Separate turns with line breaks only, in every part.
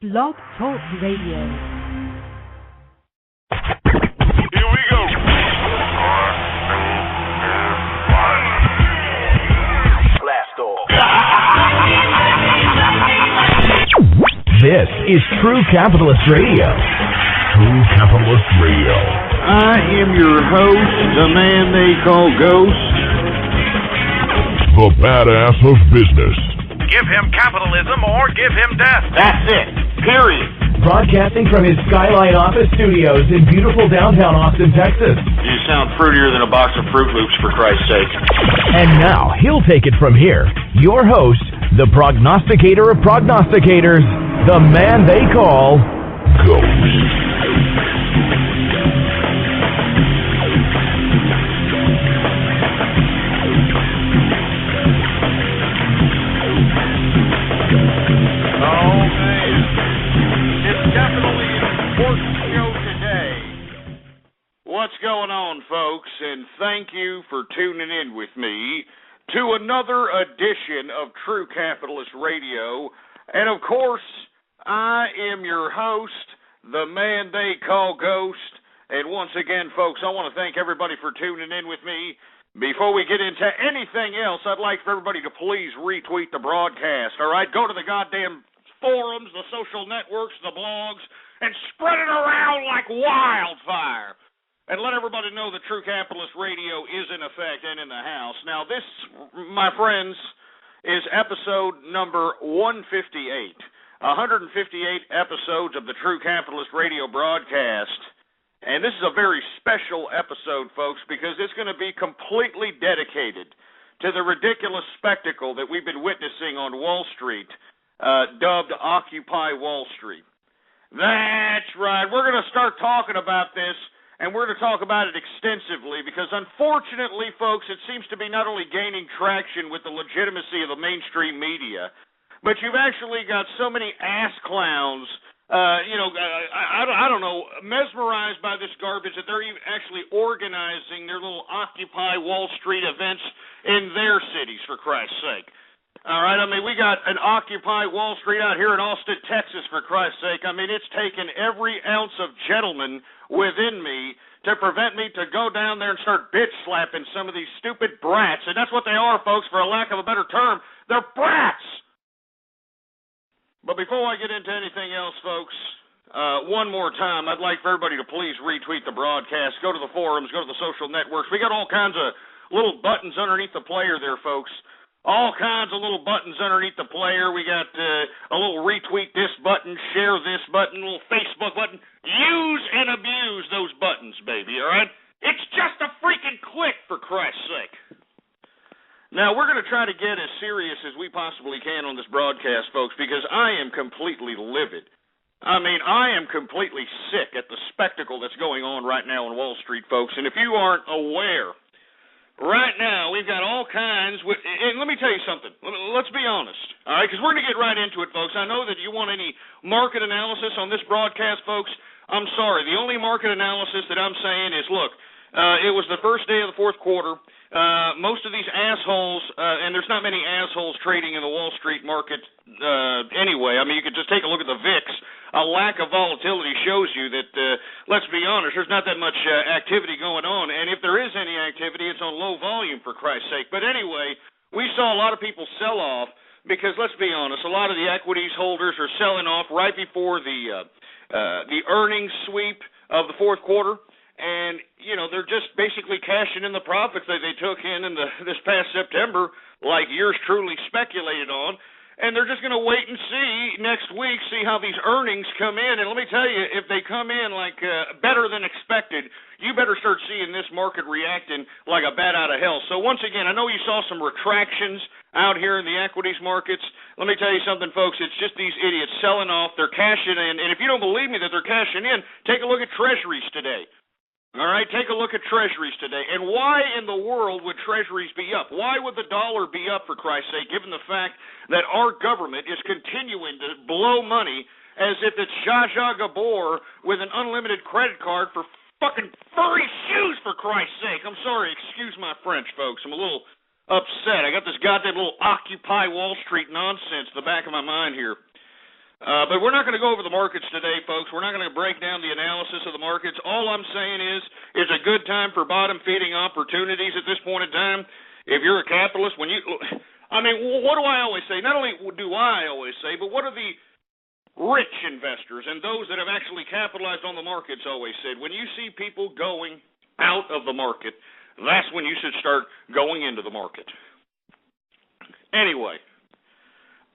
Blog Talk Radio.
Here we go. Blast off.
This is True Capitalist Radio. True Capitalist Radio.
I am your host, the man they call Ghost.
The badass of business.
Give him capitalism or give him death.
That's it. Period.
Broadcasting from his Skyline office studios in beautiful downtown Austin, Texas.
You sound fruitier than a box of Fruit Loops, for Christ's sake.
And now, he'll take it from here. Your host, the prognosticator of prognosticators, the man they call Ghost.
What's going on, folks, and thank you for tuning in with me to another edition of True Capitalist Radio. And, of course, I am your host, the man they call Ghost. And once again, folks, I want to thank everybody for tuning in with me. Before we get into anything else, I'd like for everybody to please retweet the broadcast, all right? Go to the goddamn forums, the social networks, the blogs, and spread it around like wildfire. And let everybody know that True Capitalist Radio is in effect and in the house. Now, this, my friends, is episode number 158. 158 episodes of the True Capitalist Radio broadcast. And this is a very special episode, folks, because it's going to be completely dedicated to the ridiculous spectacle that we've been witnessing on Wall Street, dubbed Occupy Wall Street. That's right. We're going to start talking about this. And we're going to talk about it extensively because, unfortunately, folks, it seems to be not only gaining traction with the legitimacy of the mainstream media, but you've actually got so many ass clowns, I don't know, mesmerized by this garbage that they're actually organizing their little Occupy Wall Street events in their cities, for Christ's sake. All right, I mean, we got an Occupy Wall Street out here in Austin, Texas, for Christ's sake. I mean, it's taken every ounce of gentleman within me to prevent me to go down there and start bitch-slapping some of these stupid brats. And that's what they are, folks, for a lack of a better term. They're brats! But before I get into anything else, folks, one more time, I'd like for everybody to please retweet the broadcast. Go to the forums, go to the social networks. We got all kinds of little buttons underneath the player there, folks. All kinds of little buttons underneath the player. We got a little retweet this button, share this button, little Facebook button. Use and abuse those buttons, baby, all right? It's just a freaking click, for Christ's sake. Now, we're going to try to get as serious as we possibly can on this broadcast, folks, because I am completely livid. I mean, I am completely sick at the spectacle that's going on right now on Wall Street, folks. And if you aren't aware, right now, we've got all kinds, and let me tell you something. Let's be honest, all right, because we're going to get right into it, folks. I know that you want any market analysis on this broadcast, folks. I'm sorry. The only market analysis that I'm saying is, look, it was the first day of the fourth quarter. Most of these assholes, and there's not many assholes trading in the Wall Street market anyway. I mean, you could just take a look at the VIX. A lack of volatility shows you that, let's be honest, there's not that much activity going on. And if there is any activity, it's on low volume, for Christ's sake. But anyway, we saw a lot of people sell off because, let's be honest, a lot of the equities holders are selling off right before the earnings sweep of the fourth quarter. And, you know, they're just basically cashing in the profits that they took in this past September, like yours truly speculated on. And they're just going to wait and see next week, see how these earnings come in. And let me tell you, if they come in like better than expected, you better start seeing this market reacting like a bat out of hell. So once again, I know you saw some retractions out here in the equities markets. Let me tell you something, folks. It's just these idiots selling off. They're cashing in. And if you don't believe me that they're cashing in, take a look at treasuries today. All right, take a look at treasuries today. And why in the world would treasuries be up? Why would the dollar be up, for Christ's sake, given the fact that our government is continuing to blow money as if it's Zsa Zsa Gabor with an unlimited credit card for fucking furry shoes, for Christ's sake? I'm sorry, excuse my French, folks. I'm a little upset. I got this goddamn little Occupy Wall Street nonsense in the back of my mind here. But we're not going to go over the markets today, folks. We're not going to break down the analysis of the markets. All I'm saying is it's a good time for bottom-feeding opportunities at this point in time. If you're a capitalist, what do I always say? Not only do I always say, but what are the rich investors and those that have actually capitalized on the markets always said? When you see people going out of the market, that's when you should start going into the market. Anyway,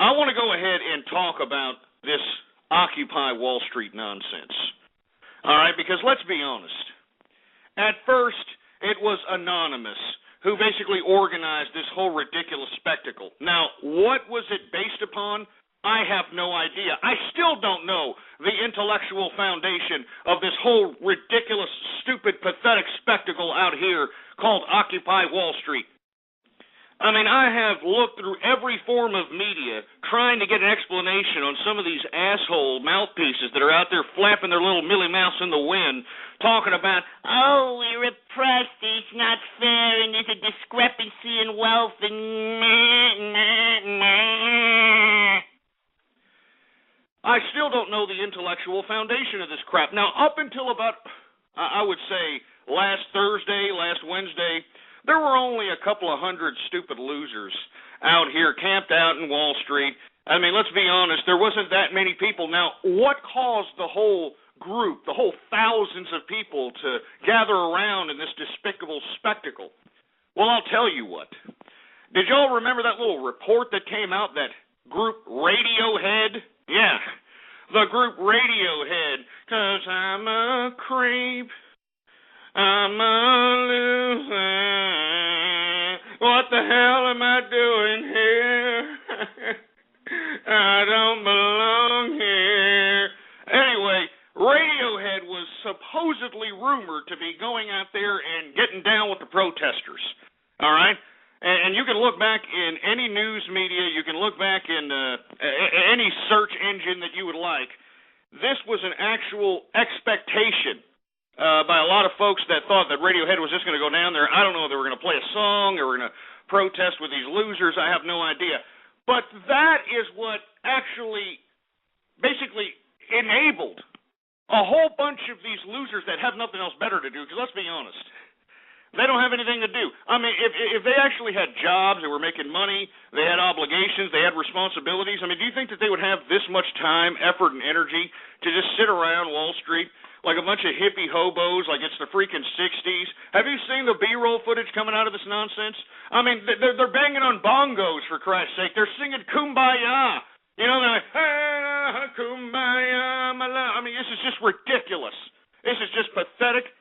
I want to go ahead and talk about this Occupy Wall Street nonsense. All right, because let's be honest. At first, it was Anonymous who basically organized this whole ridiculous spectacle. Now, what was it based upon? I have no idea. I still don't know the intellectual foundation of this whole ridiculous, stupid, pathetic spectacle out here called Occupy Wall Street. I mean, I have looked through every form of media trying to get an explanation on some of these asshole mouthpieces that are out there flapping their little Millie Mouse in the wind, talking about, oh, we're oppressed, it's not fair, and there's a discrepancy in wealth, and I still don't know the intellectual foundation of this crap. Now, up until about, I would say, last Thursday, last Wednesday, there were only a couple of hundred stupid losers out here camped out in Wall Street. I mean, let's be honest, there wasn't that many people. Now, what caused the whole group, the whole thousands of people to gather around in this despicable spectacle? Well, I'll tell you what. Did y'all remember that little report that came out, that group Radiohead? Yeah, the group Radiohead. 'Cause I'm a creep. I'm a loser. What the hell am I doing here? I don't belong here. Anyway, Radiohead was supposedly rumored to be going out there and getting down with the protesters. All right? And you can look back in any news media, you can look back in any search engine that you would like. This was an actual expectation by a lot of folks that thought that Radiohead was just going to go down there. I don't know if they were going to play a song or were going to protest with these losers. I have no idea. But that is what actually basically enabled a whole bunch of these losers that have nothing else better to do, because let's be honest, they don't have anything to do. I mean, if they actually had jobs, they were making money, they had obligations, they had responsibilities, I mean, do you think that they would have this much time, effort, and energy to just sit around Wall Street like a bunch of hippie hobos, like it's the freaking 60s? Have you seen the B-roll footage coming out of this nonsense? I mean, they're banging on bongos, for Christ's sake. They're singing Kumbaya. You know, they're like, hey, Kumbaya, my love. I mean, this is just ridiculous. This is just pathetic.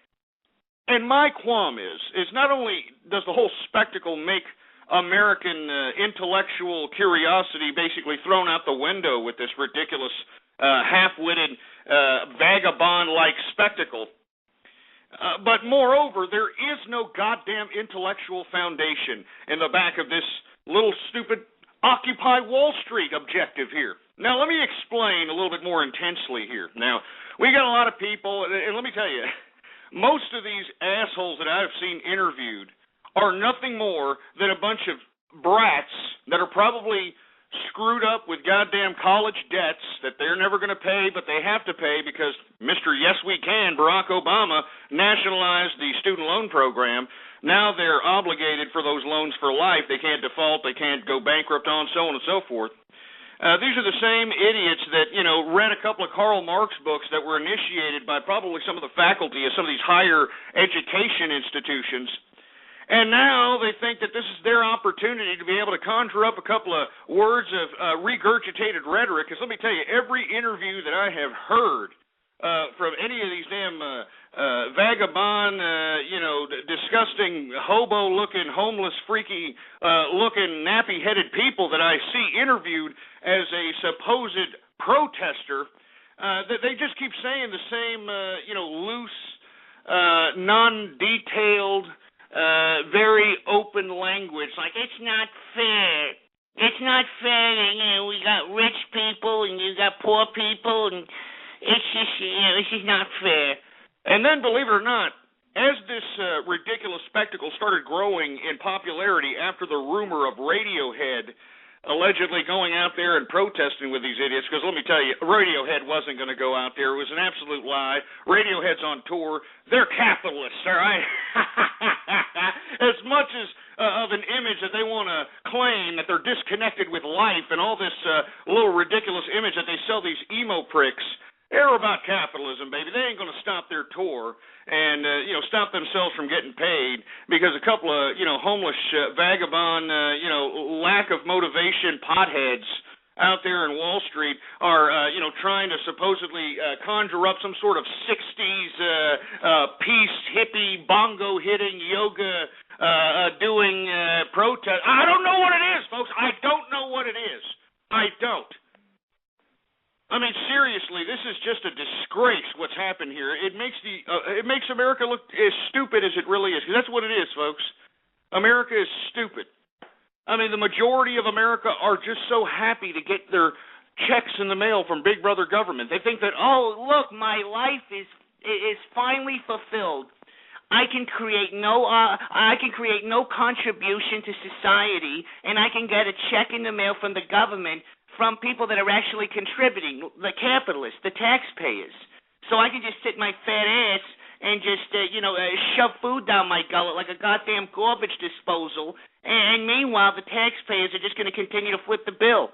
And my qualm is not only does the whole spectacle make American intellectual curiosity basically thrown out the window with this ridiculous, half-witted, vagabond-like spectacle, but moreover, there is no goddamn intellectual foundation in the back of this little stupid Occupy Wall Street objective here. Now, let me explain a little bit more intensely here. Now, we got a lot of people, and let me tell you, most of these assholes that I've seen interviewed are nothing more than a bunch of brats that are probably screwed up with goddamn college debts that they're never going to pay, but they have to pay because Mr. Yes We Can, Barack Obama, nationalized the student loan program. Now they're obligated for those loans for life. They can't default, they can't go bankrupt on, so on and so forth. These are the same idiots that, you know, read a couple of Karl Marx books that were initiated by probably some of the faculty of some of these higher education institutions. And now they think that this is their opportunity to be able to conjure up a couple of words of regurgitated rhetoric. Because let me tell you, every interview that I have heard from any of these damn vagabond, disgusting, hobo-looking, homeless, freaky-looking, nappy-headed people that I see interviewed as a supposed protester, that they just keep saying the same, loose, non-detailed, very open language, like, it's not fair. It's not fair that, we got rich people and you got poor people, and it's just not fair. And then, believe it or not, as this ridiculous spectacle started growing in popularity after the rumor of Radiohead allegedly going out there and protesting with these idiots, because let me tell you, Radiohead wasn't going to go out there. It was an absolute lie. Radiohead's on tour. They're capitalists, all right? As much as of an image that they want to claim that they're disconnected with life and all this little ridiculous image that they sell these emo pricks, they're about capitalism, baby. They ain't going to stop their tour and, stop themselves from getting paid because a couple of, homeless vagabond, lack of motivation potheads out there in Wall Street are, trying to supposedly conjure up some sort of 60s peace, hippie, bongo-hitting, yoga-doing protest. I don't know what it is, folks. I don't know what it is. I don't. I mean, seriously, this is just a disgrace what's happened here. It makes America look as stupid as it really is, because that's what it is, folks. America is stupid. I mean, the majority of America are just so happy to get their checks in the mail from Big Brother government. They think that, oh, look, my life is finally fulfilled. I can create no contribution to society, and I can get a check in the mail from the government from people that are actually contributing, the capitalists, the taxpayers. So I can just sit my fat ass and just, shove food down my gullet like a goddamn garbage disposal, and meanwhile the taxpayers are just going to continue to foot the bill.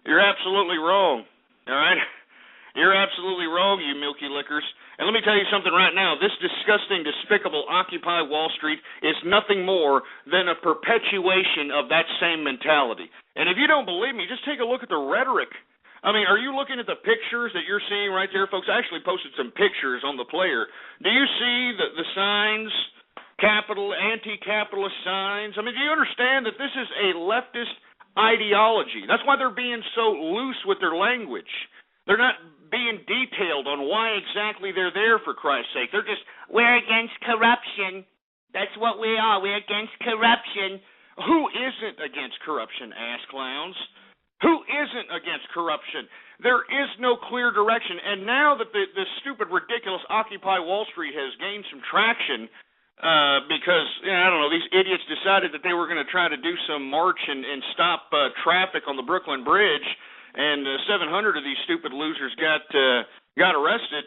You're absolutely wrong, all right? You're absolutely wrong, you milky lickers. And let me tell you something right now. This disgusting, despicable Occupy Wall Street is nothing more than a perpetuation of that same mentality. And if you don't believe me, just take a look at the rhetoric. I mean, are you looking at the pictures that you're seeing right there, folks? I actually posted some pictures on the player. Do you see the signs, anti-capitalist signs? I mean, do you understand that this is a leftist ideology? That's why they're being so loose with their language. They're not being detailed on why exactly they're there, for Christ's sake. They're just, we're against corruption. That's what we are. We're against corruption. Who isn't against corruption, ass clowns? Who isn't against corruption? There is no clear direction. And now that the stupid, ridiculous Occupy Wall Street has gained some traction because, I don't know, these idiots decided that they were going to try to do some march and stop traffic on the Brooklyn Bridge, and 700 of these stupid losers got arrested.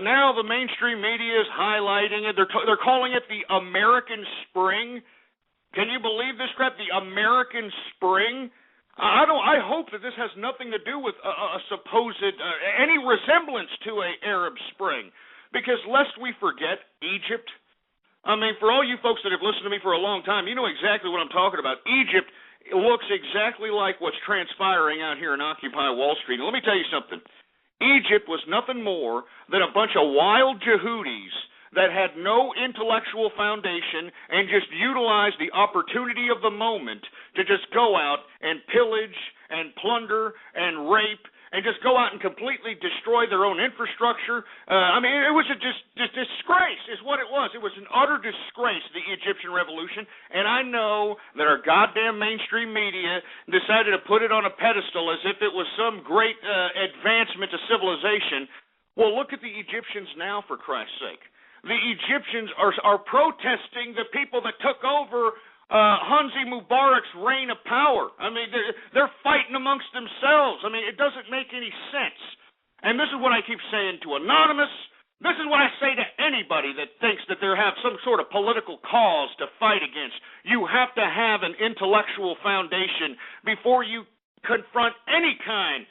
Now the mainstream media is highlighting it. They're calling it the American Spring. Can you believe this crap? The American Spring? I hope that this has nothing to do with a supposed any resemblance to a Arab Spring, because lest we forget Egypt. I mean, for all you folks that have listened to me for a long time, you know exactly what I'm talking about. Egypt looks exactly like what's transpiring out here in Occupy Wall Street. And let me tell you something. Egypt was nothing more than a bunch of wild Yehudis that had no intellectual foundation and just utilized the opportunity of the moment to just go out and pillage and plunder and rape and just go out and completely destroy their own infrastructure. It was a disgrace is what it was. It was an utter disgrace, the Egyptian revolution, and I know that our goddamn mainstream media decided to put it on a pedestal as if it was some great advancement to civilization. Well, look at the Egyptians now, for Christ's sake. The Egyptians are protesting the people that took over Hansi Mubarak's reign of power. I mean, they're fighting amongst themselves. I mean, it doesn't make any sense. And this is what I keep saying to Anonymous. This is what I say to anybody that thinks that they have some sort of political cause to fight against. You have to have an intellectual foundation before you confront any kind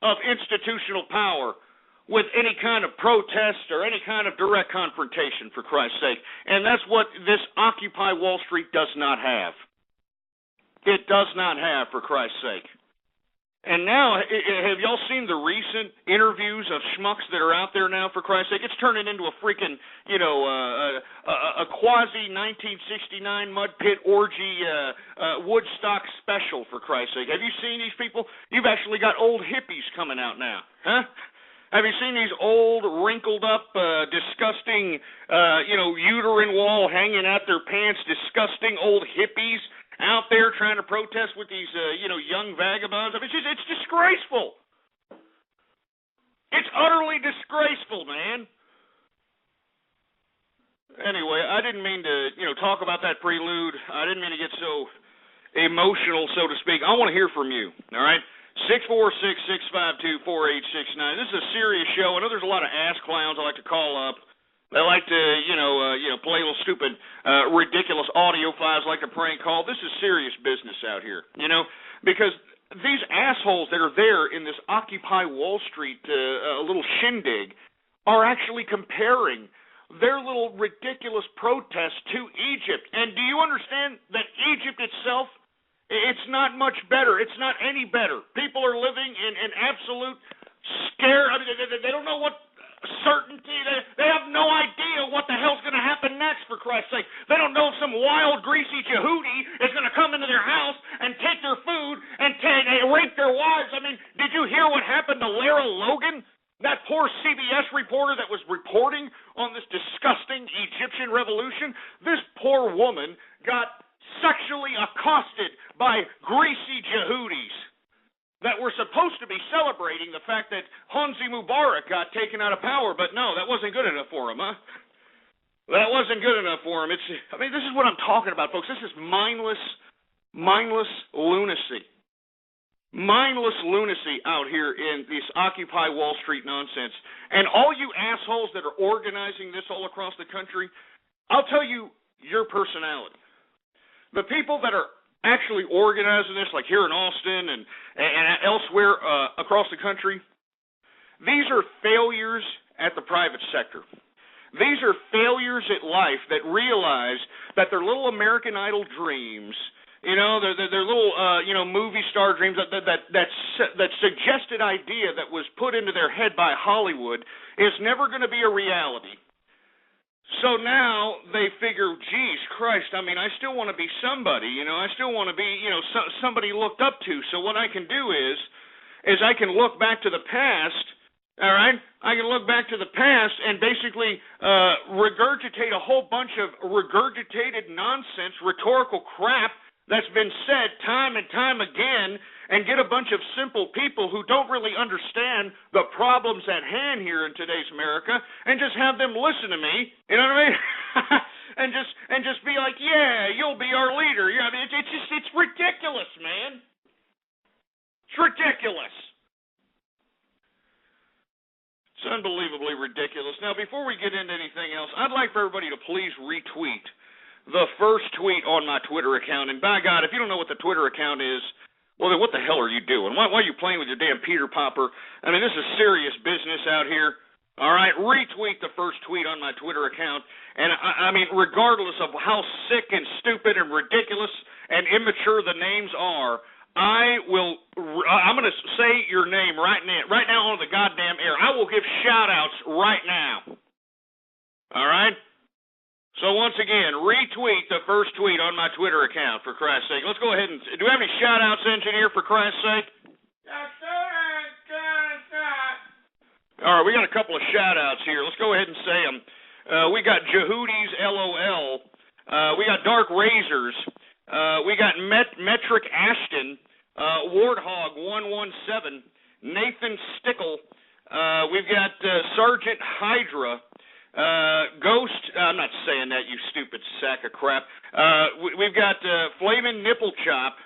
of institutional power with any kind of protest or any kind of direct confrontation, for Christ's sake. And that's what this Occupy Wall Street does not have. It does not have, for Christ's sake. And now, have y'all seen the recent interviews of schmucks that are out there now, for Christ's sake? It's turning into a freaking, a quasi-1969 mud pit orgy Woodstock special, for Christ's sake. Have you seen these people? You've actually got old hippies coming out now, huh? Have you seen these old, wrinkled-up, disgusting, uterine wall hanging out their pants, disgusting old hippies out there trying to protest with these, young vagabonds? I mean, it's disgraceful. It's utterly disgraceful, man. Anyway, I didn't mean to, talk about that prelude. I didn't mean to get so emotional, so to speak, I want to hear from you, all right? 646-652-4869. This is a serious show. I know there's a lot of ass clowns I like to call up. They like to, play little stupid, ridiculous audio files like a prank call. This is serious business out here, because these assholes that are there in this Occupy Wall Street little shindig are actually comparing their little ridiculous protest to Egypt. And do you understand that Egypt itself, it's not much better. It's not any better. People are living in absolute scare. I mean, they don't know what certainty. They have no idea what the hell's going to happen next, for Christ's sake. They don't know if some wild, greasy Yehudi is going to come into their house and take their food and rape their wives. I mean, did you hear what happened to Lara Logan? That poor CBS reporter that was reporting on this disgusting Egyptian revolution? This poor woman got sexually accosted by greasy Yehudis that were supposed to be celebrating the fact that Hosni Mubarak got taken out of power, but no, that wasn't good enough for him, huh? That wasn't good enough for him. This is what I'm talking about, folks. This is mindless lunacy. Mindless lunacy out here in this Occupy Wall Street nonsense. And all you assholes that are organizing this all across the country, I'll tell you your personality. The people that are actually organizing this, like here in Austin and elsewhere across the country, these are failures at the private sector. These are failures at life that realize that their little American Idol dreams, their little, movie star dreams, that suggested idea that was put into their head by Hollywood is never going to be a reality. So now they figure, geez, Christ, I mean, I still want to be somebody, I still want to be, somebody looked up to. So what I can do is I can look back to the past, all right? I can look back to the past and basically regurgitate a whole bunch of regurgitated nonsense, rhetorical crap that's been said time and time again, and get a bunch of simple people who don't really understand the problems at hand here in today's America, and just have them listen to me, you know what I mean? and just be like, yeah, you'll be our leader. I mean, it's ridiculous, man. It's ridiculous. It's unbelievably ridiculous. Now, before we get into anything else, I'd like for everybody to please retweet the first tweet on my Twitter account. And by God, if you don't know what the Twitter account is, well, then what the hell are you doing? Why are you playing with your damn Peter Popper? I mean, this is serious business out here. All right, retweet the first tweet on my Twitter account. And, I mean, regardless of how sick and stupid and ridiculous and immature the names are, I'm going to say your name right now on the goddamn air. I will give shout-outs right now. All right? So once again, retweet the first tweet on my Twitter account, for Christ's sake. Let's go ahead and... Do we have any shout-outs, engineer, for Christ's sake? All right, we got a couple of shout-outs here. Let's go ahead and say them. We got Jehudis, LOL. We got Dark Razors. We got Metric Ashton. Warthog 117. Nathan Stickle. We've got Sergeant Hydra. Ghost, I'm not saying that, you stupid sack of crap. We've got Flamin' Nipple Chop.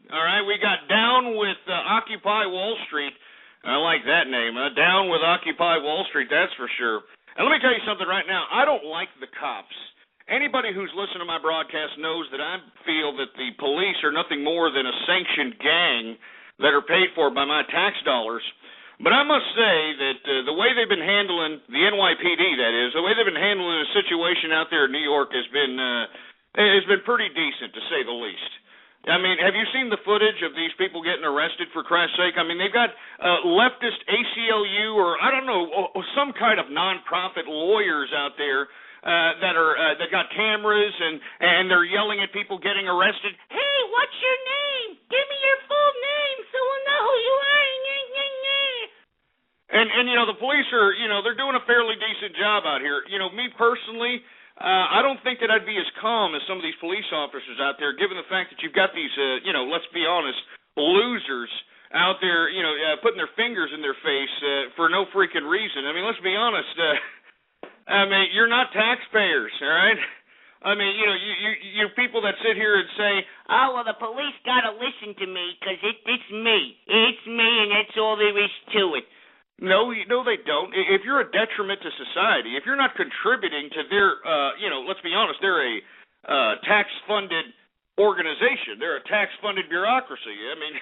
All right, we got Down with Occupy Wall Street. I like that name. Down with Occupy Wall Street, that's for sure. And let me tell you something right now. I don't like the cops. Anybody who's listened to my broadcast knows that I feel that the police are nothing more than a sanctioned gang that are paid for by my tax dollars. But I must say that the way they've been handling, the NYPD that is, the way they've been handling the situation out there in New York has been pretty decent, to say the least. I mean, have you seen the footage of these people getting arrested, for Christ's sake? I mean, they've got leftist ACLU or, I don't know, some kind of nonprofit lawyers out there that got cameras and they're yelling at people getting arrested. Hey, what's your name? Give me your full name so we'll know who you are. And the police are, they're doing a fairly decent job out here. Me personally, I don't think that I'd be as calm as some of these police officers out there, given the fact that you've got these, let's be honest, losers out there, putting their fingers in their face for no freaking reason. I mean, let's be honest. You're not taxpayers, all right? I mean, you know, you people that sit here and say,
oh, well, the police got to listen to me because it's me. It's me, and that's all there is to it.
No, they don't. If you're a detriment to society, if you're not contributing to their, you know, let's be honest, they're a tax-funded organization. They're a tax-funded bureaucracy. I mean,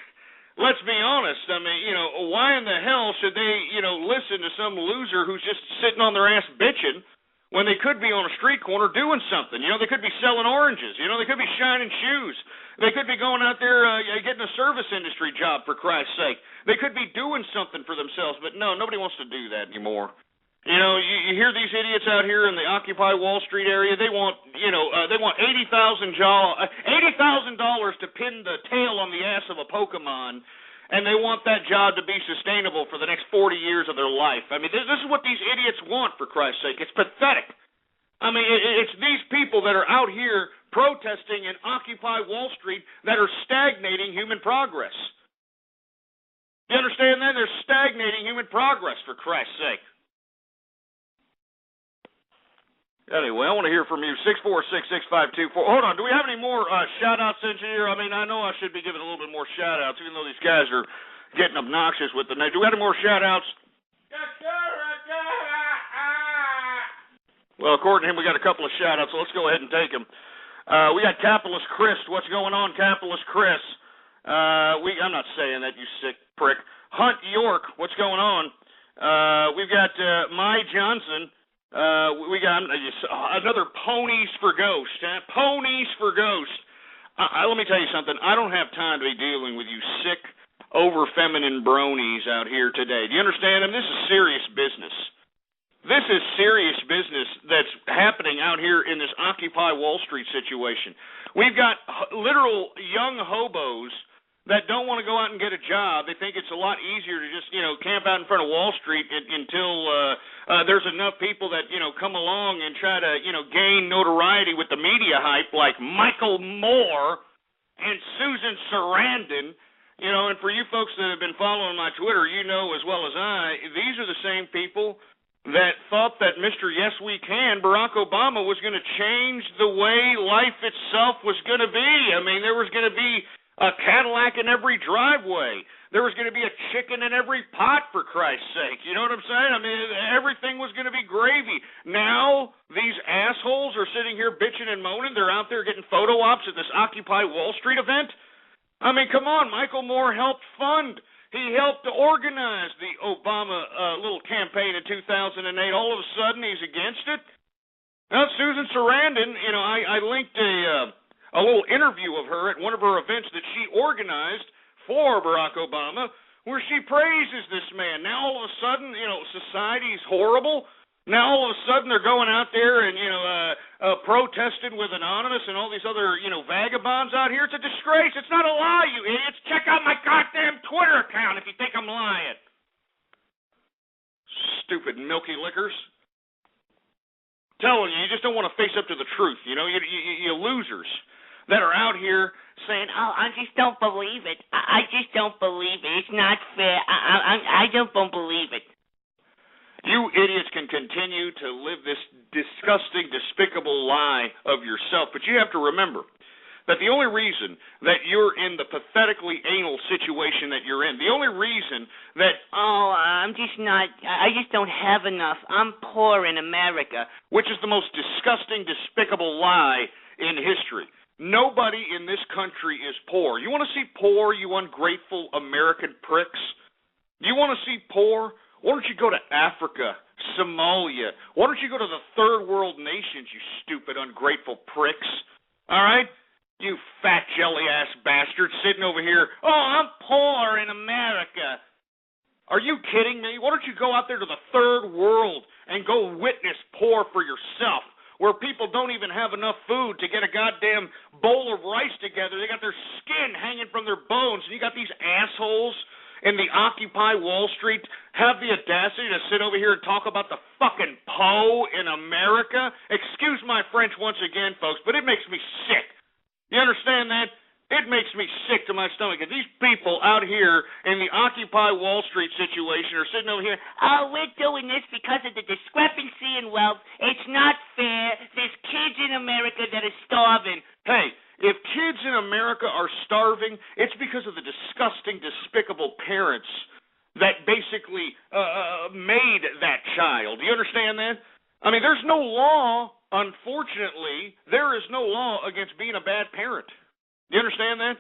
let's be honest. I mean, you know, why in the hell should they, you know, listen to some loser who's just sitting on their ass bitching when they could be on a street corner doing something? You know, they could be selling oranges. You know, they could be shining shoes. They could be going out there getting a service industry job, for Christ's sake. They could be doing something for themselves, but no, nobody wants to do that anymore. You know, you hear these idiots out here in the Occupy Wall Street area. They want, you know, they want $80,000 to pin the tail on the ass of a Pokemon, and they want that job to be sustainable for the next 40 years of their life. I mean, this is what these idiots want, for Christ's sake. It's pathetic. I mean, it's these people that are out here protesting in Occupy Wall Street that are stagnating human progress. You understand that? They're stagnating human progress, for Christ's sake. Anyway, I want to hear from you. 646-6524. Hold on. Do we have any more shout-outs in here? I mean, I know I should be giving a little bit more shout-outs, even though these guys are getting obnoxious with the name. Do we have any more shout-outs? Well, according to him, we got a couple of shout-outs, so let's go ahead and take them. We got Capitalist Chris. What's going on, Capitalist Chris? I'm not saying that, you sick prick. Hunt York. What's going on? We've got Mai Johnson. We got another Ponies for Ghost. Ponies for Ghost. Let me tell you something. I don't have time to be dealing with you sick, over-feminine bronies out here today. Do you understand? I mean, this is serious business. This is serious business that's happening out here in this Occupy Wall Street situation. We've got literal young hobos that don't want to go out and get a job. They think it's a lot easier to just, you know, camp out in front of Wall Street until there's enough people that, you know, come along and try to, you know, gain notoriety with the media hype like Michael Moore and Susan Sarandon. You know, and for you folks that have been following my Twitter, you know as well as I, these are the same people that thought that Mr. Yes We Can, Barack Obama, was going to change the way life itself was going to be. I mean, there was going to be a Cadillac in every driveway. There was going to be a chicken in every pot, for Christ's sake. You know what I'm saying? I mean, everything was going to be gravy. Now, these assholes are sitting here bitching and moaning. They're out there getting photo ops at this Occupy Wall Street event. I mean, come on, Michael Moore helped fund. He helped to organize the Obama little campaign in 2008. All of a sudden, he's against it. Now, Susan Sarandon, you know, I linked a little interview of her at one of her events that she organized for Barack Obama, where she praises this man. Now, all of a sudden, you know, society's horrible. Now, all of a sudden, they're going out there and, you know, protesting with Anonymous and all these other, you know, vagabonds out here. It's a disgrace. It's not a lie, you idiots. Check out my goddamn Twitter account if you think I'm lying. Stupid milky lickers. Telling you, you just don't want to face up to the truth, you know, you losers that are out here saying,
oh, I just don't believe it. I just don't believe it. It's not fair. I don't believe it.
You idiots can continue to live this disgusting, despicable lie of yourself, but you have to remember that the only reason that you're in the pathetically anal situation that you're in, the only reason that,
I just don't have enough. I'm poor in America.
Which is the most disgusting, despicable lie in history. Nobody in this country is poor. You want to see poor, you ungrateful American pricks? You want to see poor? Why don't you go to Africa, Somalia? Why don't you go to the third world nations, you stupid, ungrateful pricks? All right? You fat jelly-ass bastard sitting over here, oh, I'm poor in America. Are you kidding me? Why don't you go out there to the third world and go witness poor for yourself, where people don't even have enough food to get a goddamn bowl of rice together. They got their skin hanging from their bones, and you got these assholes in the Occupy Wall Street have the audacity to sit over here and talk about the fucking Poe in America? Excuse my French once again, folks, but it makes me sick. You understand that? It makes me sick to my stomach. And these people out here in the Occupy Wall Street situation are sitting over here,
oh, we're doing this because of the discrepancy in wealth. It's not fair. There's kids in America that are starving.
Hey, if kids in America are starving, it's because of the disgusting, despicable parents that basically made that child. Do you understand that? I mean, there's no law, unfortunately, there is no law against being a bad parent. Do you understand that?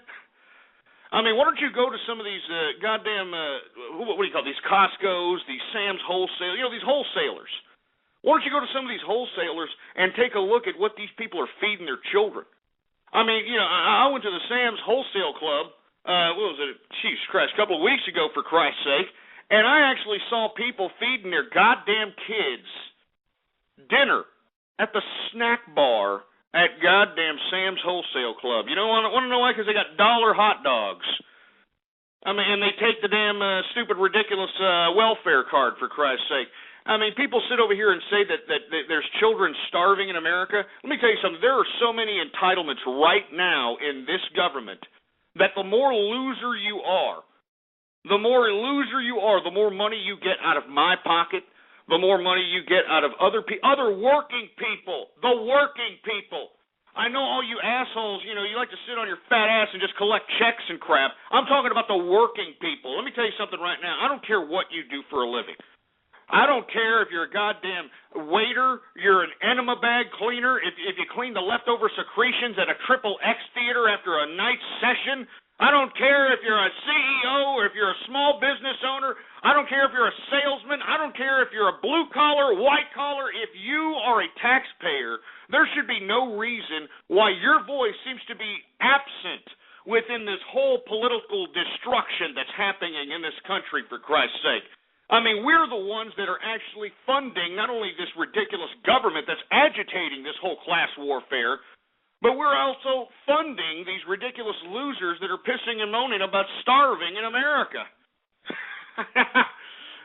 I mean, why don't you go to some of these goddamn, what do you call it, these Costco's, these Sam's Wholesale, these wholesalers. Why don't you go to some of these wholesalers and take a look at what these people are feeding their children? I mean, I went to the Sam's Wholesale Club, what was it, Jesus Christ, a couple of weeks ago, for Christ's sake, and I actually saw people feeding their goddamn kids dinner at the snack bar at goddamn Sam's Wholesale Club. You know, want to know why? Because they got dollar hot dogs. I mean, and they take the damn stupid, ridiculous welfare card, for Christ's sake. I mean, people sit over here and say that there's children starving in America. Let me tell you something. There are so many entitlements right now in this government that the more loser you are, the more money you get out of my pocket, the more money you get out of other working people, the working people. I know all you assholes, you like to sit on your fat ass and just collect checks and crap. I'm talking about the working people. Let me tell you something right now. I don't care what you do for a living. I don't care if you're a goddamn waiter, you're an enema bag cleaner, if you clean the leftover secretions at a XXX theater after a night's session. I don't care if you're a CEO or if you're a small business owner. I don't care if you're a salesman. I don't care if you're a blue collar, white collar. If you are a taxpayer, there should be no reason why your voice seems to be absent within this whole political destruction that's happening in this country, for Christ's sake. I mean, we're the ones that are actually funding not only this ridiculous government that's agitating this whole class warfare, but we're also funding these ridiculous losers that are pissing and moaning about starving in America.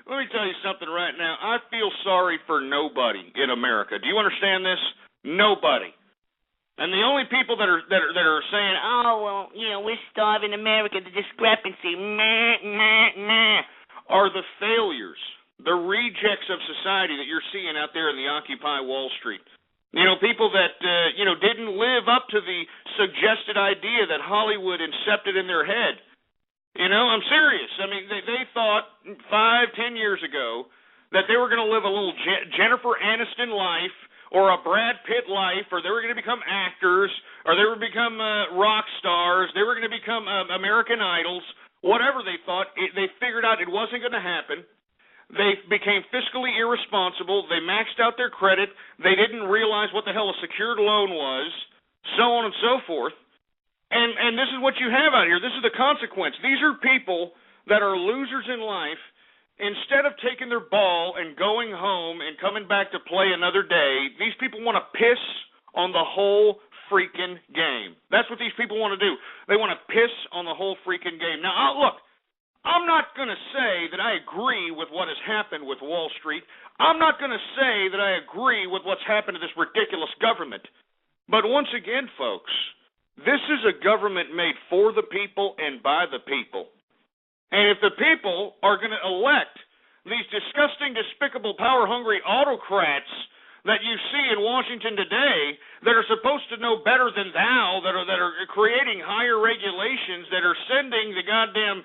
Let me tell you something right now. I feel sorry for nobody in America. Do you understand this? Nobody. And the only people that are saying,
oh, well, we're starving in America, the discrepancy,
are the failures, the rejects of society that you're seeing out there in the Occupy Wall Street. People that, didn't live up to the suggested idea that Hollywood incepted in their head. I'm serious. I mean, they thought 5-10 years ago that they were going to live a little Jennifer Aniston life or a Brad Pitt life, or they were going to become actors, or they were going to become rock stars, they were going to become American Idols, whatever they thought. They figured out it wasn't going to happen. They became fiscally irresponsible. They maxed out their credit. They didn't realize what the hell a secured loan was, so on and so forth. And this is what you have out here. This is the consequence. These are people that are losers in life. Instead of taking their ball and going home and coming back to play another day, these people want to piss on the whole freaking game. That's what these people want to do. They want to piss on the whole freaking game. Now, look. I'm not going to say that I agree with what has happened with Wall Street. I'm not going to say that I agree with what's happened to this ridiculous government. But once again, folks, this is a government made for the people and by the people. And if the people are going to elect these disgusting, despicable, power-hungry autocrats that you see in Washington today that are supposed to know better than thou, that are creating higher regulations, that are sending the goddamn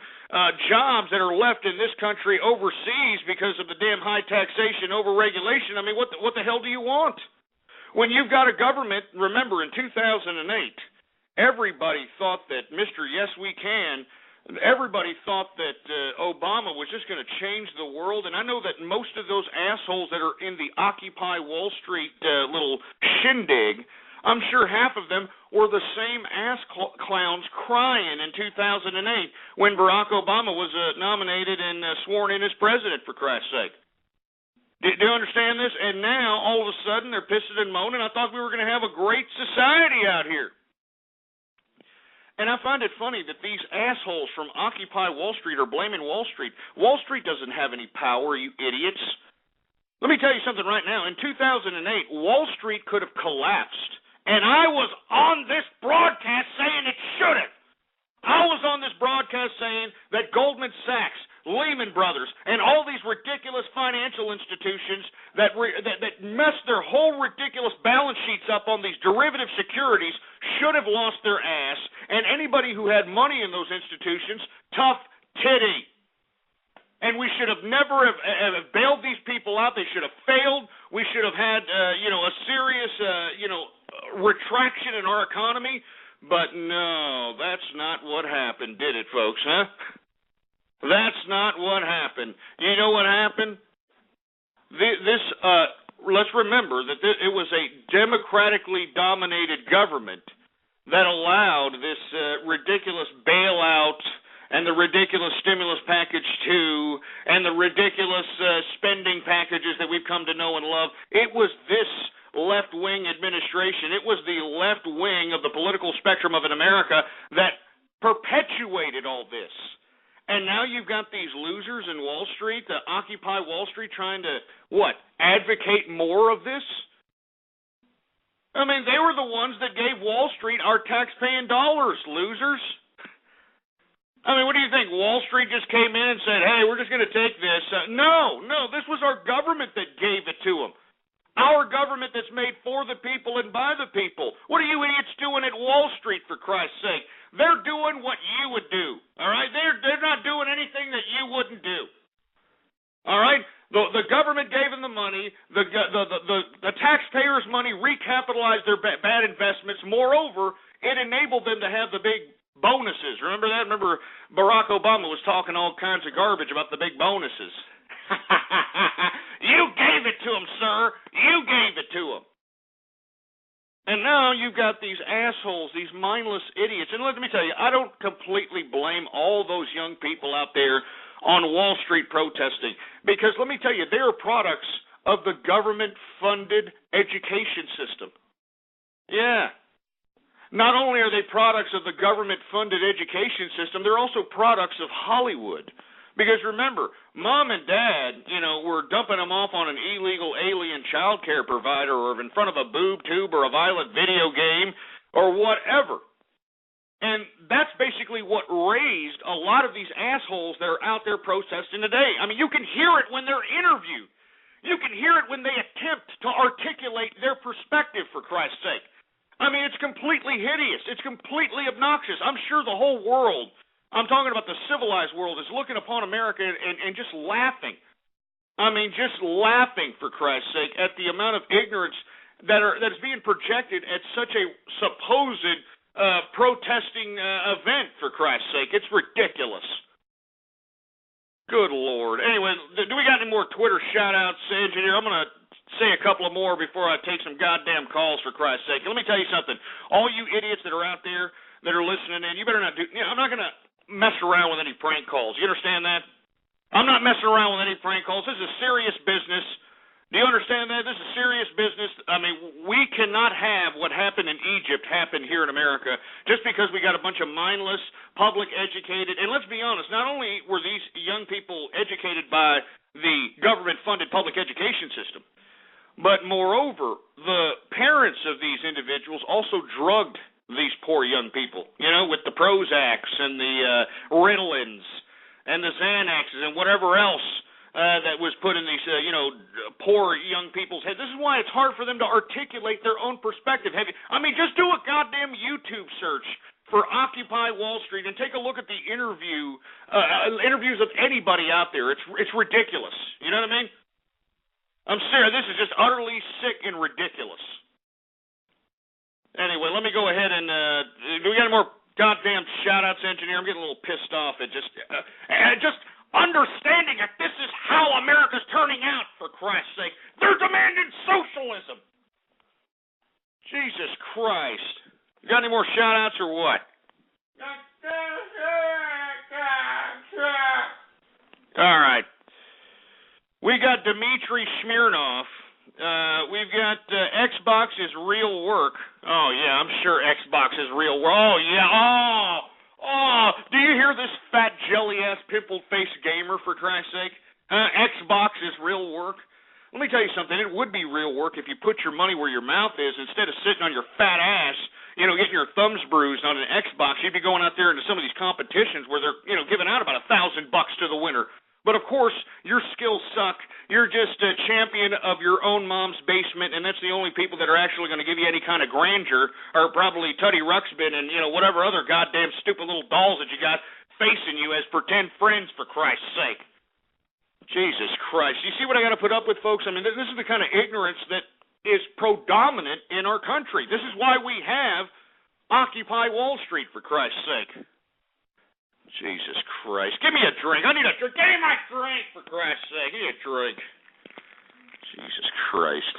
jobs that are left in this country overseas because of the damn high taxation, over-regulation. I mean, what the hell do you want? When you've got a government, remember, in 2008, everybody thought that Mr. Yes We Can, everybody thought that Obama was just going to change the world, and I know that most of those assholes that are in the Occupy Wall Street little shindig, I'm sure half of them were the same ass clowns crying in 2008 when Barack Obama was nominated and sworn in as president, for Christ's sake. Do you understand this? And now, all of a sudden, they're pissing and moaning. I thought we were going to have a great society out here. And I find it funny that these assholes from Occupy Wall Street are blaming Wall Street. Wall Street doesn't have any power, you idiots. Let me tell you something right now. In 2008, Wall Street could have collapsed. And I was on this broadcast saying it should have. I was on this broadcast saying that Goldman Sachs, Lehman Brothers, and all these ridiculous financial institutions that messed their whole ridiculous balance sheets up on these derivative securities should have lost their ass, and anybody who had money in those institutions, tough titty. And we should have never have bailed these people out. They should have failed. We should have had, a serious, retraction in our economy. But no, that's not what happened, did it, folks, huh? That's not what happened. You know what happened? Let's remember that it was a democratically dominated government that allowed this ridiculous bailout and the ridiculous stimulus package 2 and the ridiculous spending packages that we've come to know and love. It was this left-wing administration. It was the left wing of the political spectrum of America that perpetuated all this. And now you've got these losers in Wall Street, the Occupy Wall Street, trying to, advocate more of this? I mean, they were the ones that gave Wall Street our tax-paying dollars, losers. I mean, what do you think? Wall Street just came in and said, hey, we're just going to take this. No, this was our government that gave it to them. Our government that's made for the people and by the people. What are you idiots doing at Wall Street, for Christ's sake? They're doing what you would do, all right? They're not doing anything that you wouldn't do, all right? The government gave them the money. The taxpayers' money recapitalized their bad investments. Moreover, it enabled them to have the big bonuses. Remember that? Remember Barack Obama was talking all kinds of garbage about the big bonuses. You gave it to him, sir. You gave it to him. And now you've got these assholes, these mindless idiots. And let me tell you, I don't completely blame all those young people out there on Wall Street protesting. Because let me tell you, they are products of the government-funded education system. Yeah. Not only are they products of the government-funded education system, they're also products of Hollywood. Because remember, mom and dad, were dumping them off on an illegal alien child care provider or in front of a boob tube or a violent video game or whatever. And that's basically what raised a lot of these assholes that are out there protesting today. I mean, you can hear it when they're interviewed. You can hear it when they attempt to articulate their perspective, for Christ's sake. I mean, it's completely hideous. It's completely obnoxious. I'm sure the whole world, I'm talking about the civilized world, is looking upon America and just laughing. I mean, just laughing, for Christ's sake, at the amount of ignorance that is being projected at such a supposed protesting event, for Christ's sake. It's ridiculous. Good Lord. Anyway, do we got any more Twitter shout-outs, Engineer? I'm going to say a couple of more before I take some goddamn calls, for Christ's sake. Let me tell you something. All you idiots that are out there that are listening in, you better not do... I'm not going to mess around with any prank calls. You understand that? I'm not messing around with any prank calls. This is serious business. Do you understand that? This is serious business. I mean, we cannot have what happened in Egypt happen here in America just because we got a bunch of mindless, public educated, and let's be honest, not only were these young people educated by the government-funded public education system, but moreover, the parents of these individuals also drugged these poor young people, with the Prozacs and the Ritalins and the Xanaxes and whatever else that was put in these, poor young people's heads. This is why it's hard for them to articulate their own perspective. Just do a goddamn YouTube search for Occupy Wall Street and take a look at the interviews of anybody out there. It's ridiculous. You know what I mean? I'm serious. This is just utterly sick and ridiculous. Anyway, let me go ahead and do we got any more goddamn shout-outs, Engineer? I'm getting a little pissed off at just understanding that this is how America's turning out, for Christ's sake. They're demanding socialism. Jesus Christ. You got any more shout-outs or what? All right. We got Dmitry Smirnov. We've got Xbox is real work. Oh, yeah, I'm sure Xbox is real work. Oh, yeah. Oh, do you hear this fat, jelly-ass, pimple-faced gamer, for Christ's sake? Xbox is real work. Let me tell you something. It would be real work if you put your money where your mouth is instead of sitting on your fat ass getting your thumbs bruised on an Xbox, you'd be going out there into some of these competitions where they're, giving out about $1,000 to the winner. But, of course, your skills suck. You're just a champion of your own mom's basement, and that's the only people that are actually going to give you any kind of grandeur are probably Tutty Ruxpin and, whatever other goddamn stupid little dolls that you got facing you as pretend friends, for Christ's sake. Jesus Christ. You see what I got to put up with, folks? I mean, this is the kind of ignorance that is predominant in our country. This is why we have Occupy Wall Street, for Christ's sake. Jesus Christ. Give me a drink. I need a drink. Give me my drink, for Christ's sake. Give me a drink. Jesus Christ.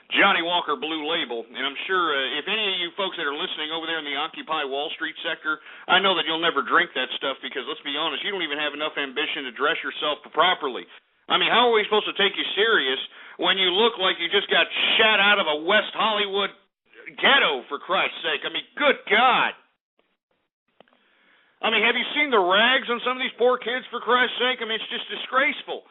Johnny Walker Blue Label, and I'm sure if any of you folks that are listening over there in the Occupy Wall Street sector, I know that you'll never drink that stuff because, let's be honest, you don't even have enough ambition to dress yourself properly. I mean, how are we supposed to take you serious when you look like you just got shot out of a West Hollywood ghetto, for Christ's sake? I mean, good God. I mean, have you seen the rags on some of these poor kids, for Christ's sake? I mean, it's just disgraceful.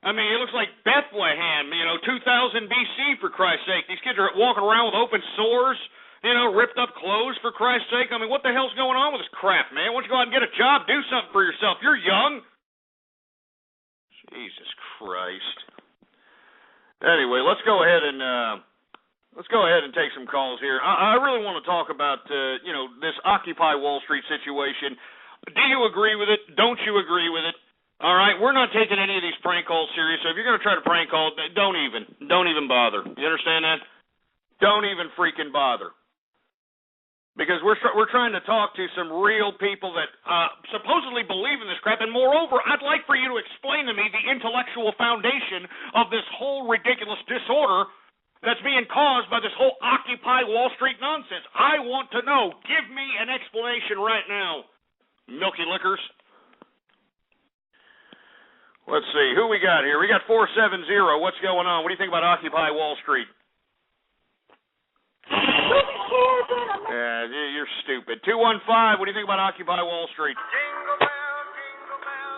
I mean, it looks like Bethlehem, 2000 BC, for Christ's sake. These kids are walking around with open sores, ripped up clothes, for Christ's sake. I mean, what the hell's going on with this crap, man? Why don't you go out and get a job, do something for yourself? You're young. Jesus Christ. Anyway, let's go ahead and take some calls here. I really want to talk about, this Occupy Wall Street situation. Do you agree with it? Don't you agree with it? All right, we're not taking any of these prank calls serious, so if you're going to try to prank call, don't even bother. You understand that? Don't even freaking bother. Because we're trying to talk to some real people that supposedly believe in this crap, and moreover, I'd like for you to explain to me the intellectual foundation of this whole ridiculous disorder that's being caused by this whole Occupy Wall Street nonsense. I want to know. Give me an explanation right now, Milky Lickers. Let's see. Who we got here? We got 470. What's going on? What do you think about Occupy Wall Street? Yeah, you're stupid. 215. What do you think about Occupy Wall Street?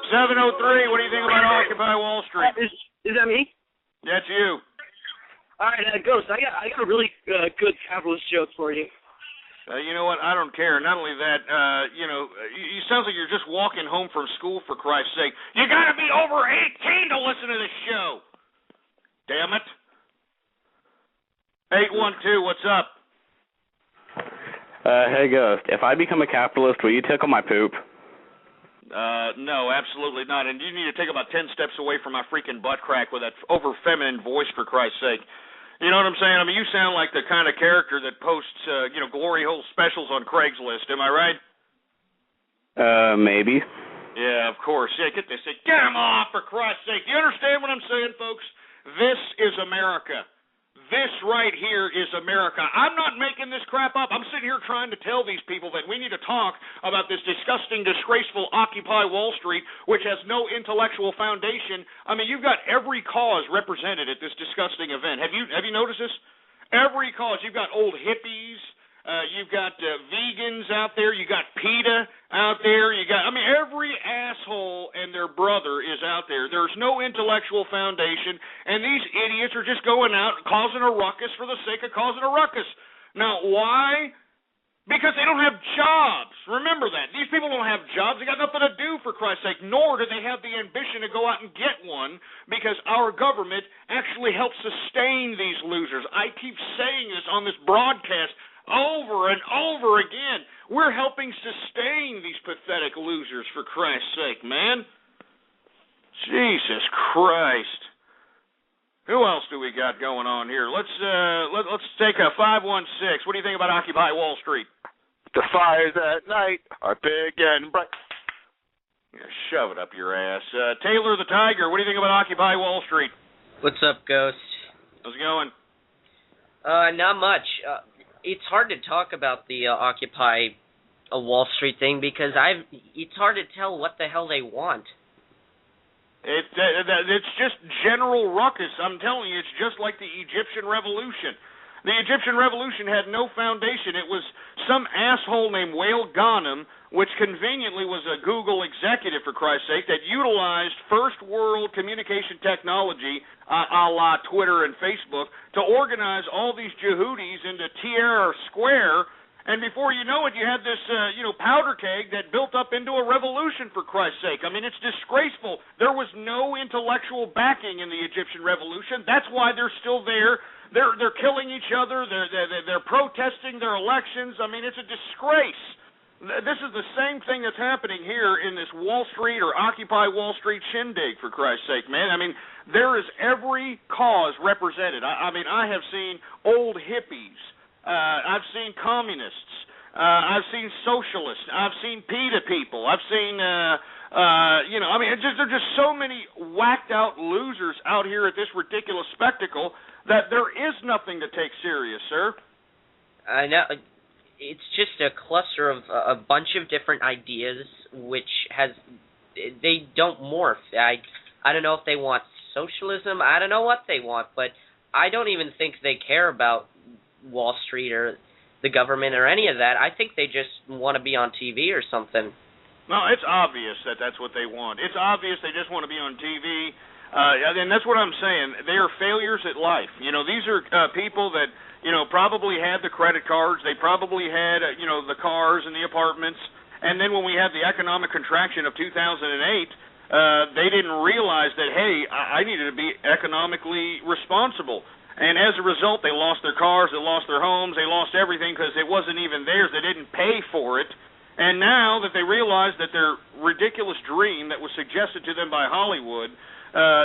703. What do you think about Occupy Wall Street?
Is that me?
That's you.
All right, Ghost, I got a really good capitalist joke for you.
You know what? I don't care. Not only that, you sounds like you're just walking home from school, for Christ's sake. You got to be over 18 to listen to this show. Damn it. 812, what's up?
Hey, Ghost. If I become a capitalist, will you tickle my poop?
No, absolutely not. And you need to take about 10 steps away from my freaking butt crack with that over-feminine voice, for Christ's sake. You know what I'm saying? I mean, you sound like the kind of character that posts, glory hole specials on Craigslist. Am I right?
Maybe.
Yeah, of course. Yeah, get this. Get him off, for Christ's sake. You understand what I'm saying, folks? This is America. This right here is America. I'm not making this crap up. I'm sitting here trying to tell these people that we need to talk about this disgusting, disgraceful Occupy Wall Street, which has no intellectual foundation. I mean, you've got every cause represented at this disgusting event. Have you noticed this? Every cause. You've got old hippies. You've got vegans out there. You got PETA out there. Every asshole and their brother is out there. There's no intellectual foundation, and these idiots are just going out and causing a ruckus for the sake of causing a ruckus. Now, why? Because they don't have jobs. Remember that. These people don't have jobs. They got nothing to do, for Christ's sake, nor do they have the ambition to go out and get one, because our government actually helps sustain these losers. I keep saying this on this broadcast over and over again. We're helping sustain these pathetic losers, for Christ's sake, man. Jesus Christ. Who else do we got going on here? Let's take a 516. What do you think about Occupy Wall Street?
The fires at night are big and bright.
Yeah, shove it up your ass. Taylor the Tiger, what do you think about Occupy Wall Street?
What's up, Ghost?
How's it going?
Not much. It's hard to talk about the Occupy Wall Street thing because it's hard to tell what the hell they want. It's
just general ruckus. I'm telling you, it's just like the Egyptian Revolution. The Egyptian Revolution had no foundation. It was some asshole named Wael Ghanem, which conveniently was a Google executive, for Christ's sake, that utilized first-world communication technology, a la Twitter and Facebook, to organize all these Yehudis into TCR Square. And before you know it, you had this, powder keg that built up into a revolution, for Christ's sake. I mean, it's disgraceful. There was no intellectual backing in the Egyptian Revolution. That's why they're still there. They're killing each other. They're protesting their elections. I mean, it's a disgrace. This is the same thing that's happening here in this Wall Street or Occupy Wall Street shindig, for Christ's sake, man. I mean, there is every cause represented. I mean, I have seen old hippies. I've seen communists. I've seen socialists. I've seen PETA people. I've seen, there are just so many whacked out losers out here at this ridiculous spectacle that there is nothing to take serious, sir.
I know. It's just a cluster of a bunch of different ideas, which they don't morph. I don't know if they want socialism. I don't know what they want, but I don't even think they care about Wall Street or the government or any of that. I think they just want to be on TV or something.
No, it's obvious that that's what they want. It's obvious they just want to be on TV. And that's what I'm saying. They are failures at life. These are people that, probably had the credit cards. They probably had, the cars and the apartments. And then when we had the economic contraction of 2008, they didn't realize that, hey, I needed to be economically responsible. And as a result, they lost their cars, they lost their homes, they lost everything because it wasn't even theirs. They didn't pay for it. And now that they realize that their ridiculous dream that was suggested to them by Hollywood,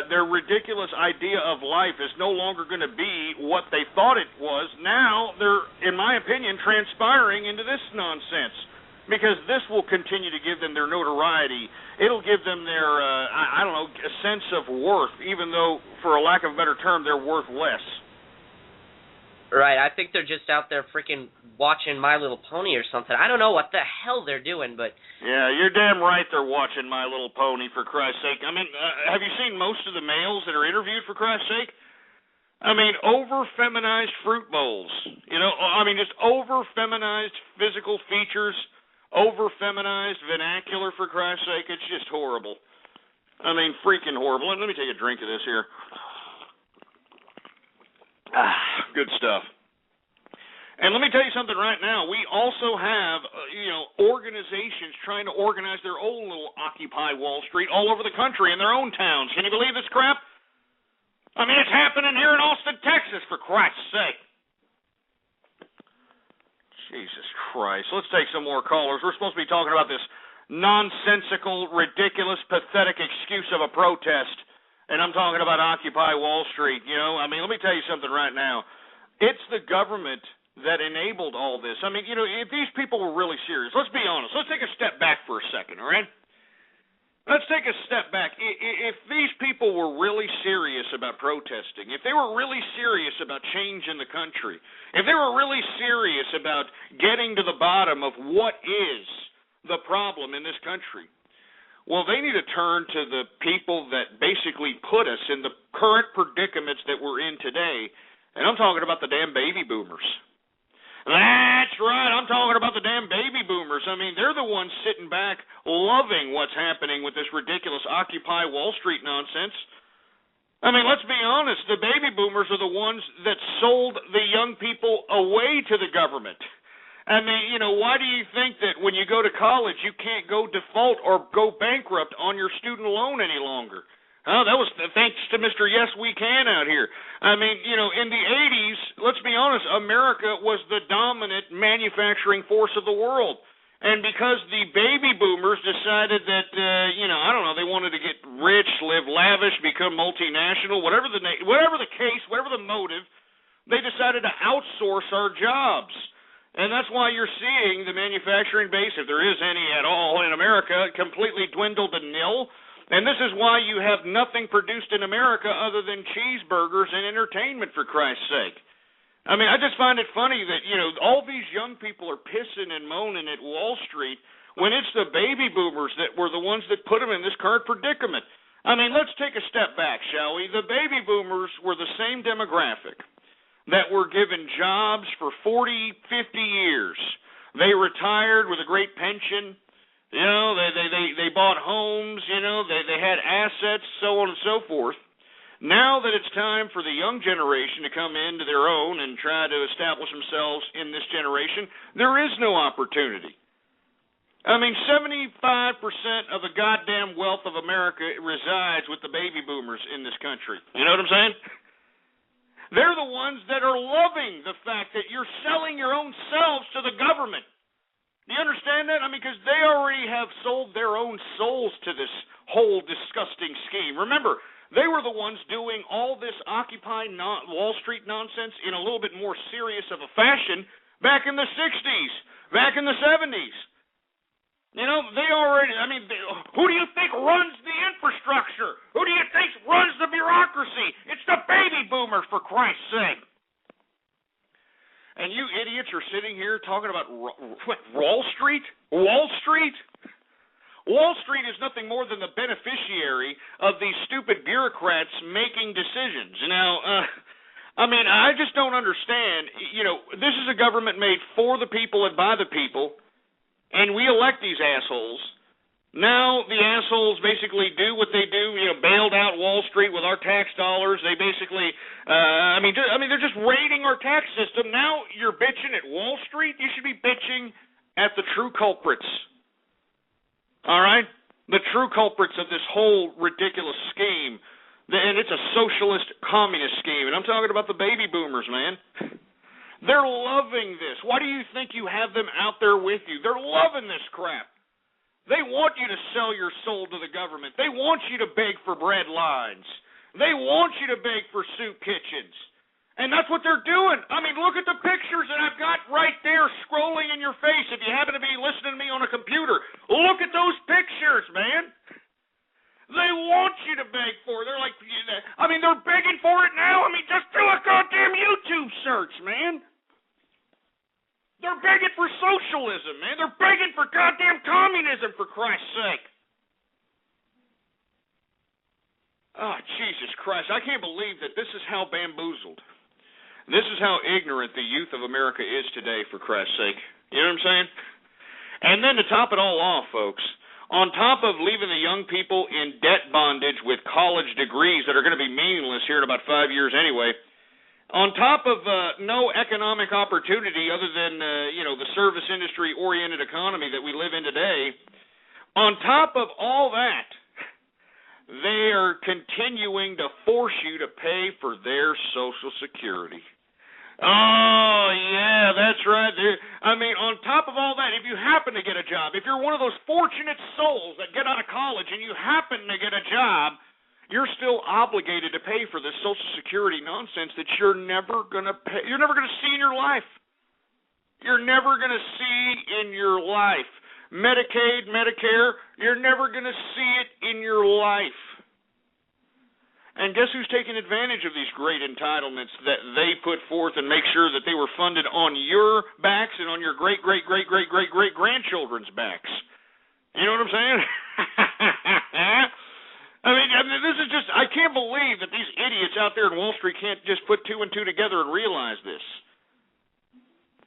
their ridiculous idea of life is no longer going to be what they thought it was. Now they're, in my opinion, transpiring into this nonsense because this will continue to give them their notoriety. It'll give them their, a sense of worth, even though, for a lack of a better term, they're worth less.
Right, I think they're just out there freaking watching My Little Pony or something. I don't know what the hell they're doing, but...
Yeah, you're damn right they're watching My Little Pony, for Christ's sake. I mean, have you seen most of the males that are interviewed, for Christ's sake? I mean, over-feminized fruit bowls. Just over-feminized physical features, over-feminized vernacular, for Christ's sake. It's just horrible. I mean, freaking horrible. Let me take a drink of this here. Good stuff. And let me tell you something right now. We also have, organizations trying to organize their own little Occupy Wall Street all over the country in their own towns. Can you believe this crap? I mean, it's happening here in Austin, Texas, for Christ's sake. Jesus Christ. Let's take some more callers. We're supposed to be talking about this nonsensical, ridiculous, pathetic excuse of a protest. And I'm talking about Occupy Wall Street, let me tell you something right now. It's the government that enabled all this. I mean, if these people were really serious, let's be honest. Let's take a step back for a second, all right? Let's take a step back. If these people were really serious about protesting, if they were really serious about change in the country, if they were really serious about getting to the bottom of what is the problem in this country, well, they need to turn to the people that basically put us in the current predicaments that we're in today. And I'm talking about the damn baby boomers. That's right, I'm talking about the damn baby boomers. I mean, they're the ones sitting back loving what's happening with this ridiculous Occupy Wall Street nonsense. I mean, let's be honest, the baby boomers are the ones that sold the young people away to the government. I mean, why do you think that when you go to college you can't go default or go bankrupt on your student loan any longer? That was thanks to Mr. Yes We Can out here. I mean, in the 80s, let's be honest, America was the dominant manufacturing force of the world. And because the baby boomers decided that, they wanted to get rich, live lavish, become multinational, whatever the case, whatever the motive, they decided to outsource our jobs. And that's why you're seeing the manufacturing base, if there is any at all in America, completely dwindle to nil. And this is why you have nothing produced in America other than cheeseburgers and entertainment, for Christ's sake. I mean, I just find it funny that, all these young people are pissing and moaning at Wall Street when it's the baby boomers that were the ones that put them in this current predicament. I mean, let's take a step back, shall we? The baby boomers were the same demographic that were given jobs for 40, 50 years. They retired with a great pension. You know, they bought homes, you know, they had assets, so on and so forth. Now that it's time for the young generation to come into their own and try to establish themselves in this generation, there is no opportunity. I mean, 75% of the goddamn wealth of America resides with the baby boomers in this country. You know what I'm saying? They're the ones that are loving the fact that you're selling your own selves to the government. Do you understand that? I mean, because they already have sold their own souls to this whole disgusting scheme. Remember, they were the ones doing all this Occupy Wall Street nonsense in a little bit more serious of a fashion back in the 60s, back in the 70s. You know, they already, I mean, who do you think runs the infrastructure? Who do you think runs the bureaucracy? It's the baby boomers, for Christ's sake. And you idiots are sitting here talking about Wall Street? Wall Street? Wall Street is nothing more than the beneficiary of these stupid bureaucrats making decisions. Now, I mean, I just don't understand. You know, this is a government made for the people and by the people, and we elect these assholes. Now the assholes basically do what they do, you know, bailed out Wall Street with our tax dollars. They basically, I mean, they're just raiding our tax system. Now you're bitching at Wall Street. You should be bitching at the true culprits. All right? The true culprits of this whole ridiculous scheme. And it's a socialist communist scheme. And I'm talking about the baby boomers, man. They're loving this. Why do you think you have them out there with you? They're loving this crap. They want you to sell your soul to the government. They want you to beg for bread lines. They want you to beg for soup kitchens. And that's what they're doing. I mean, look at the pictures that I've got right there scrolling in your face if you happen to be listening to me on a computer. Look at those pictures, man. They want you to beg for it. They're like, I mean, they're begging for it now. I mean, just do a goddamn YouTube search, man. They're begging for socialism, man. They're begging for goddamn communism, for Christ's sake. Oh, Jesus Christ. I can't believe that this is how bamboozled. This is how ignorant the youth of America is today, for Christ's sake. You know what I'm saying? And then to top it all off, folks, on top of leaving the young people in debt bondage with college degrees that are going to be meaningless here in about 5 years anyway, on top of no economic opportunity other than, the service industry-oriented economy that we live in today, on top of all that, they are continuing to force you to pay for their Social Security. Oh, yeah, that's right. I mean, on top of all that, if you happen to get a job, if you're one of those fortunate souls that get out of college and you happen to get a job, you're still obligated to pay for this Social Security nonsense that you're never going to pay. You're never going to see in your life. You're never going to see in your life. Medicaid, Medicare, you're never going to see it in your life. And guess who's taking advantage of these great entitlements that they put forth and make sure that they were funded on your backs and on your great-great-great-great-great-great-grandchildren's backs? You know what I'm saying? I mean, this is just, I can't believe that these idiots out there in Wall Street can't just put two and two together and realize this.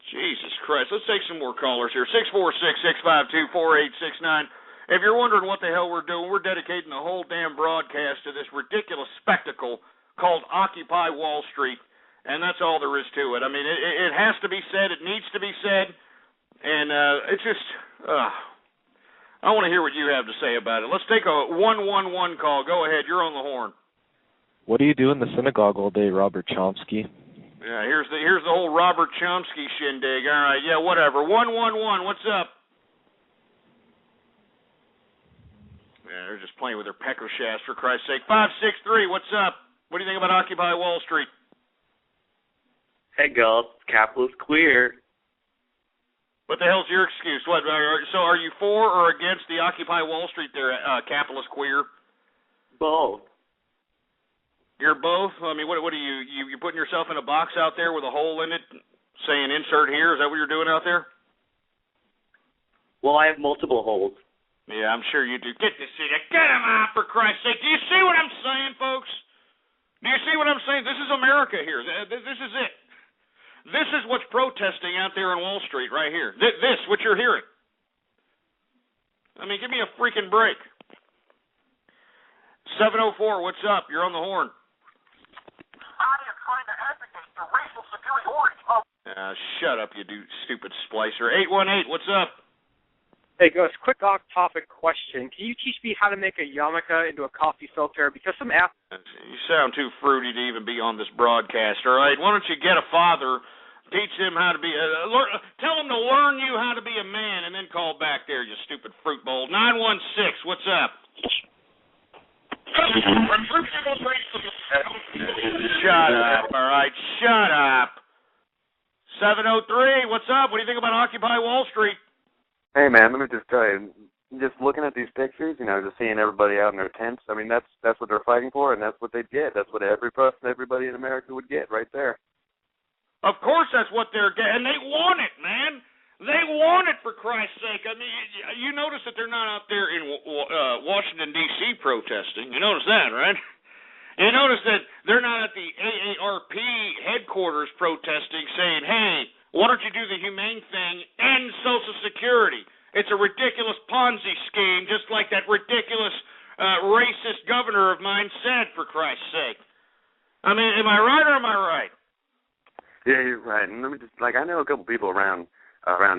Jesus Christ. Let's take some more callers here. 646-652-4869. If you're wondering what the hell we're doing, we're dedicating the whole damn broadcast to this ridiculous spectacle called Occupy Wall Street, and that's all there is to it. I mean, it has to be said. It needs to be said, and it's just, I want to hear what you have to say about it. Let's take a 111 call. Go ahead. You're on the horn.
What do you do in the synagogue all day, Robert Chomsky?
Yeah, here's the whole Robert Chomsky shindig. All right, yeah, whatever. 111, what's up? Yeah, they're just playing with their pecker shafts, for Christ's sake. 563, what's up? What do you think about Occupy Wall Street?
Hey, girls, capitalist queer.
What the hell's your excuse? What? So are you for or against the Occupy Wall Street there, capitalist queer?
Both.
You're both? I mean, what are you putting yourself in a box out there with a hole in it saying insert here? Is that what you're doing out there?
Well, I have multiple holes.
Yeah, I'm sure you do. Get this idiot. Get him out, for Christ's sake. Do you see what I'm saying, folks? Do you see what I'm saying? This is America here. This is it. This is what's protesting out there on Wall Street right here. This, what you're hearing. I mean, give me a freaking break. 704, what's up? You're on the horn.
I am trying to advocate for racial superiority.
Shut up, you stupid splicer. 818, what's up?
Hey, Ghost, quick off-topic question. Can you teach me how to make a yarmulke into a coffee filter? Because some
You sound too fruity to even be on this broadcast, all right? Why don't you get a father, teach him how to be, tell him to learn you how to be a man, and then call back there, you stupid fruit bowl. 916, what's up? Shut up, all right? Shut up. 703, what's up? What do you think about Occupy Wall Street?
Hey, man, let me just tell you, just looking at these pictures, just seeing everybody out in their tents, I mean, that's what they're fighting for, and that's what they'd get. That's what everybody in America would get right there.
Of course that's what they're getting, and they want it, man. They want it, for Christ's sake. I mean, you notice that they're not out there in Washington, D.C. protesting. You notice that, right? You notice that they're not at the AARP headquarters protesting saying, hey, why don't you do the humane thing, end Social Security? It's a ridiculous Ponzi scheme, just like that ridiculous racist governor of mine said, for Christ's sake. I mean, am I right or am I right?
Yeah, you're right. And let me just, I know a couple people around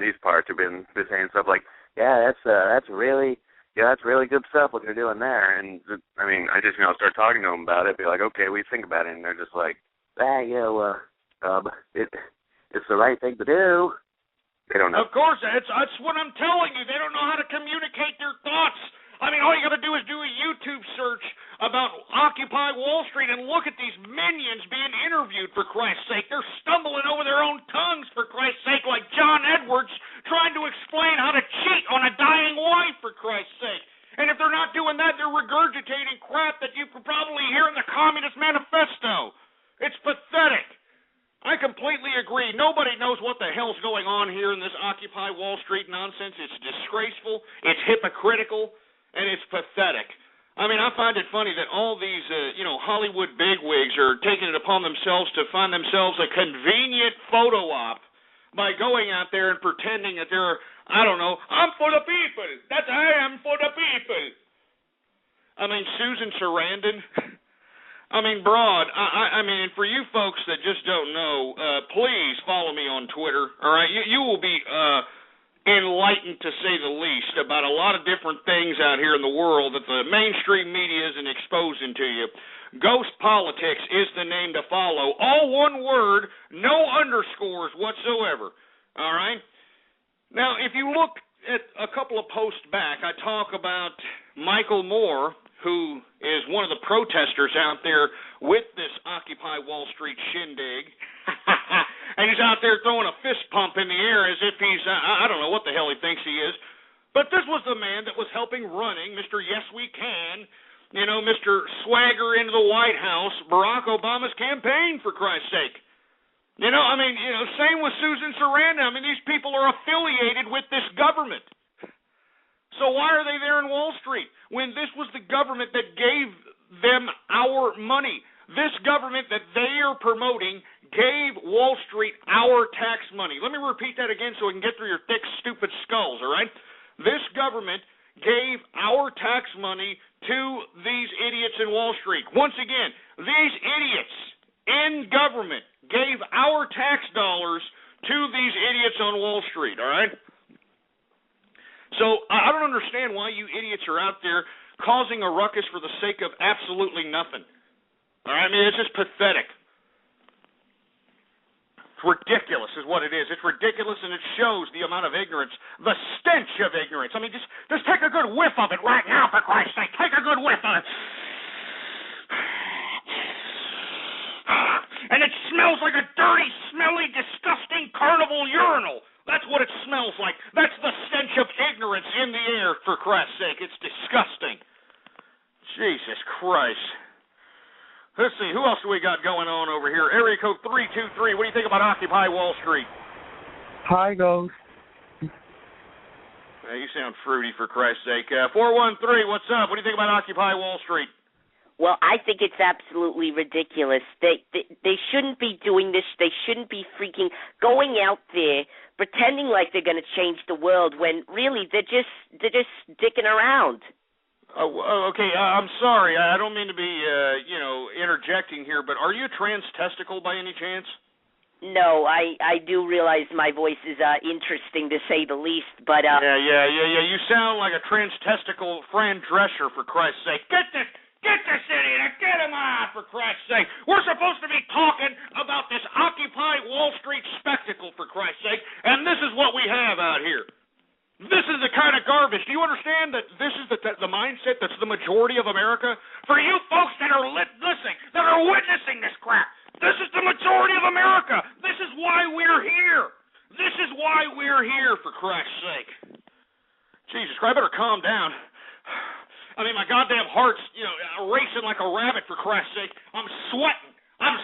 these parts who've been saying stuff like, yeah, that's really good stuff what they're doing there. And, I mean, I just, start talking to them about it, be like, okay, we think about it. And they're just like, it's the right thing to do. They don't know.
Of course, that's what I'm telling you. They don't know how to communicate their thoughts. I mean, all you got to do is do a YouTube search about Occupy Wall Street and look at these minions being interviewed, for Christ's sake. They're stumbling over their own tongues, for Christ's sake, like John Edwards trying to explain how to cheat on a dying wife, for Christ's sake. And if they're not doing that, they're regurgitating crap that you could probably hear in the Communist Manifesto. It's pathetic. I completely agree. Nobody knows what the hell's going on here in this Occupy Wall Street nonsense. It's disgraceful, it's hypocritical, and it's pathetic. I mean, I find it funny that all these, Hollywood bigwigs are taking it upon themselves to find themselves a convenient photo op by going out there and pretending that they're, I'm for the people. I am for the people. I mean, Susan Sarandon. I mean, Broad, I mean, for you folks that just don't know, please follow me on Twitter, all right? You will be enlightened, to say the least, about a lot of different things out here in the world that the mainstream media isn't exposing to you. Ghost Politics is the name to follow. All one word, no underscores whatsoever, all right? Now, if you look at a couple of posts back, I talk about Michael Moore, who is one of the protesters out there with this Occupy Wall Street shindig. And he's out there throwing a fist pump in the air as if he's, I don't know what the hell he thinks he is. But this was the man that was helping running Mr. Yes We Can, Mr. Swagger into the White House, Barack Obama's campaign, for Christ's sake. Same with Susan Sarandon. I mean, these people are affiliated with this government. So why are they there in Wall Street when this was the government that gave them our money? This government that they are promoting gave Wall Street our tax money. Let me repeat that again so we can get through your thick, stupid skulls, all right? This government gave our tax money to these idiots in Wall Street. Once again, these idiots in government gave our tax dollars to these idiots on Wall Street, all right? So I don't understand why you idiots are out there causing a ruckus for the sake of absolutely nothing. All right? I mean, it's just pathetic. It's ridiculous is what it is. It's ridiculous, and it shows the amount of ignorance, the stench of ignorance. I mean, just take a good whiff of it right now, for Christ's sake. Take a good whiff of it. And it smells like a dirty, smelly, disgusting carnival urinal. That's what it smells like. That's the stench of ignorance in the air, for Christ's sake. It's disgusting. Jesus Christ. Let's see, who else do we got going on over here? Area code 323. What do you think about Occupy Wall Street?
Hi, Ghost.
You sound fruity, for Christ's sake. 413, what's up? What do you think about Occupy Wall Street?
Well, I think it's absolutely ridiculous. They shouldn't be doing this. They shouldn't be freaking going out there pretending like they're going to change the world when really they're just dicking around.
Okay, I'm sorry. I don't mean to be, interjecting here, but are you trans-testicle by any chance?
No, I do realize my voice is interesting to say the least, but
Yeah. You sound like a trans-testicle Fran Drescher, for Christ's sake. Get this idiot, get him on, for Christ's sake. We're supposed to be talking about this Occupy Wall Street spectacle, for Christ's sake, and this is what we have out here. This is the kind of garbage. Do you understand that this is the mindset that's the majority of America? For you folks that are listening, that are witnessing this crap, this is the majority of America. This is why we're here. This is why we're here, for Christ's sake. Jesus Christ, I better calm down. I mean, my goddamn heart's, racing like a rabbit, for Christ's sake. I'm sweating. I'm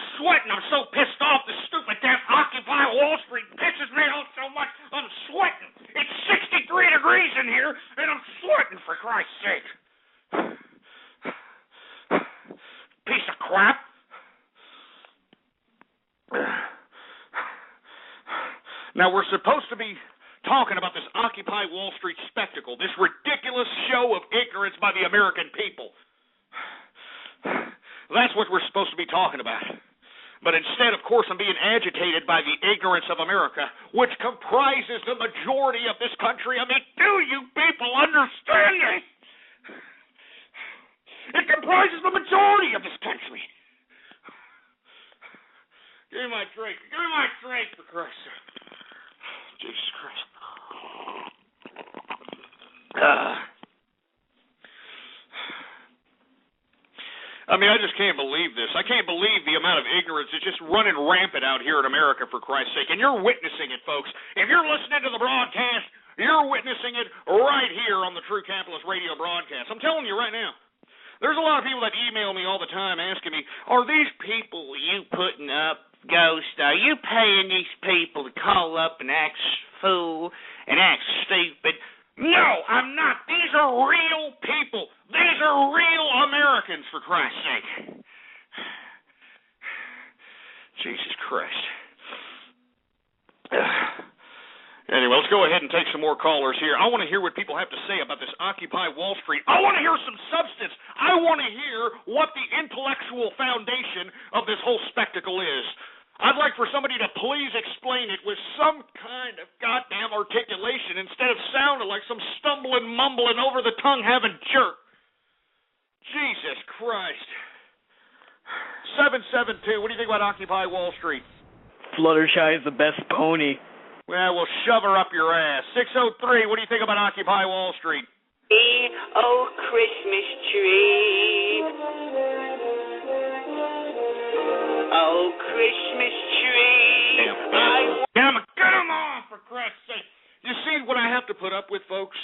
so pissed off. This stupid damn Occupy Wall Street pisses me off so much. I'm sweating. It's 63 degrees in here, and I'm sweating, for Christ's sake. Piece of crap. Now, we're supposed to be talking about this Occupy Wall Street spectacle, this ridiculous show of ignorance by the American people. That's what we're supposed to be talking about. But instead, of course, I'm being agitated by the ignorance of America, which comprises the majority of this country. I mean, do you people understand this? It comprises the majority of this country. Give me my drink. Give me my drink, for Christ's sake. Jesus Christ. I mean, I just can't believe this. I can't believe the amount of ignorance is just running rampant out here in America, for Christ's sake. And you're witnessing it, folks. If you're listening to the broadcast, you're witnessing it right here on the True Capitalist Radio broadcast. I'm telling you right now. There's a lot of people that email me all the time asking me, are these people you putting up, Ghost, are you paying these people to call up and act fool and act stupid? No, I'm not. These are real people. These are real Americans, for Christ's sake. Jesus Christ. Anyway, let's go ahead and take some more callers here. I want to hear what people have to say about this Occupy Wall Street. I want to hear some substance. I want to hear what the intellectual foundation of this whole spectacle is. I'd like for somebody to please explain it with some kind of goddamn articulation instead of sounding like some stumbling, mumbling, over-the-tongue-having jerk. Jesus Christ. 772, what do you think about Occupy Wall Street?
Fluttershy is the best pony.
Well, we'll shove her up your ass. 603, what do you think about Occupy Wall Street?
Oh, Christmas tree. Oh, Christmas tree.
Damn it, get him off, for Christ's sake. You see what I have to put up with, folks?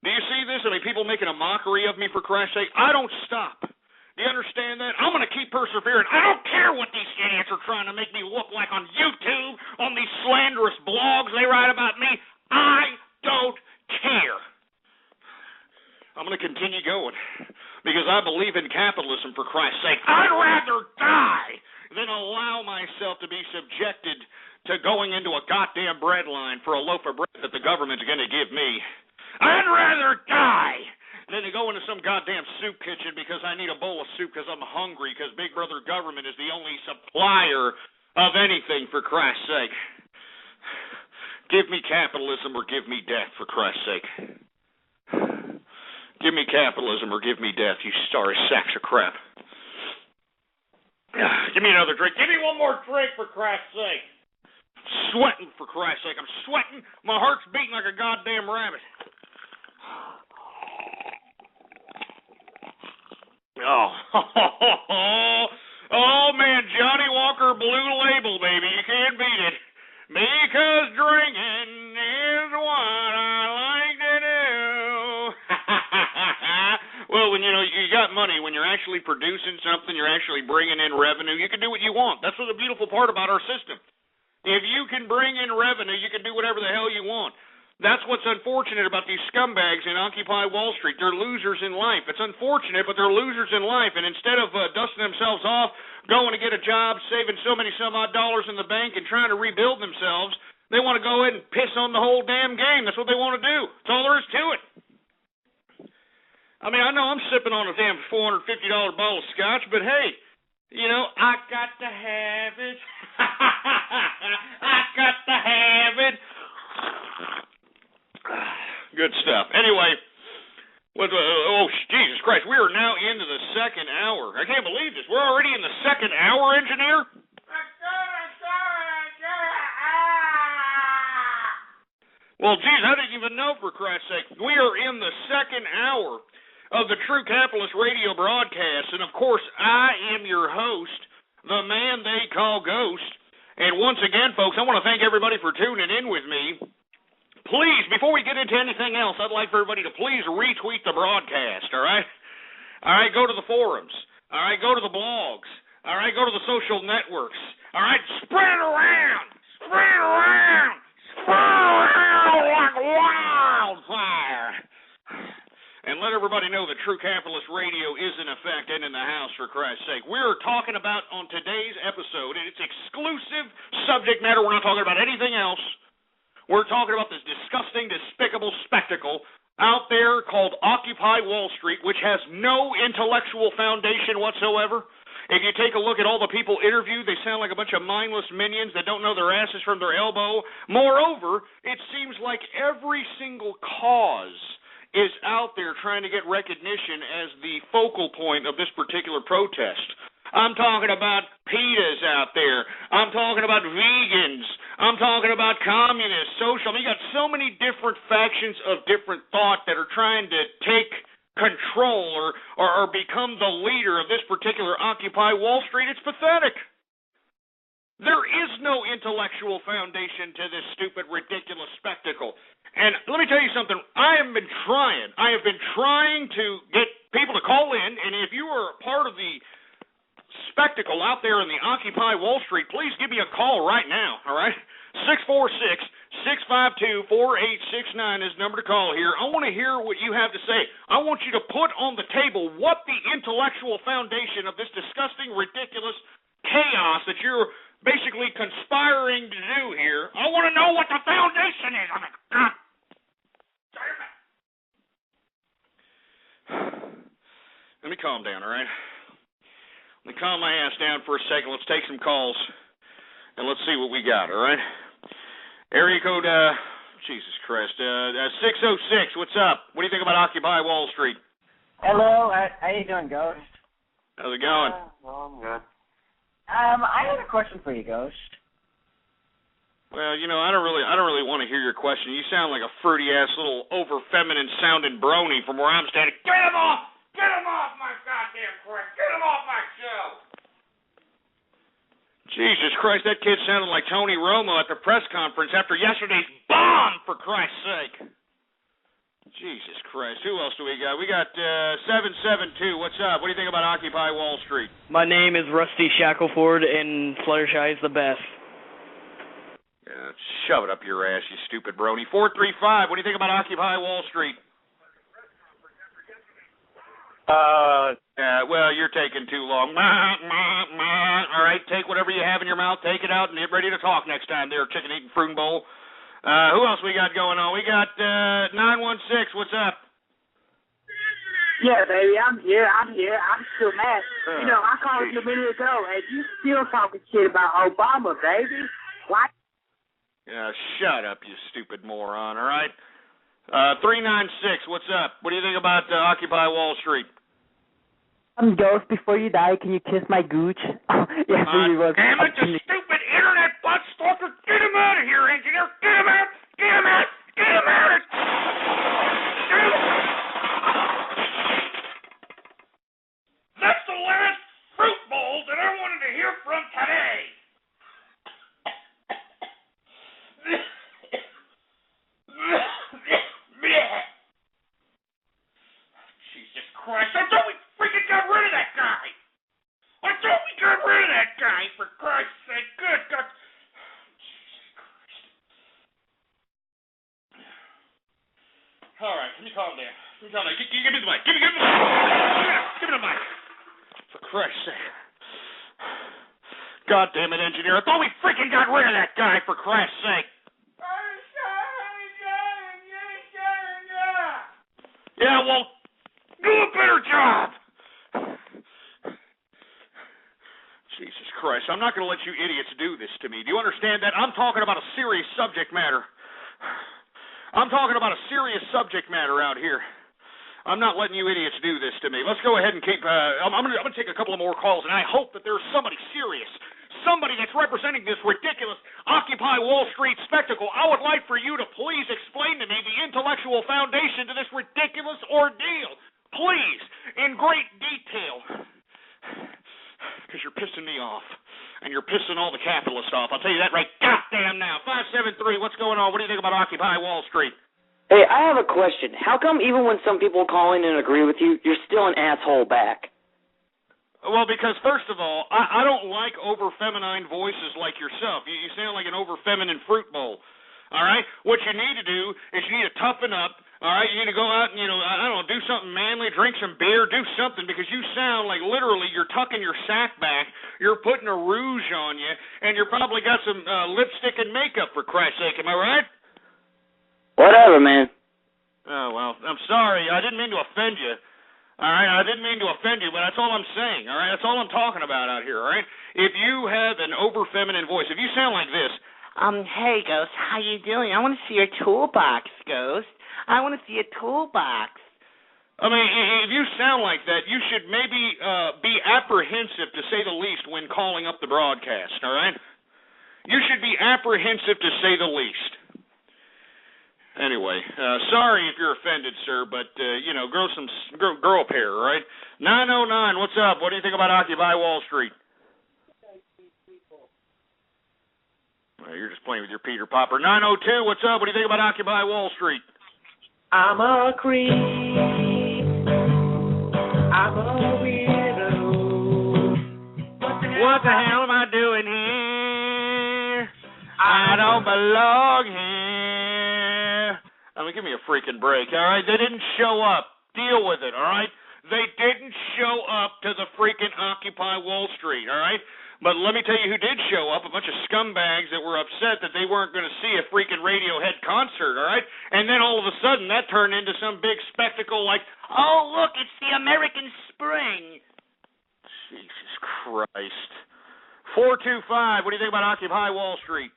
Do you see this? I mean, people making a mockery of me, for Christ's sake. I don't stop. Do you understand that? I'm going to keep persevering. I don't care what these idiots are trying to make me look like on YouTube, on these slanderous blogs they write about me. I don't care. I'm going to continue going because I believe in capitalism, for Christ's sake. I'd rather die than allow myself to be subjected to going into a goddamn bread line for a loaf of bread that the government's going to give me. I'd rather die than to go into some goddamn soup kitchen because I need a bowl of soup because I'm hungry because Big Brother government is the only supplier of anything, for Christ's sake. Give me capitalism or give me death, for Christ's sake. Give me capitalism or give me death, you sorry sacks of crap. Give me another drink. Give me one more drink, for Christ's sake. Sweating, for Christ's sake. I'm sweating. My heart's beating like a goddamn rabbit. Oh, man, Johnny Walker Blue Label, baby. You can't beat it. Because drinking is what I like to do. Well, when you got money, when you're actually producing something, you're actually bringing in revenue, you can do what you want. That's what the beautiful part about our system. If you can bring in revenue, you can do whatever the hell you want. That's what's unfortunate about these scumbags in Occupy Wall Street. They're losers in life. It's unfortunate, but they're losers in life. And instead of dusting themselves off, going to get a job, saving so many some odd dollars in the bank, and trying to rebuild themselves, they want to go ahead and piss on the whole damn game. That's what they want to do. That's all there is to it. I mean, I know I'm sipping on a damn $450 bottle of scotch, but hey, you know, I got to have it. I got to have it. Good stuff. Anyway, Jesus Christ, we are now into the second hour. I can't believe this. We're already in the second hour, engineer? Well, geez, I didn't even know, for Christ's sake. We are in the second hour of the True Capitalist Radio broadcast, and of course, I am your host, the man they call Ghost. And once again, folks, I want to thank everybody for tuning in with me. Please, before we get into anything else, I'd like for everybody to please retweet the broadcast, all right? All right, go to the forums. All right, go to the blogs. All right, go to the social networks. All right, spread it around. Spread it around. Spread it around like wildfire. And let everybody know that True Capitalist Radio is in effect and in the house, for Christ's sake. We're talking about, on today's episode, and it's exclusive subject matter. We're not talking about anything else. We're talking about this disgusting, despicable spectacle out there called Occupy Wall Street, which has no intellectual foundation whatsoever. If you take a look at all the people interviewed, they sound like a bunch of mindless minions that don't know their asses from their elbow. Moreover, it seems like every single cause is out there trying to get recognition as the focal point of this particular protest. I'm talking about PETAs out there. I'm talking about vegans. I'm talking about communists, social. I mean, you got so many different factions of different thought that are trying to take control or become the leader of this particular Occupy Wall Street. It's pathetic. There is no intellectual foundation to this stupid, ridiculous spectacle. And let me tell you something. I have been trying to get people to call in, and if you are a part of the spectacle out there in the Occupy Wall Street, please give me a call right now, all right? 646-652-4869 is the number to call here. I want to hear what you have to say. I want you to put on the table what the intellectual foundation of this disgusting, ridiculous chaos that you're basically conspiring to do here. I want to know what the foundation is. I mean, God damn it. Let me calm down, all right? Let me calm my ass down for a second. Let's take some calls, and let's see what we got, all right? Area code, Jesus Christ, 606, what's up? What do you think about Occupy Wall Street?
Hello, how you doing, Ghost?
How's it going?
Well, I'm good. I had a question for you, Ghost.
Well, you know, I don't really want to hear your question. You sound like a fruity-ass little over-feminine sounding brony from where I'm standing. Get him off! Get him off my goddamn crap! Get him off my show! Jesus Christ, that kid sounded like Tony Romo at the press conference after yesterday's bomb, for Christ's sake. Jesus Christ, who else do we got? We got 772, what's up? What do you think about Occupy Wall Street?
My name is Rusty Shackleford, and Fluttershy is the best.
Yeah, shove it up your ass, you stupid brony. 435, what do you think about Occupy Wall Street? Well, you're taking too long. All right, take whatever you have in your mouth, take it out, and get ready to talk next time there, chicken-eating fruit bowl. Who else we got going on? We got 916, what's up?
Yeah, baby, I'm here. I'm still mad. You know, I called you a minute ago, and you still talking shit about Obama, baby. Why?
Yeah, shut up, you stupid moron, all right? 396, what's up? What do you think about Occupy Wall Street?
Ghost, before you die, can you kiss my gooch? Yes, really was.
Damn it, you stupid internet butt stalker! Get him out of here, engineer! Get him out! Get him out! Get him out! That's the last fruit bowl that I wanted to hear from today! Jesus Christ, I thought we freaking got rid of that guy! I thought we got rid of that guy, for Christ's sake. Good God. Jesus Christ. Give me the mic. Give me the mic. Give me the mic. For Christ's sake. God damn it, engineer. I thought we freaking got rid of that guy, for Christ's sake. Yeah, well, do a better job. Jesus Christ, I'm not going to let you idiots do this to me. Do you understand that? I'm talking about a serious subject matter. I'm talking about a serious subject matter out here. I'm not letting you idiots do this to me. Let's go ahead and keep... I'm going to take a couple of more calls, and I hope that there's somebody serious, somebody that's representing this ridiculous Occupy Wall Street spectacle. I would like for you to please explain to me the intellectual foundation to this ridiculous ordeal. Please, in great detail. Because you're pissing me off, and you're pissing all the capitalists off. I'll tell you that right goddamn now. 573, what's going on? What do you think about Occupy Wall Street?
Hey, I have a question. How come even when some people call in and agree with you, you're still an asshole back?
Well, because first of all, I don't like over-feminine voices like yourself. You sound like an over-feminine fruit bowl. All right? What you need to do is you need to toughen up. All right? You need to go out and, I don't know, do something manly, drink some beer, do something, because you sound like literally you're tucking your sack back, you're putting a rouge on you, and you're probably got some lipstick and makeup, for Christ's sake. Am I right?
Whatever, man.
Oh, well, I'm sorry. I didn't mean to offend you. All right? I didn't mean to offend you, but that's all I'm saying. All right? That's all I'm talking about out here, all right? If you have an over-feminine voice, if you sound like this,
hey, Ghost, how you doing? I want to see your toolbox, Ghost. I want to see a toolbox.
I mean, if you sound like that, you should maybe be apprehensive, to say the least, when calling up the broadcast, all right? You should be apprehensive, to say the least. Anyway, sorry if you're offended, sir, but, grow a pair, all right? 909, what's up? What do you think about Occupy Wall Street? You're just playing with your Peter Popper. 902, what's up? What do you think about Occupy Wall Street?
I'm a creep. I'm a weirdo.
What the hell am I doing here? I don't belong here. I mean, give me a freaking break, all right? They didn't show up. Deal with it, all right? They didn't show up to the freaking Occupy Wall Street, all right? But let me tell you who did show up, a bunch of scumbags that were upset that they weren't going to see a freaking Radiohead concert, all right? And then all of a sudden that turned into some big spectacle like,
oh, look, it's the American Spring.
Jesus Christ. 425, what do you think about Occupy Wall Street?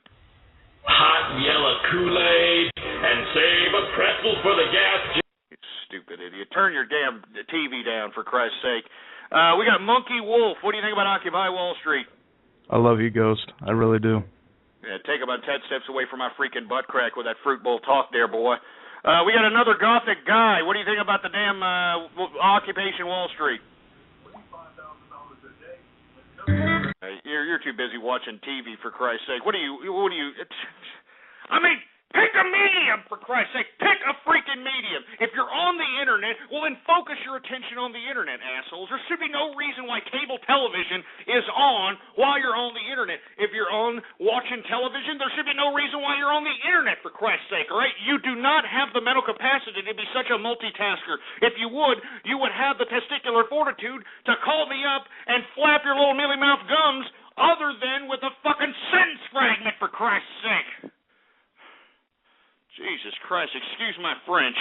Hot yellow Kool-Aid and save a pretzel for the gas.
You stupid idiot. Turn your damn TV down, for Christ's sake. We got Monkey Wolf. What do you think about Occupy Wall Street?
I love you, Ghost. I really do.
Yeah, take about 10 steps away from my freaking butt crack with that fruit bowl talk there, boy. We got another gothic guy. What do you think about the damn Occupation Wall Street? You're too busy watching TV, for Christ's sake. What do you? I mean, pick a medium, for Christ's sake. Pick a freaking medium. If you're on the internet, well, then focus your attention on the internet, assholes. There should be no reason why cable television is on while you're on the internet. If you're on watching television, there should be no reason why you're on the internet, for Christ's sake, all right? You do not have the mental capacity to be such a multitasker. If you would have the testicular fortitude to call me up and flap your little mealy-mouthed gums other than with a fucking sentence fragment, for Christ's sake. Jesus Christ, excuse my French.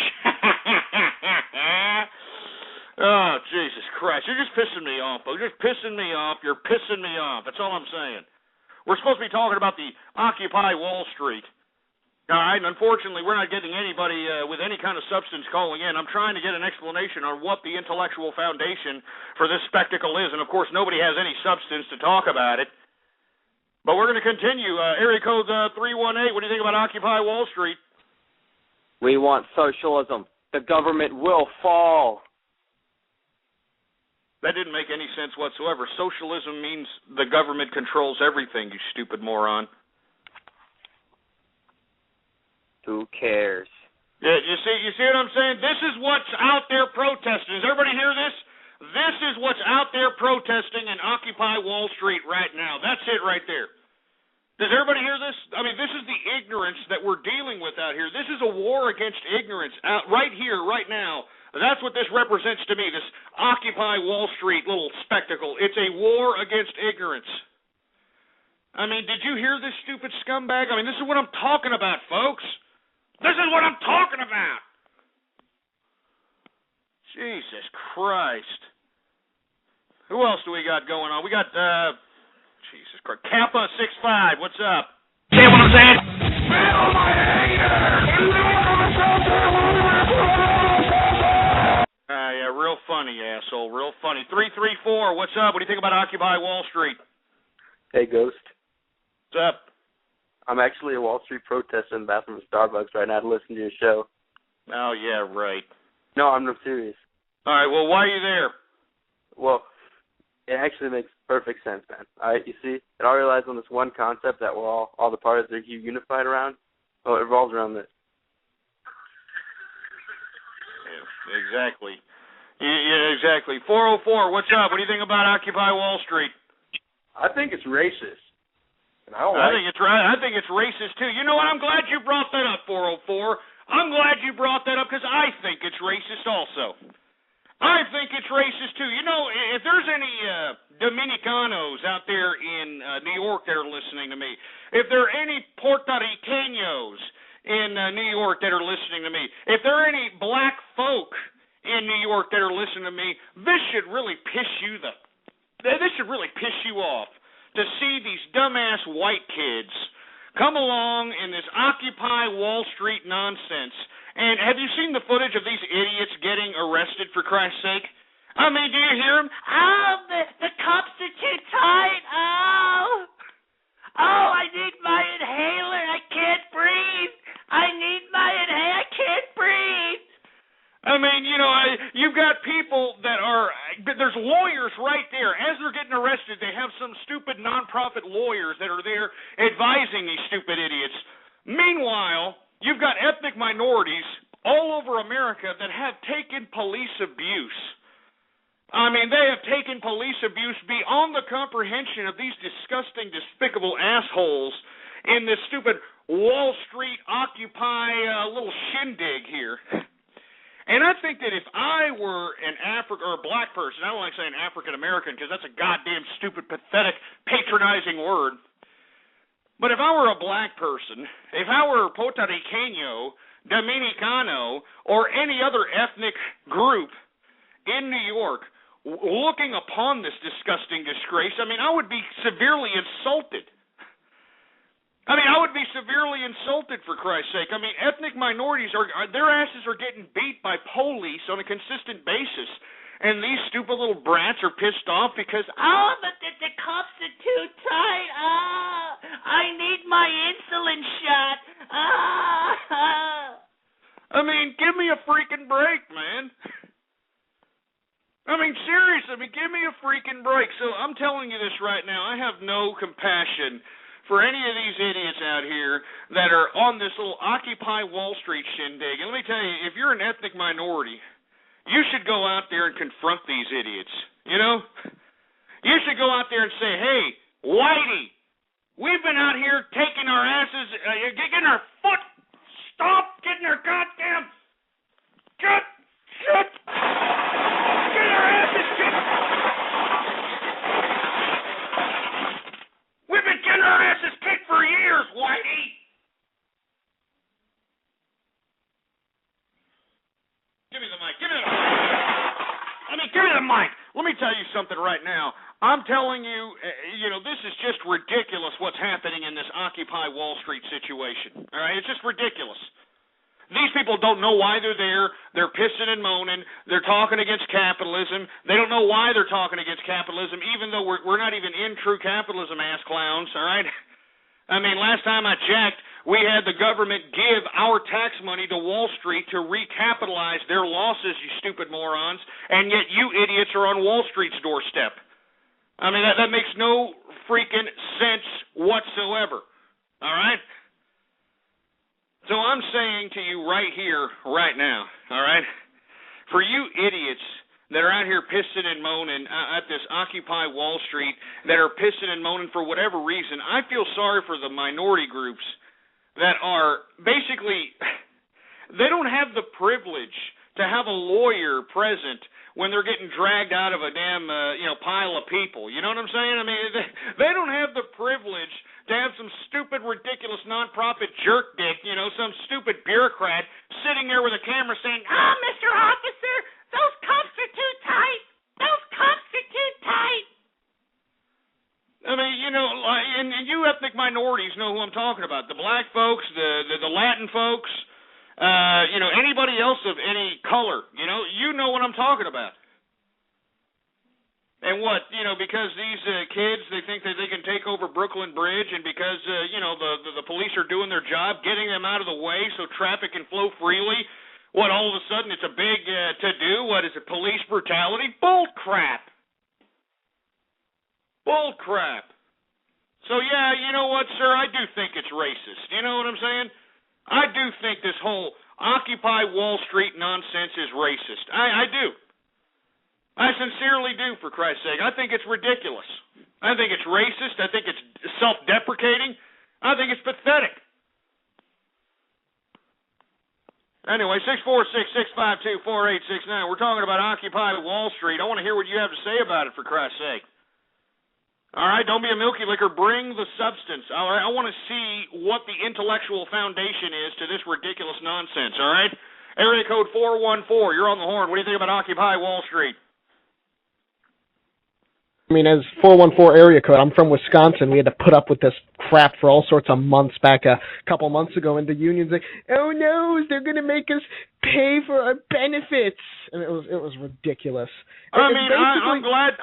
Oh, Jesus Christ. You're just pissing me off, folks. You're just pissing me off. You're pissing me off. That's all I'm saying. We're supposed to be talking about the Occupy Wall Street. All right, and unfortunately, we're not getting anybody with any kind of substance calling in. I'm trying to get an explanation on what the intellectual foundation for this spectacle is, and of course, nobody has any substance to talk about it. But we're going to continue. Area code 318, what do you think about Occupy Wall Street?
We want socialism. The government will fall.
That didn't make any sense whatsoever. Socialism means the government controls everything, you stupid moron.
Who cares?
Yeah, you see what I'm saying? This is what's out there protesting. Does everybody hear this? This is what's out there protesting in Occupy Wall Street right now. That's it right there. Does everybody hear this? I mean, this is the ignorance that we're dealing with out here. This is a war against ignorance right here, right now. That's what this represents to me, this Occupy Wall Street little spectacle. It's a war against ignorance. I mean, did you hear this stupid scumbag? I mean, this is what I'm talking about, folks. This is what I'm talking about. Jesus Christ. Who else do we got going on? We got, Jesus Christ, Kappa 65. What's up?
See what I'm saying?
Yeah, real funny, asshole. Real funny. 334, what's up? What do you think about Occupy Wall Street?
Hey, Ghost.
What's up?
I'm actually a Wall Street protester in the bathroom of Starbucks right now to listen to your show.
Oh, yeah, right.
No, I'm not serious.
All right, well, why are you there?
Well, it actually makes perfect sense, man. All right, you see, it all relies on this one concept that we're all the parties are unified around. Well, it revolves around this.
Yeah, exactly. Yeah, exactly. 404, what's up? What do you think about Occupy Wall Street?
I think it's racist. And
I think it's racist, too. You know what? I'm glad you brought that up, 404. I'm glad you brought that up because I think it's racist also. I think it's racist, too. You know, if there's any Dominicanos out there in New York that are listening to me, if there are any Puerto Ricanos in New York that are listening to me, if there are any black folk in New York that are listening to me, this should really piss you off to see these dumbass white kids come along in this Occupy Wall Street nonsense. And have you seen the footage of these idiots getting arrested, for Christ's sake? I mean, do you hear them?
Oh, the cups are too tight. Oh, I need my inhaler. I can't breathe. I need my inhaler. I can't breathe.
I mean, you know, you've got people that are, there's lawyers right there. As they're getting arrested, they have some stupid nonprofit lawyers that are there advising these stupid idiots. Meanwhile, you've got ethnic minorities all over America that have taken police abuse. I mean, they have taken police abuse beyond the comprehension of these disgusting, despicable assholes in this stupid Wall Street Occupy little shindig here. And I think that if I were an or a black person, I don't like saying African American because that's a goddamn stupid, pathetic, patronizing word. But if I were a black person, if I were Puerto Ricano, Dominicano, or any other ethnic group in New York looking upon this disgusting disgrace, I mean, I would be severely insulted. I would be severely insulted, for Christ's sake. I mean, ethnic minorities, their asses are getting beat by police on a consistent basis. And these stupid little brats are pissed off because,
but the cups are too tight. I need my insulin shot.
I mean, give me a freaking break, man. I mean, seriously, give me a freaking break. So I'm telling you this right now. I have no compassion for any of these idiots out here that are on this little Occupy Wall Street shindig. And let me tell you, if you're an ethnic minority, you should go out there and confront these idiots, you know? You should go out there and say, hey, Whitey, we've been out here taking our asses, getting our foot stomped, getting our goddamn, get our asses kicked. We've been getting our asses kicked for years, Whitey. Give me the mic. Give me the mic. Let me tell you something right now. I'm telling you, this is just ridiculous what's happening in this Occupy Wall Street situation. All right? It's just ridiculous. These people don't know why they're there. They're pissing and moaning. They're talking against capitalism. They don't know why they're talking against capitalism, even though we're not even in true capitalism, ass clowns, all right? I mean, last time I checked, we had the government give our tax money to Wall Street to recapitalize their losses, you stupid morons, and yet you idiots are on Wall Street's doorstep. I mean, that makes no freaking sense whatsoever, all right? So I'm saying to you right here, right now, all right, for you idiots that are out here pissing and moaning at this Occupy Wall Street, that are pissing and moaning for whatever reason, I feel sorry for the minority groups that are basically, they don't have the privilege to have a lawyer present when they're getting dragged out of a damn pile of people. You know what I'm saying? I mean, they don't have the privilege to have some stupid, ridiculous nonprofit jerk dick, some stupid bureaucrat sitting there with a camera saying, "Ah, Mr. Officer, those cuffs are too tight. Those cuffs are too tight." I mean, and you ethnic minorities know who I'm talking about. The black folks, the Latin folks, anybody else of any color, you know what I'm talking about. And what, because these kids, they think that they can take over Brooklyn Bridge, and because, the police are doing their job, getting them out of the way so traffic can flow freely, what, all of a sudden it's a big to-do? What is it, police brutality? Bull crap. Bull crap. So, yeah, you know what, sir, I do think it's racist. You know what I'm saying? I do think this whole Occupy Wall Street nonsense is racist. I do. I sincerely do, for Christ's sake. I think it's ridiculous. I think it's racist. I think it's self-deprecating. I think it's pathetic. Anyway, 646-652-4869. We're talking about Occupy Wall Street. I want to hear what you have to say about it, for Christ's sake. All right, don't be a milky licker. Bring the substance. All right, I want to see what the intellectual foundation is to this ridiculous nonsense, all right? Area code 414, you're on the horn. What do you think about Occupy Wall Street?
I mean, as 414 area code, I'm from Wisconsin. We had to put up with this crap for all sorts of months back a couple months ago, and the union's like, "Oh no, they're going to make us pay for our benefits," and it was ridiculous.
I mean, I'm glad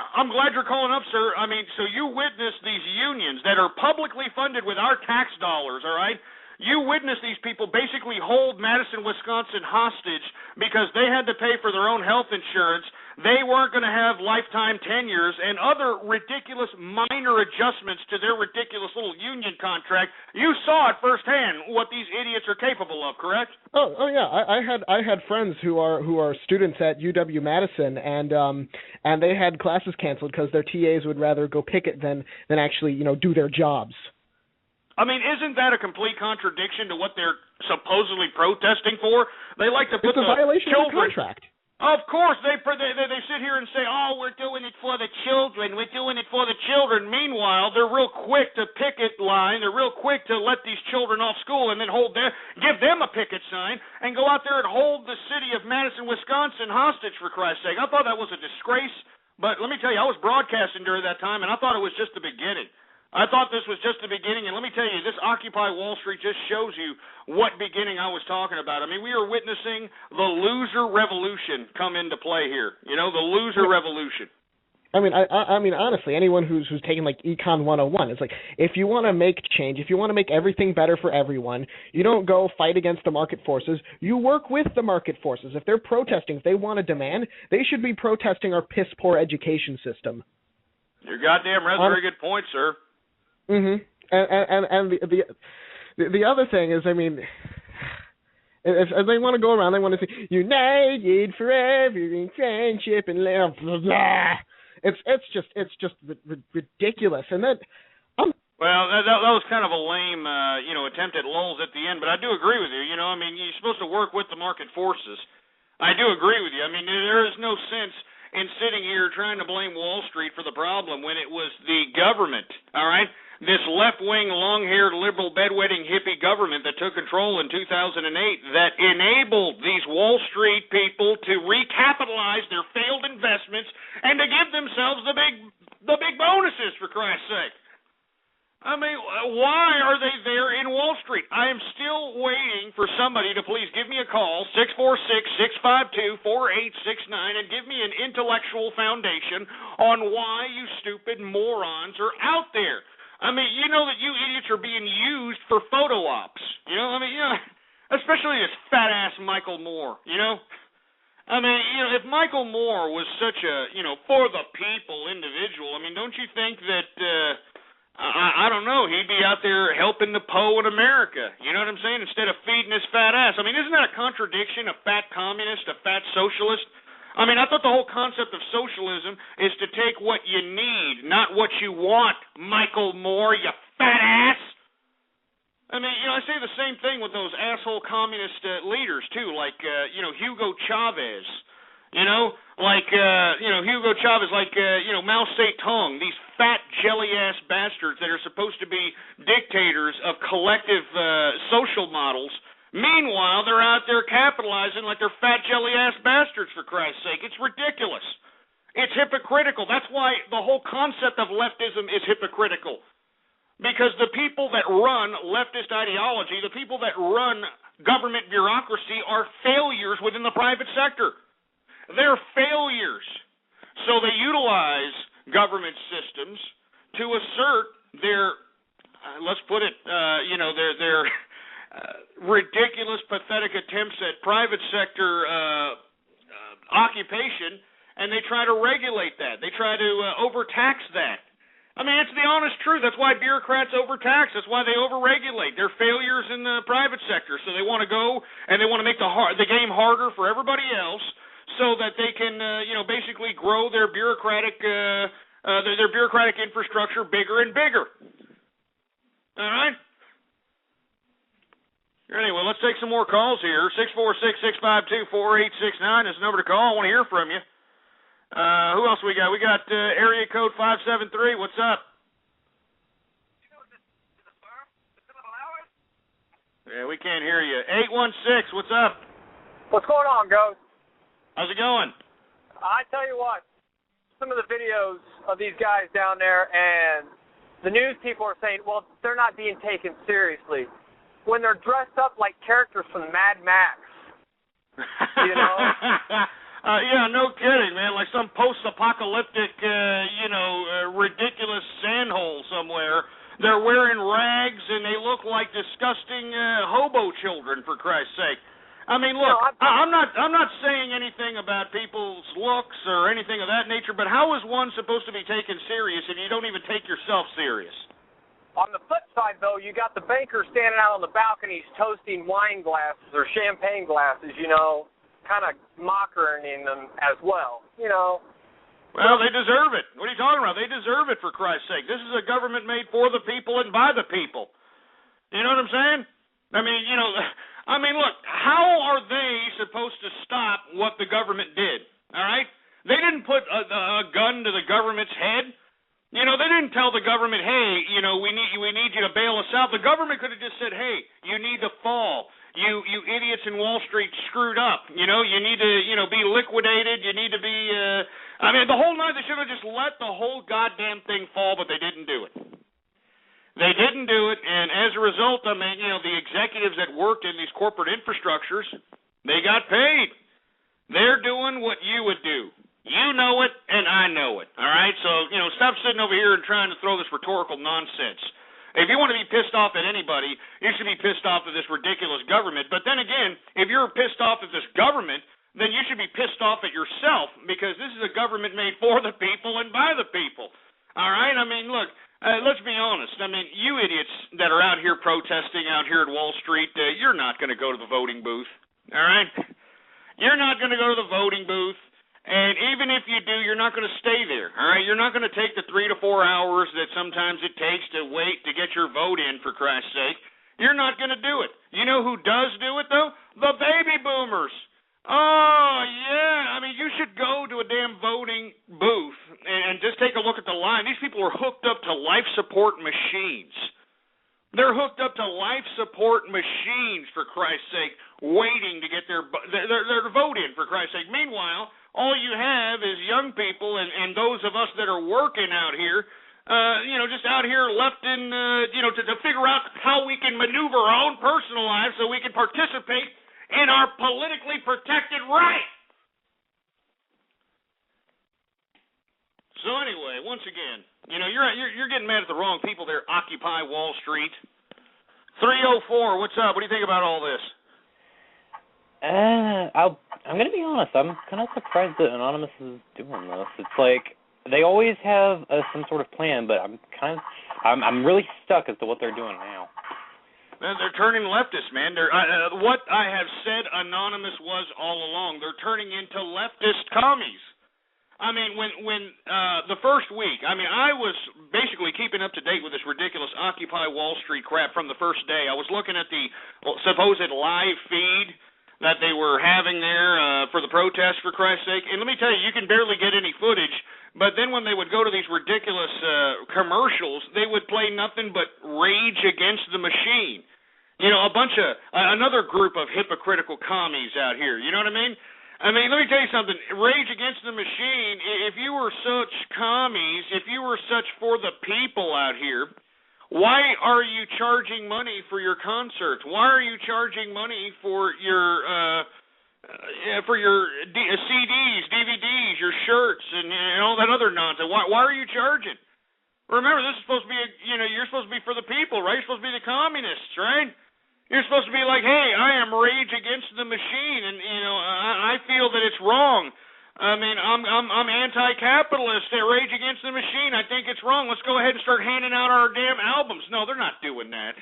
you're calling up, sir. I mean, so you witness these unions that are publicly funded with our tax dollars, all right? You witness these people basically hold Madison, Wisconsin hostage because they had to pay for their own health insurance. They weren't going to have lifetime tenures and other ridiculous minor adjustments to their ridiculous little union contract. You saw it firsthand what these idiots are capable of, correct?
Oh yeah. I had friends who are students at UW-Madison, and they had classes canceled because their TAs would rather go picket than actually do their jobs.
I mean, isn't that a complete contradiction to what they're supposedly protesting for? They like to put
it's a violation
children.
Of the contract.
Of course, they sit here and say, "Oh, we're doing it for the children. We're doing it for the children." Meanwhile, they're real quick to picket line. They're real quick to let these children off school and then give them a picket sign and go out there and hold the city of Madison, Wisconsin hostage, for Christ's sake. I thought that was a disgrace. But let me tell you, I was broadcasting during that time, and I thought it was just the beginning. I thought this was just the beginning, and let me tell you, this Occupy Wall Street just shows you what beginning I was talking about. I mean, we are witnessing the loser revolution come into play here. The loser revolution.
I mean, honestly, anyone who's taken like Econ 101, it's like, if you want to make change, if you want to make everything better for everyone, you don't go fight against the market forces. You work with the market forces. If they're protesting, if they want a demand, they should be protesting our piss-poor education system.
You're goddamn right. Very good point, sir.
Mm-hmm. And the other thing is, I mean, if they want to go around, they want to say united forever in friendship and love. Blah, blah. It's just ridiculous. And then
well, that was kind of a lame attempt at lulls at the end, but I do agree with you. I mean, you're supposed to work with the market forces. I do agree with you. I mean, there is no sense in sitting here trying to blame Wall Street for the problem when it was the government, all right? This left-wing, long-haired, liberal, bedwetting hippie government that took control in 2008 that enabled these Wall Street people to recapitalize their failed investments and to give themselves the big bonuses, for Christ's sake. I mean, why are they there in Wall Street? I am still waiting for somebody to please give me a call, 646-652-4869, and give me an intellectual foundation on why you stupid morons are out there. I mean, you know that you idiots are being used for photo ops. Especially this fat-ass Michael Moore, I mean, if Michael Moore was such a, for the people individual, I mean, don't you think that, I don't know, he'd be out there helping the po in America, you know what I'm saying, instead of feeding his fat ass. I mean, isn't that a contradiction, a fat communist, a fat socialist? I mean, I thought the whole concept of socialism is to take what you need, not what you want, Michael Moore, you fat ass. I mean, I say the same thing with those asshole communist leaders, too, like, Hugo Chavez. Hugo Chavez, Mao Zedong, these fat jelly-ass bastards that are supposed to be dictators of collective social models. Meanwhile, they're out there capitalizing like they're fat jelly-ass bastards, for Christ's sake. It's ridiculous. It's hypocritical. That's why the whole concept of leftism is hypocritical. Because the people that run leftist ideology, the people that run government bureaucracy are failures within the private sector. They're failures. So they utilize government systems to assert their, their ridiculous, pathetic attempts at private sector occupation, and they try to regulate that. They try to overtax that. I mean, it's the honest truth. That's why bureaucrats overtax. That's why they overregulate. They're failures in the private sector, so they want to go and they want to make the game harder for everybody else, so that they can, basically grow their bureaucratic infrastructure bigger and bigger. All right. Anyway, let's take some more calls here. 646-652-4869 is the number to call. I want to hear from you. Who else we got? We got area code 573. What's up? Yeah, we can't hear you. 816. What's up?
What's going on, Ghost?
How's it going?
I tell you what, some of the videos of these guys down there, and the news people are saying, well, they're not being taken seriously when they're dressed up like characters from Mad Max.
Yeah, no kidding, man. Like some post-apocalyptic, ridiculous sandhole somewhere. They're wearing rags and they look like disgusting hobo children, for Christ's sake. I mean, look, I'm not saying anything about people's looks or anything of that nature, but how is one supposed to be taken serious if you don't even take yourself serious?
On the flip side, though, you got the banker standing out on the balconies toasting wine glasses or champagne glasses, kind of mocking them as well,
Well, they deserve it. What are you talking about? They deserve it, for Christ's sake. This is a government made for the people and by the people. You know what I'm saying? I mean, look, how are they supposed to stop what the government did, all right? They didn't put a gun to the government's head. They didn't tell the government, hey, we need you to bail us out. The government could have just said, hey, you need to fall. You idiots in Wall Street screwed up. You need to, be liquidated. You need to be, the whole night they should have just let the whole goddamn thing fall, but they didn't do it. They didn't do it, and as a result, the executives that worked in these corporate infrastructures, they got paid. They're doing what you would do. You know it, and I know it, all right? So, stop sitting over here and trying to throw this rhetorical nonsense. If you want to be pissed off at anybody, you should be pissed off at this ridiculous government. But then again, if you're pissed off at this government, then you should be pissed off at yourself, because this is a government made for the people and by the people, all right? I mean, look, let's be honest. I mean, you idiots that are out here protesting out here at Wall Street, you're not going to go to the voting booth, all right? You're not going to go to the voting booth. And even if you do, you're not going to stay there, all right? You're not going to take the 3 to 4 hours that sometimes it takes to wait to get your vote in, for Christ's sake. You're not going to do it. You know who does do it, though? The baby boomers. Oh, yeah. I mean, you should go to a damn voting booth and just take a look at the line. These people are hooked up to life support machines. They're hooked up to life support machines, for Christ's sake, waiting to get their vote in, for Christ's sake. Meanwhile, all you have is young people and those of us that are working out here, just out here left in, to figure out how we can maneuver our own personal lives so we can participate in our politically protected right. So anyway, once again, you're getting mad at the wrong people there. Occupy Wall Street. 304, what's up? What do you think about all this?
I'm going to be honest. I'm kind of surprised that Anonymous is doing this. It's like they always have some sort of plan, but I'm really stuck as to what they're doing now.
They're turning leftist, man. What I have said Anonymous was all along. They're turning into leftist commies. I mean, when the first week, I mean, I was basically keeping up to date with this ridiculous Occupy Wall Street crap from the first day. I was looking at the supposed live feed that they were having there for the protest, for Christ's sake. And let me tell you, you can barely get any footage. But then when they would go to these ridiculous commercials, they would play nothing but Rage Against the Machine. You know, a bunch of another group of hypocritical commies out here. You know what I mean? I mean, let me tell you something. Rage Against the Machine, if you were such commies, if you were such for the people out here, why are you charging money for your concerts? Why are you charging money for your CDs, DVDs, your shirts, and all that other nonsense? Why are you charging? Remember, this is supposed to be, you're supposed to be for the people, right? You're supposed to be the communists, right? You're supposed to be like, hey, I am Rage Against the Machine, and I feel that it's wrong. I mean, I'm anti-capitalist. Rage Against the Machine. I think it's wrong. Let's go ahead and start handing out our damn albums. No, they're not doing that.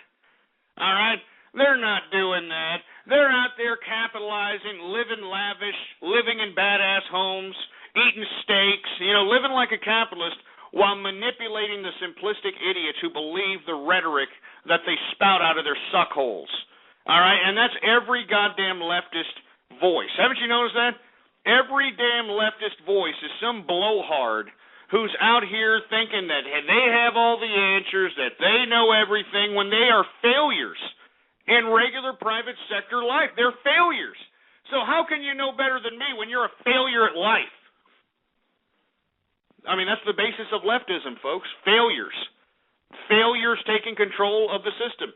All right, they're not doing that. They're out there capitalizing, living lavish, living in badass homes, eating steaks, living like a capitalist, while manipulating the simplistic idiots who believe the rhetoric that they spout out of their suckholes. All right? And that's every goddamn leftist voice. Haven't you noticed that? Every damn leftist voice is some blowhard who's out here thinking that they have all the answers, that they know everything, when they are failures in regular private sector life. They're failures. So how can you know better than me when you're a failure at life? I mean, that's the basis of leftism, folks. Failures. Failures taking control of the system.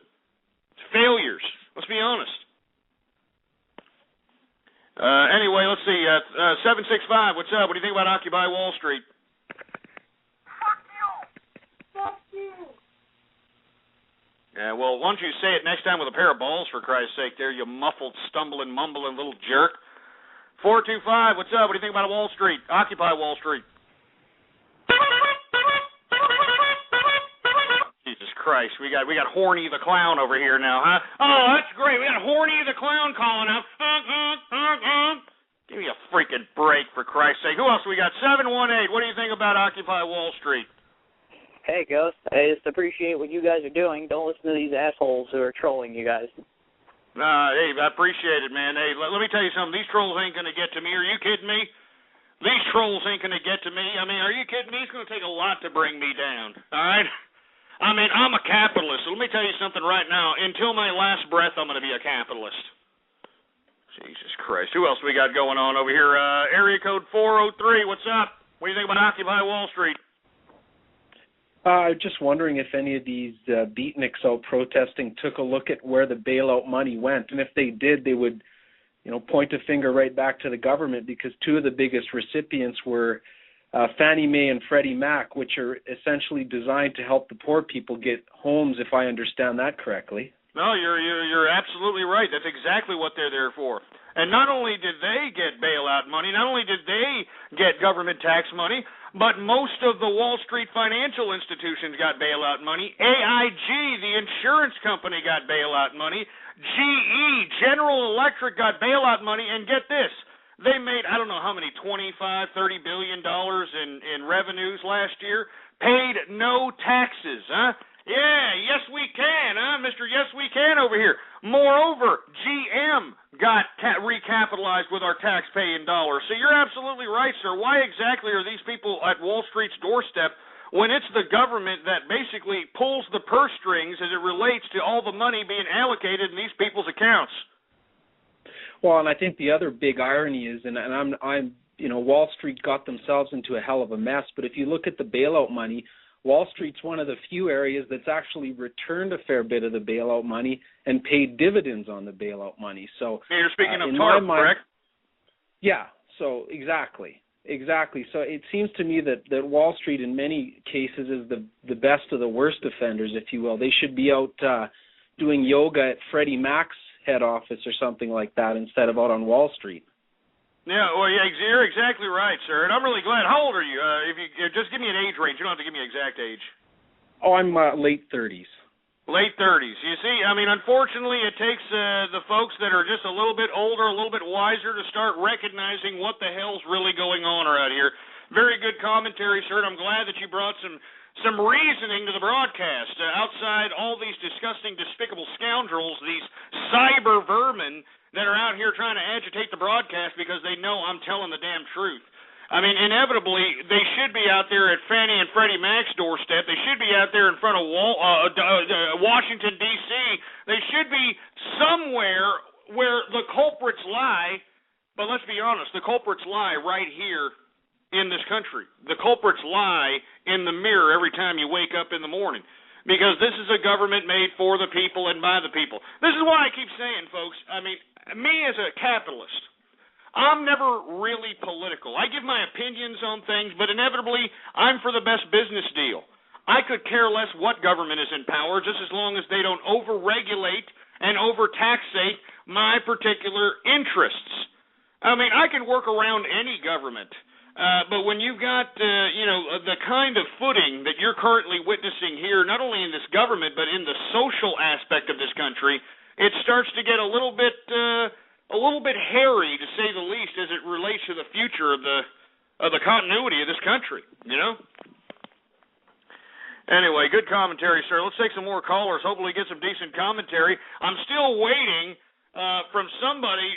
Failures. Let's be honest. Anyway, let's see. 765, what's up? What do you think about Occupy Wall Street?
Fuck you.
Yeah, well, why don't you say it next time with a pair of balls, for Christ's sake, there, you muffled, stumbling, mumbling little jerk. 425, what's up? What do you think about Wall Street? Occupy Wall Street. Jesus Christ, we got Horny the Clown over here now, huh? Oh, that's great. We got Horny the Clown calling out. Give me a freaking break, for Christ's sake. Who else we got? 718. What do you think about Occupy Wall Street?
Hey, Ghost. I just appreciate what you guys are doing. Don't listen to these assholes who are trolling you guys.
Hey, I appreciate it, man. Hey, let me tell you something. These trolls ain't going to get to me. Are you kidding me? These trolls ain't going to get to me. I mean, are you kidding me? It's going to take a lot to bring me down, all right? I mean, I'm a capitalist, so let me tell you something right now. Until my last breath, I'm going to be a capitalist. Jesus Christ. Who else we got going on over here? Area code 403, what's up? What do you think about Occupy Wall Street?
I'm just wondering if any of these beatniks out protesting took a look at where the bailout money went. And if they did, they would, point a finger right back to the government, because two of the biggest recipients were Fannie Mae and Freddie Mac, which are essentially designed to help the poor people get homes, if I understand that correctly.
No, you're absolutely right. That's exactly what they're there for. And not only did they get bailout money, not only did they get government tax money, but most of the Wall Street financial institutions got bailout money. AIG, the insurance company, got bailout money. GE, General Electric, got bailout money. And get this, they made, I don't know how many, $25, $30 billion in revenues last year, paid no taxes, huh? Yeah, yes we can, huh, Mr. Yes we can over here. Moreover, GM got recapitalized with our tax-paying dollars. So you're absolutely right, sir. Why exactly are these people at Wall Street's doorstep when it's the government that basically pulls the purse strings as it relates to all the money being allocated in these people's accounts?
Well, and I think the other big irony is, and I'm Wall Street got themselves into a hell of a mess, but if you look at the bailout money, Wall Street's one of the few areas that's actually returned a fair bit of the bailout money and paid dividends on the bailout money. So
you're speaking of TARP, correct?
Yeah, so exactly. So it seems to me that Wall Street in many cases is the best of the worst offenders, if you will. They should be out doing yoga at Freddie Mac's head office or something like that instead of out on Wall Street.
Yeah, well, yeah, you're exactly right, sir, and I'm really glad. How old are you? If you just give me an age range. You don't have to give me an exact age.
Oh, I'm late 30s.
Late 30s. You see, I mean, unfortunately, it takes the folks that are just a little bit older, a little bit wiser, to start recognizing what the hell's really going on around here. Very good commentary, sir, and I'm glad that you brought some reasoning to the broadcast. Outside all these disgusting, despicable scoundrels, these cyber vermin that are out here trying to agitate the broadcast because they know I'm telling the damn truth. I mean, inevitably, they should be out there at Fannie and Freddie Mac's doorstep. They should be out there in front of Washington, D.C. They should be somewhere where the culprits lie. But let's be honest, the culprits lie right here in this country. The culprits lie in the mirror every time you wake up in the morning. Because this is a government made for the people and by the people. This is why I keep saying, folks, I mean, me as a capitalist, I'm never really political. I give my opinions on things, but inevitably, I'm for the best business deal. I could care less what government is in power, just as long as they don't over-regulate and over-taxate my particular interests. I mean, I can work around any government, but when you've got, the kind of footing that you're currently witnessing here, not only in this government, but in the social aspect of this country, it starts to get a little bit hairy, to say the least, as it relates to the future of the continuity of this country, you know? Anyway, good commentary, sir. Let's take some more callers, hopefully get some decent commentary. I'm still waiting from somebody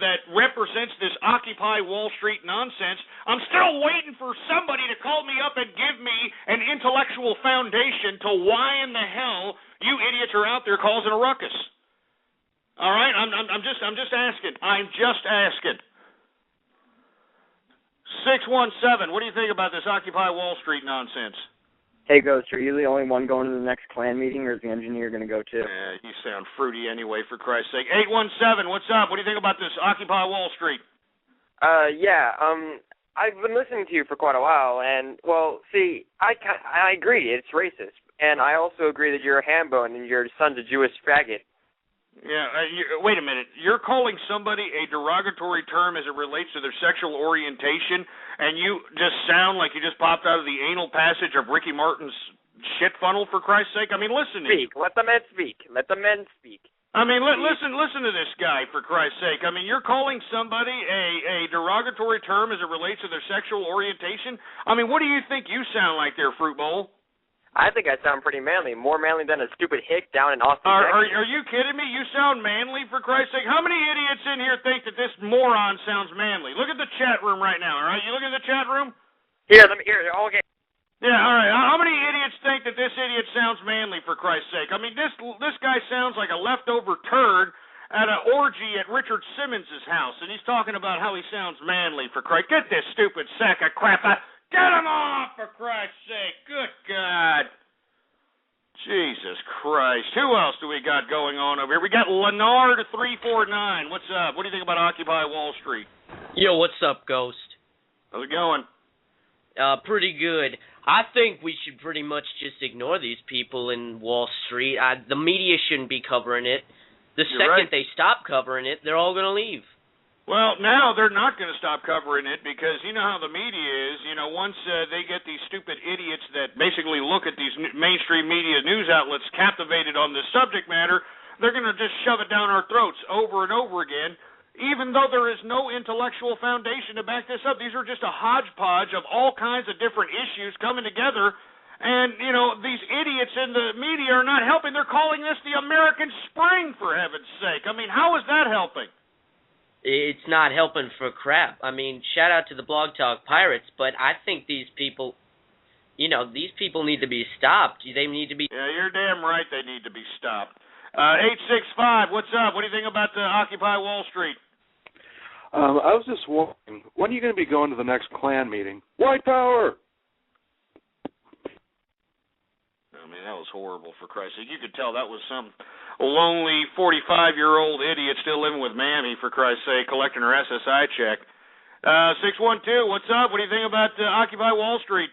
that represents this Occupy Wall Street nonsense. I'm still waiting for somebody to call me up and give me an intellectual foundation to why in the hell you idiots are out there causing a ruckus. All right, I'm just asking. I'm just asking. 617. What do you think about this Occupy Wall Street nonsense?
Hey, Ghost, are you the only one going to the next Klan meeting, or is the engineer going to go too?
Yeah, you sound fruity anyway, for Christ's sake. 817. What's up? What do you think about this Occupy Wall Street?
I've been listening to you for quite a while, and see, I agree, it's racist, and I also agree that you're a hambone and your son's a Jewish faggot.
Yeah, wait a minute. You're calling somebody a derogatory term as it relates to their sexual orientation, and you just sound like you just popped out of the anal passage of Ricky Martin's shit funnel, for Christ's sake. I mean, listen to
Speak. Let the men speak. Let the men speak.
I mean, listen to this guy, for Christ's sake. I mean, you're calling somebody a derogatory term as it relates to their sexual orientation? I mean, what do you think you sound like there, Fruit Bowl?
I think I sound pretty manly, more manly than a stupid hick down in Austin, Texas.
Are you kidding me? You sound manly, for Christ's sake. How many idiots in here think that this moron sounds manly? Look at the chat room right now, all right? You look at the chat room?
Here, okay.
Yeah, all right. How many idiots think that this idiot sounds manly, for Christ's sake? I mean, this guy sounds like a leftover turd at an orgy at Richard Simmons' house, and he's talking about how he sounds manly, for Christ. Get this stupid sack of crap out. Get him off, for Christ's sake. Good God. Jesus Christ. Who else do we got going on over here? We got Leonard349. What's up? What do you think about Occupy Wall Street?
Yo, what's up, Ghost?
How's it going?
Pretty good. I think we should pretty much just ignore these people in Wall Street. The media shouldn't be covering it. The second they stop covering it, they're all going to leave.
Well, now they're not going to stop covering it because you know how the media is. You know, once they get these stupid idiots that basically look at these mainstream media news outlets captivated on this subject matter, they're going to just shove it down our throats over and over again, even though there is no intellectual foundation to back this up. These are just a hodgepodge of all kinds of different issues coming together. And, you know, these idiots in the media are not helping. They're calling this the American Spring, for heaven's sake. I mean, how is that helping?
It's not helping for crap. I mean, shout out to the Blog Talk Pirates, but I think these people, these people need to be stopped. They need to be...
Yeah, you're damn right they need to be stopped. 865, what's up? What do you think about Occupy Wall Street?
I was just wondering, when are you going to be going to the next Klan meeting? White power!
I mean, that was horrible, for Christ's sake. You could tell that was some lonely 45-year-old idiot still living with Mammy, for Christ's sake, collecting her SSI check. 612, what's up? What do you think about Occupy Wall Street?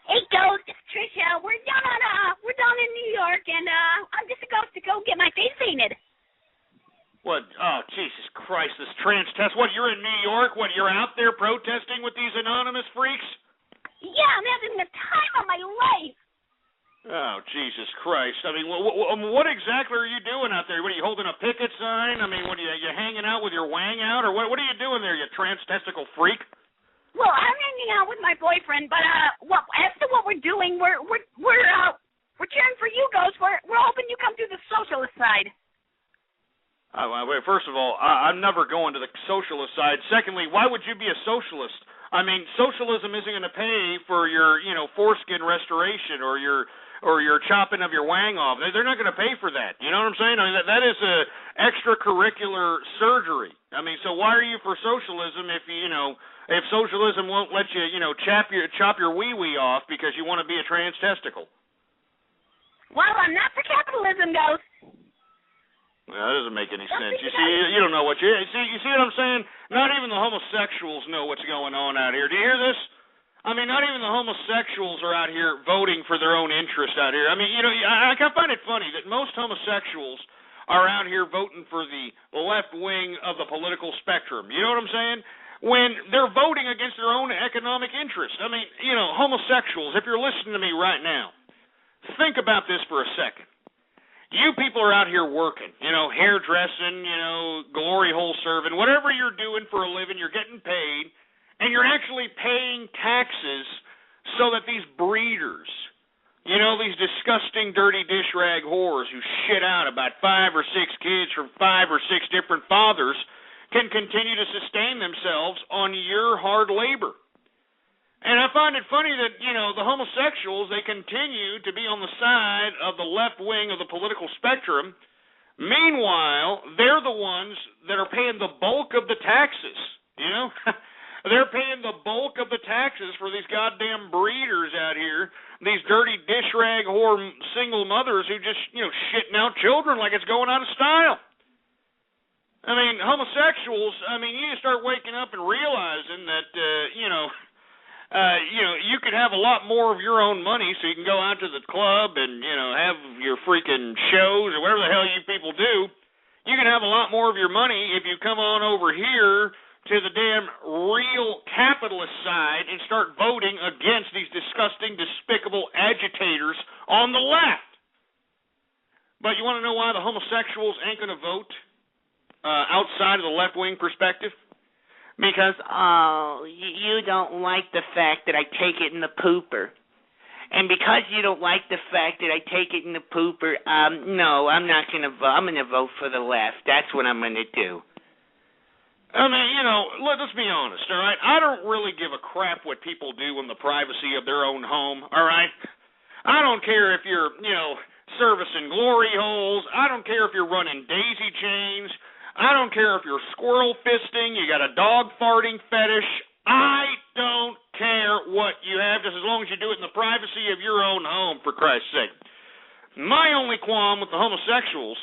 Hey, Ghost, it's Trisha. We're down in New York, and I'm just about to go get my face painted.
What? Oh, Jesus Christ, this trans test. What, you're in New York? What, you're out there protesting with these anonymous freaks?
Yeah, I'm having the time of my life.
Oh, Jesus Christ. I mean, what exactly are you doing out there? What, are you holding a picket sign? I mean, what are you hanging out with your wang out? Or what are you doing there, you trans-testicle freak?
Well, I'm hanging out with my boyfriend, but after what we're doing, we're cheering for you, Ghost. We're hoping you come to the socialist side.
First of all, I'm never going to the socialist side. Secondly, why would you be a socialist? I mean, socialism isn't going to pay for your, foreskin restoration or your chopping of your wang off. They're not going to pay for that. You know what I'm saying? I mean, that is a extracurricular surgery. I mean, so why are you for socialism if if socialism won't let you, chop your wee-wee off because you want to be a trans testicle?
Well, I'm not for capitalism, Ghost.
Well, that doesn't make any sense. You see, you don't know what you see what I'm saying? Not even the homosexuals know what's going on out here. Do you hear this? I mean, not even the homosexuals are out here voting for their own interest out here. I mean, I find it funny that most homosexuals are out here voting for the left wing of the political spectrum. You know what I'm saying? When they're voting against their own economic interest. I mean, homosexuals, if you're listening to me right now, think about this for a second. You people are out here working, hairdressing, glory hole serving, whatever you're doing for a living, you're getting paid, and you're actually paying taxes so that these breeders, these disgusting, dirty dish rag whores who shit out about 5 or 6 kids from 5 or 6 different fathers can continue to sustain themselves on your hard labor. And I find it funny that, the homosexuals, they continue to be on the side of the left wing of the political spectrum. Meanwhile, they're the ones that are paying the bulk of the taxes, They're paying the bulk of the taxes for these goddamn breeders out here, these dirty dish rag whore single mothers who just, shitting out children like it's going out of style. I mean, homosexuals, you start waking up and realizing that, you could have a lot more of your own money so you can go out to the club and, have your freaking shows or whatever the hell you people do. You can have a lot more of your money if you come on over here to the damn real capitalist side and start voting against these disgusting, despicable agitators on the left. But you want to know why the homosexuals ain't going to vote outside of the left-wing perspective?
Because, you don't like the fact that I take it in the pooper. And because you don't like the fact that I take it in the pooper, no, I'm not going to vote. I'm going to vote for the left. That's what I'm going to do.
I mean, let's be honest, all right? I don't really give a crap what people do in the privacy of their own home, all right? I don't care if you're, servicing glory holes. I don't care if you're running daisy chains. I don't care if you're squirrel fisting, you got a dog farting fetish. I don't care what you have, just as long as you do it in the privacy of your own home, for Christ's sake. My only qualm with the homosexuals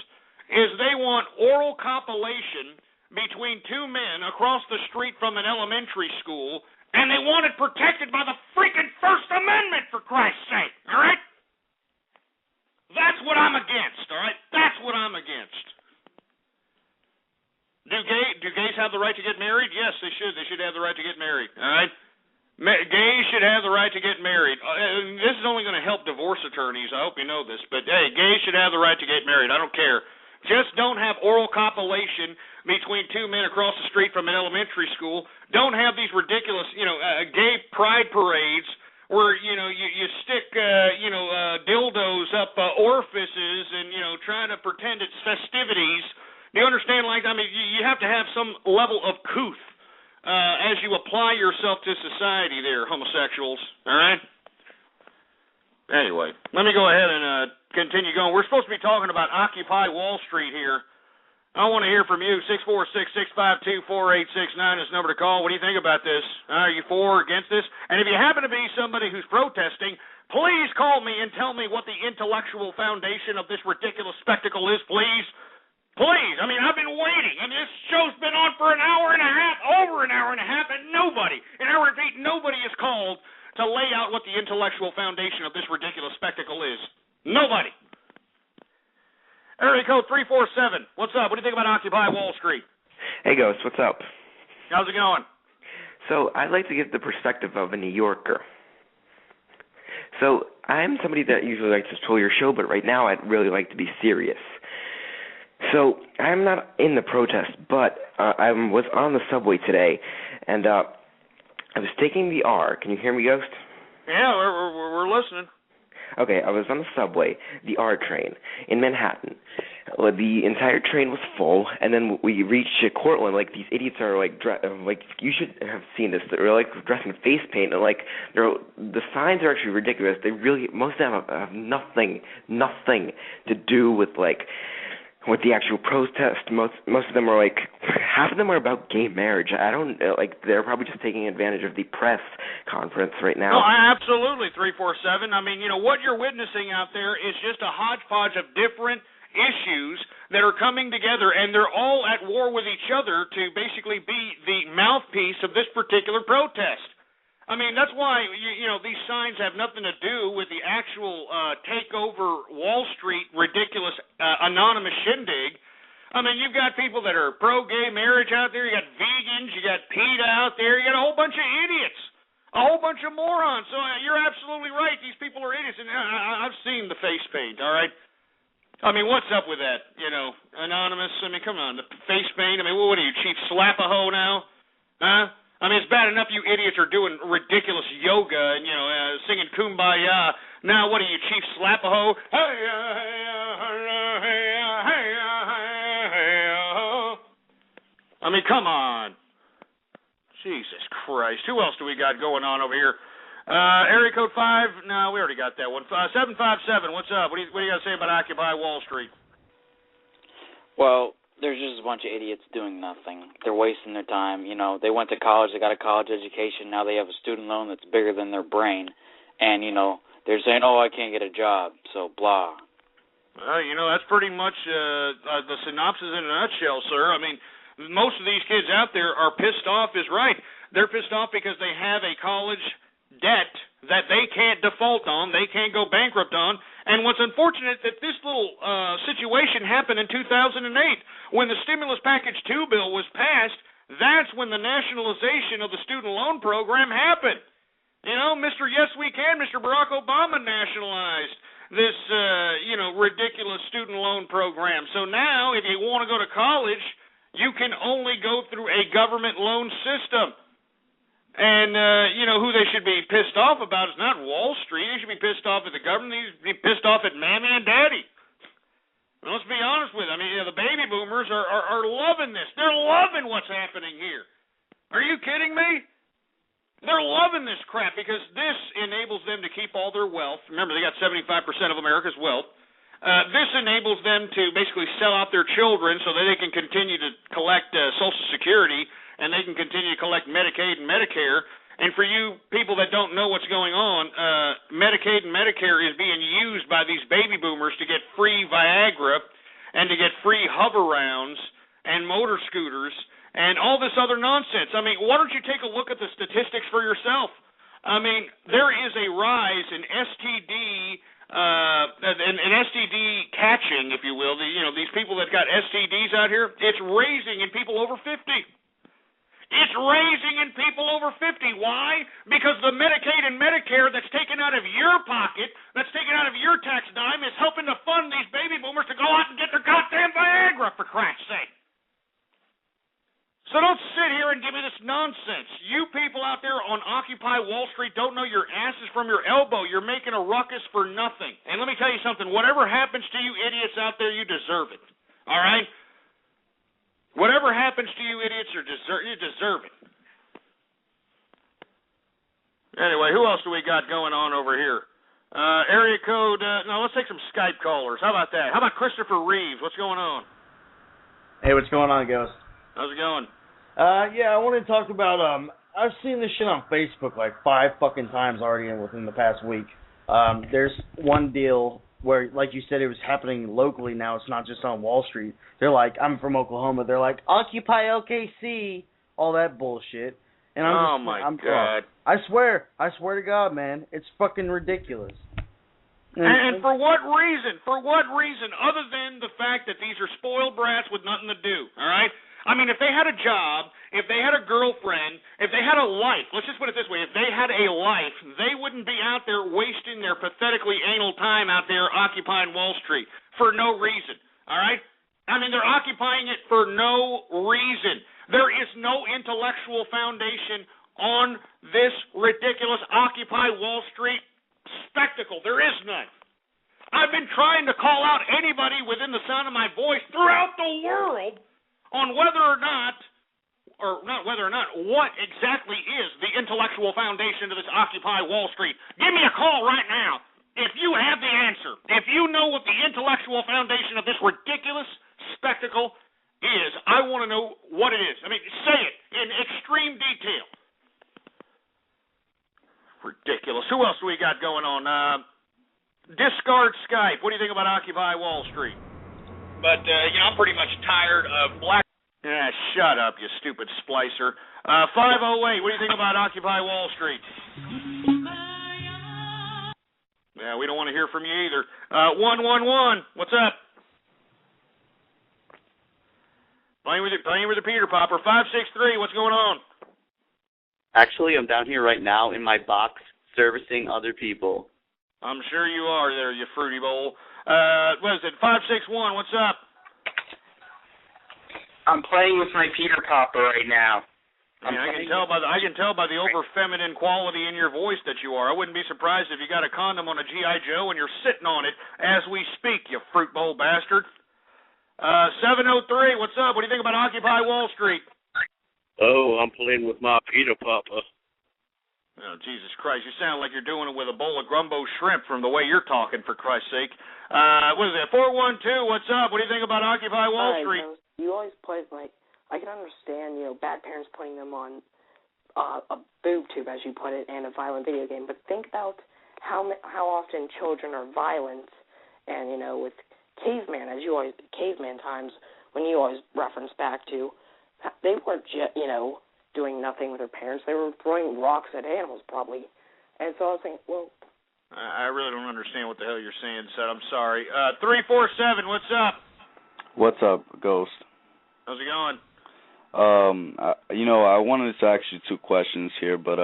is they want oral copulation between 2 men across the street from an elementary school, and they want it protected by the freaking First Amendment, for Christ's sake, all right? That's what I'm against, all right? That's what I'm against. Do gays have the right to get married? Yes, they should. They should have the right to get married, all right? Gays should have the right to get married. This is only going to help divorce attorneys. I hope you know this. But, hey, gays should have the right to get married. I don't care. Just don't have oral copulation between 2 men across the street from an elementary school. Don't have these ridiculous, gay pride parades where, you stick, dildos up orifices and, trying to pretend it's festivities. Do you understand? You have to have some level of couth as you apply yourself to society there, homosexuals, all right? Anyway, let me go ahead and continue going. We're supposed to be talking about Occupy Wall Street here. I want to hear from you. 646-652-4869 is the number to call. What do you think about this? Are you for or against this? And if you happen to be somebody who's protesting, please call me and tell me what the intellectual foundation of this ridiculous spectacle is, please. Please. I've been waiting. This show's been on for an hour and a half, over an hour and a half, and nobody, and I repeat, nobody is called to lay out what the intellectual foundation of this ridiculous spectacle is. Nobody. Area code 347. What's up? What do you think about Occupy Wall Street?
Hey, Ghost. What's up?
How's it going?
So I'd like to give the perspective of a New Yorker. So I'm somebody that usually likes to troll your show, but right now I'd really like to be serious. So I'm not in the protest, but I was on the subway today, and I was taking the R. Can you hear me, Ghost?
Yeah, we're listening.
Okay, I was on the subway, the R train, in Manhattan. The entire train was full, and then we reached Cortland. Like, these idiots are, like, you should have seen this. They're, like, dressed in face paint, and, like, the signs are actually ridiculous. They really, most of them have nothing to do with, like, with the actual protest. Most of them are, like, half of them are about gay marriage. I don't, like, they're probably just taking advantage of the press conference right now.
No, absolutely, 347. I mean, what you're witnessing out there is just a hodgepodge of different issues that are coming together, and they're all at war with each other to basically be the mouthpiece of this particular protest. I mean, that's why, these signs have nothing to do with the actual takeover Wall Street ridiculous anonymous shindig. I mean, you've got people that are pro-gay marriage out there. You got vegans. You got PETA out there. You got a whole bunch of idiots, a whole bunch of morons. So you're absolutely right. These people are idiots, and I've seen the face paint, all right? I mean, what's up with that, anonymous? I mean, come on, the face paint. I mean, what are you, Chief Slap-a-Ho now? Huh? I mean, it's bad enough you idiots are doing ridiculous yoga and, singing Kumbaya. Now, what are you, Chief Slap-a-Ho? I mean, come on. Jesus Christ. Who else do we got going on over here? Area code 5? No, we already got that one. 757, what's up? What do you got to say about Occupy Wall Street?
Well, there's just a bunch of idiots doing nothing. They're wasting their time. They went to college, they got a college education, now they have a student loan that's bigger than their brain. And, they're saying, oh, I can't get a job, so blah.
Well, that's pretty much the synopsis in a nutshell, sir. I mean, most of these kids out there are pissed off is right. They're pissed off because they have a college debt that they can't default on, they can't go bankrupt on. And what's unfortunate that this little situation happened in 2008 when the Stimulus Package 2 bill was passed. That's when the nationalization of the student loan program happened. Mr. Yes We Can, Mr. Barack Obama nationalized this, ridiculous student loan program. So now, if you want to go to college, you can only go through a government loan system. And, who they should be pissed off about is not Wall Street. They should be pissed off at the government. They should be pissed off at Mammy and Daddy. And let's be honest with you. I mean, the baby boomers are loving this. They're loving what's happening here. Are you kidding me? They're loving this crap because this enables them to keep all their wealth. Remember, they got 75% of America's wealth. This enables them to basically sell out their children so that they can continue to collect Social Security and they can continue to collect Medicaid and Medicare. And for you people that don't know what's going on, Medicaid and Medicare is being used by these baby boomers to get free Viagra and to get free hover rounds and motor scooters and all this other nonsense. I mean, why don't you take a look at the statistics for yourself? I mean, there is a rise in STD STD catching, if you will. These people that got STDs out here, it's raising in people over 50. It's raising in people over 50. Why? Because the Medicaid and Medicare that's taken out of your pocket, that's taken out of your tax dime, is helping to fund these baby boomers to go out and get their goddamn Viagra, for Christ's sake. So don't sit here and give me this nonsense. You people out there on Occupy Wall Street don't know your asses from your elbow. You're making a ruckus for nothing. And let me tell you something. Whatever happens to you idiots out there, you deserve it. All right? Whatever happens to you idiots, you deserve it. Anyway, who else do we got going on over here? Area code, no, let's take some Skype callers. How about that? How about Christopher Reeves? What's going on?
Hey, what's going on, Ghost?
How's it going?
Yeah, I want to talk about, I've seen this shit on Facebook like 5 fucking times already within the past week. There's one deal where, like you said, it was happening locally now. It's not just on Wall Street. They're like, I'm from Oklahoma. They're like, Occupy LKC, all that bullshit. And I'm
God.
I swear to God, man, it's fucking ridiculous.
And for what reason? For what reason other than the fact that these are spoiled brats with nothing to do, all right? I mean, if they had a job, if they had a girlfriend, if they had a life, let's just put it this way, if they had a life, they wouldn't be out there wasting their pathetically anal time out there occupying Wall Street for no reason, all right? I mean, they're occupying it for no reason. There is no intellectual foundation on this ridiculous Occupy Wall Street spectacle. There is none. I've been trying to call out anybody within the sound of my voice throughout the world on what exactly is the intellectual foundation to this Occupy Wall Street. Give me a call right now if you have the answer. If you know what the intellectual foundation of this ridiculous spectacle is, I want to know what it is. I mean, say it in extreme detail. Ridiculous. Who else do we got going on? Discard Skype. What do you think about Occupy Wall Street? But, I'm pretty much tired of black... Yeah, shut up, you stupid splicer. 508, what do you think about Occupy Wall Street? Yeah, we don't want to hear from you either. 111, what's up? Playing with the Peter Popper. 563, what's going on?
Actually, I'm down here right now in my box servicing other people.
I'm sure you are there, you fruity bowl. What is it, 561, what's up?
I'm playing with my Peter Popper right now.
I can tell by the over feminine quality in your voice that you are. I wouldn't be surprised if you got a condom on a G.I. Joe and you're sitting on it as we speak, you fruit bowl bastard. 703, what's up? What do you think about Occupy Wall Street?
Oh, I'm playing with my Peter Popper.
Oh, Jesus Christ, you sound like you're doing it with a bowl of Grumbo shrimp from the way you're talking, for Christ's sake. What is it, 412, what's up? What do you think about Occupy Wall Street?
You always play, I can understand, bad parents putting them on a boob tube, as you put it, and a violent video game, but think about how often children are violent, and, with caveman times, when you always reference back to, they weren't, doing nothing with their parents. They were throwing rocks at animals, probably. And so I was thinking, well...
I really don't understand what the hell you're saying, Seth. I'm sorry. 347, what's up?
What's up, Ghost?
How's it going?
I wanted to ask you two questions here, but,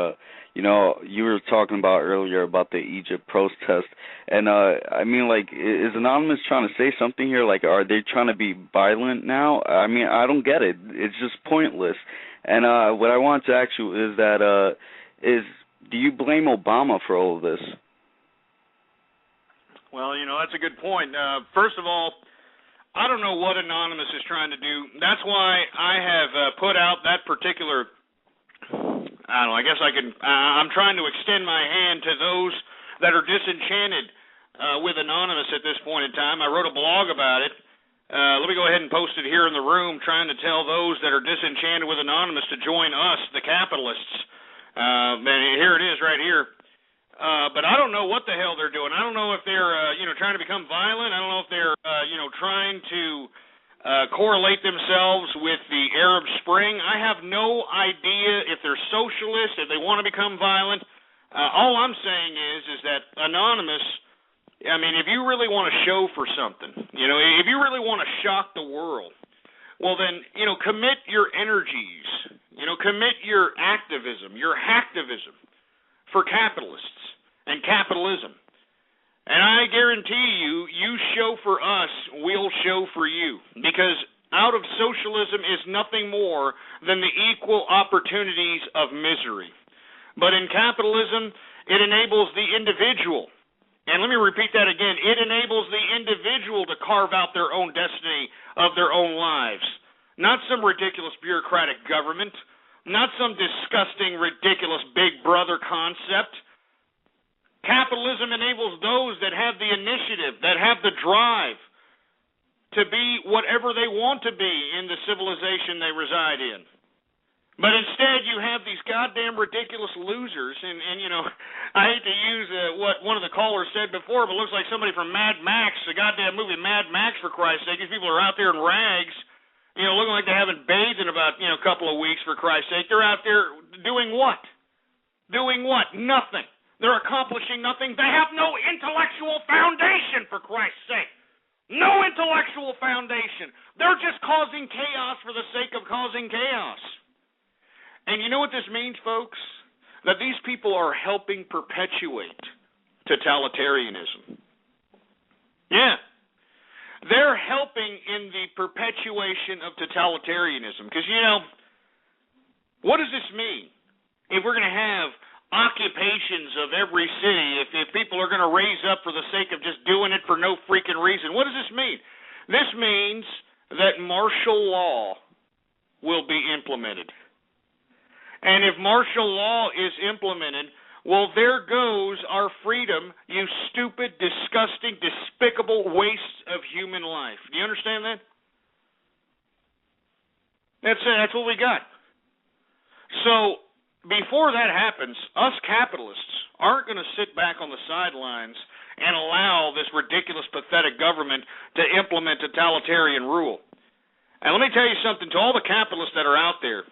you were talking about earlier about the Egypt protest, and, is Anonymous trying to say something here? Like, are they trying to be violent now? I mean, I don't get it. It's just pointless. And what I want to ask you is that, do you blame Obama for all of this?
Well, that's a good point. First of all, I don't know what Anonymous is trying to do. That's why I have put out that particular, I'm trying to extend my hand to those that are disenchanted with Anonymous at this point in time. I wrote a blog about it. Let me go ahead and post it here in the room, trying to tell those that are disenchanted with Anonymous to join us, the capitalists. And here it is right here. But I don't know what the hell they're doing. I don't know if they're, trying to become violent. I don't know if they're, trying to correlate themselves with the Arab Spring. I have no idea if they're socialists, if they want to become violent. All I'm saying is that Anonymous, if you really want to show for something, if you really want to shock the world, well then, commit your energies, commit your activism, your hacktivism for capitalists and capitalism. And I guarantee you, you show for us, we'll show for you. Because out of socialism is nothing more than the equal opportunities of misery. But in capitalism, it enables the individual. And let me repeat that again. It enables the individual to carve out their own destiny of their own lives. Not some ridiculous bureaucratic government. Not some disgusting, ridiculous big brother concept. Capitalism enables those that have the initiative, that have the drive to be whatever they want to be in the civilization they reside in. But instead, you have these goddamn ridiculous losers, and I hate to use what one of the callers said before, but it looks like somebody from Mad Max, the goddamn movie Mad Max, for Christ's sake. These people are out there in rags, looking like they haven't bathed in about, a couple of weeks, for Christ's sake. They're out there doing what? Doing what? Nothing. They're accomplishing nothing. They have no intellectual foundation, for Christ's sake. No intellectual foundation. They're just causing chaos for the sake of causing chaos. And you know what this means, folks? That these people are helping perpetuate totalitarianism. Yeah. They're helping in the perpetuation of totalitarianism. Because, what does this mean? if we're going to have occupations of every city, if people are going to raise up for the sake of just doing it for no freaking reason, what does this mean? This means that martial law will be implemented. And if martial law is implemented, well, there goes our freedom, you stupid, disgusting, despicable waste of human life. Do you understand that? That's it. That's what we got. So before that happens, us capitalists aren't going to sit back on the sidelines and allow this ridiculous, pathetic government to implement totalitarian rule. And let me tell you something, to all the capitalists that are out there,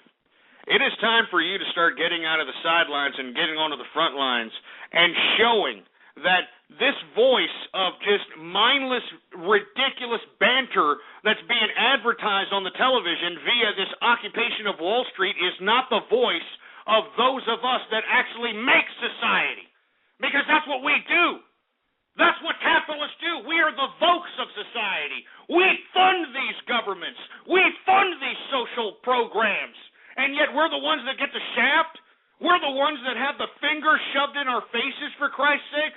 it is time for you to start getting out of the sidelines and getting onto the front lines and showing that this voice of just mindless, ridiculous banter that's being advertised on the television via this occupation of Wall Street is not the voice of those of us that actually make society. Because that's what we do. That's what capitalists do. We are the Vokes of society. We fund these governments. We fund these social programs. And yet we're the ones that get the shaft? We're the ones that have the finger shoved in our faces, for Christ's sake?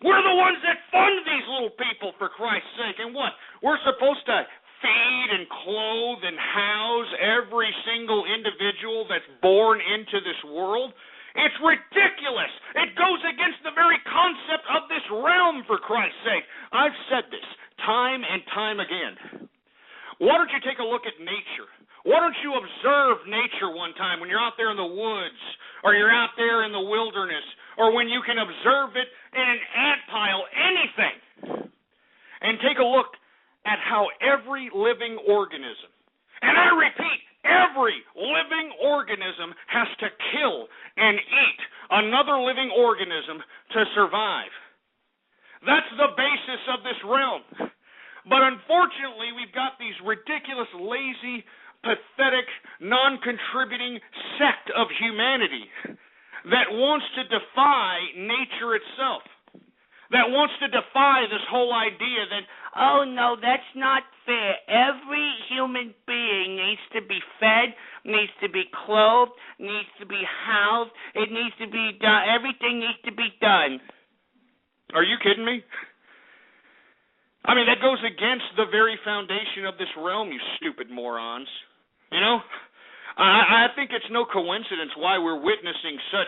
We're the ones that fund these little people, for Christ's sake. And what? We're supposed to feed and clothe and house every single individual that's born into this world? It's ridiculous. It goes against the very concept of this realm, for Christ's sake. I've said this time and time again. Why don't you take a look at nature? Why don't you observe nature one time when you're out there in the woods, or you're out there in the wilderness, or when you can observe it in an ant pile, anything, and take a look at how every living organism, and I repeat, every living organism has to kill and eat another living organism to survive. That's the basis of this realm. But unfortunately, we've got these ridiculous, lazy, pathetic, non-contributing sect of humanity that wants to defy nature itself, that wants to defy this whole idea that, oh no, that's not fair. Every human being needs to be fed, needs to be clothed, needs to be housed, it needs to be done, everything needs to be done. Are you kidding me? I mean, that goes against the very foundation of this realm, you stupid morons. You know, I think it's no coincidence why we're witnessing such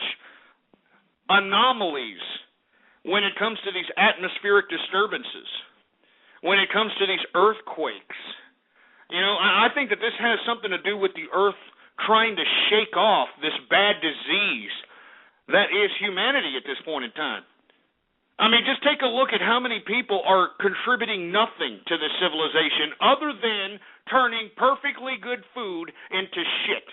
anomalies when it comes to these atmospheric disturbances, when it comes to these earthquakes. You know, I think that this has something to do with the earth trying to shake off this bad disease that is humanity at this point in time. I mean, just take a look at how many people are contributing nothing to this civilization other than turning perfectly good food into shit.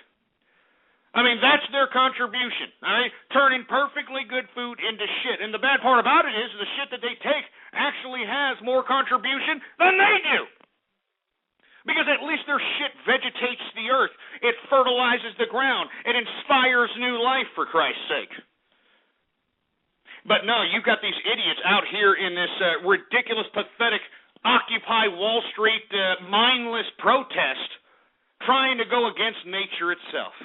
I mean, that's their contribution, all right? Turning perfectly good food into shit. And the bad part about it is the shit that they take actually has more contribution than they do. Because at least their shit vegetates the earth. It fertilizes the ground. It inspires new life, for Christ's sake. But no, you've got these idiots out here in this ridiculous, pathetic, Occupy Wall Street mindless protest trying to go against nature itself.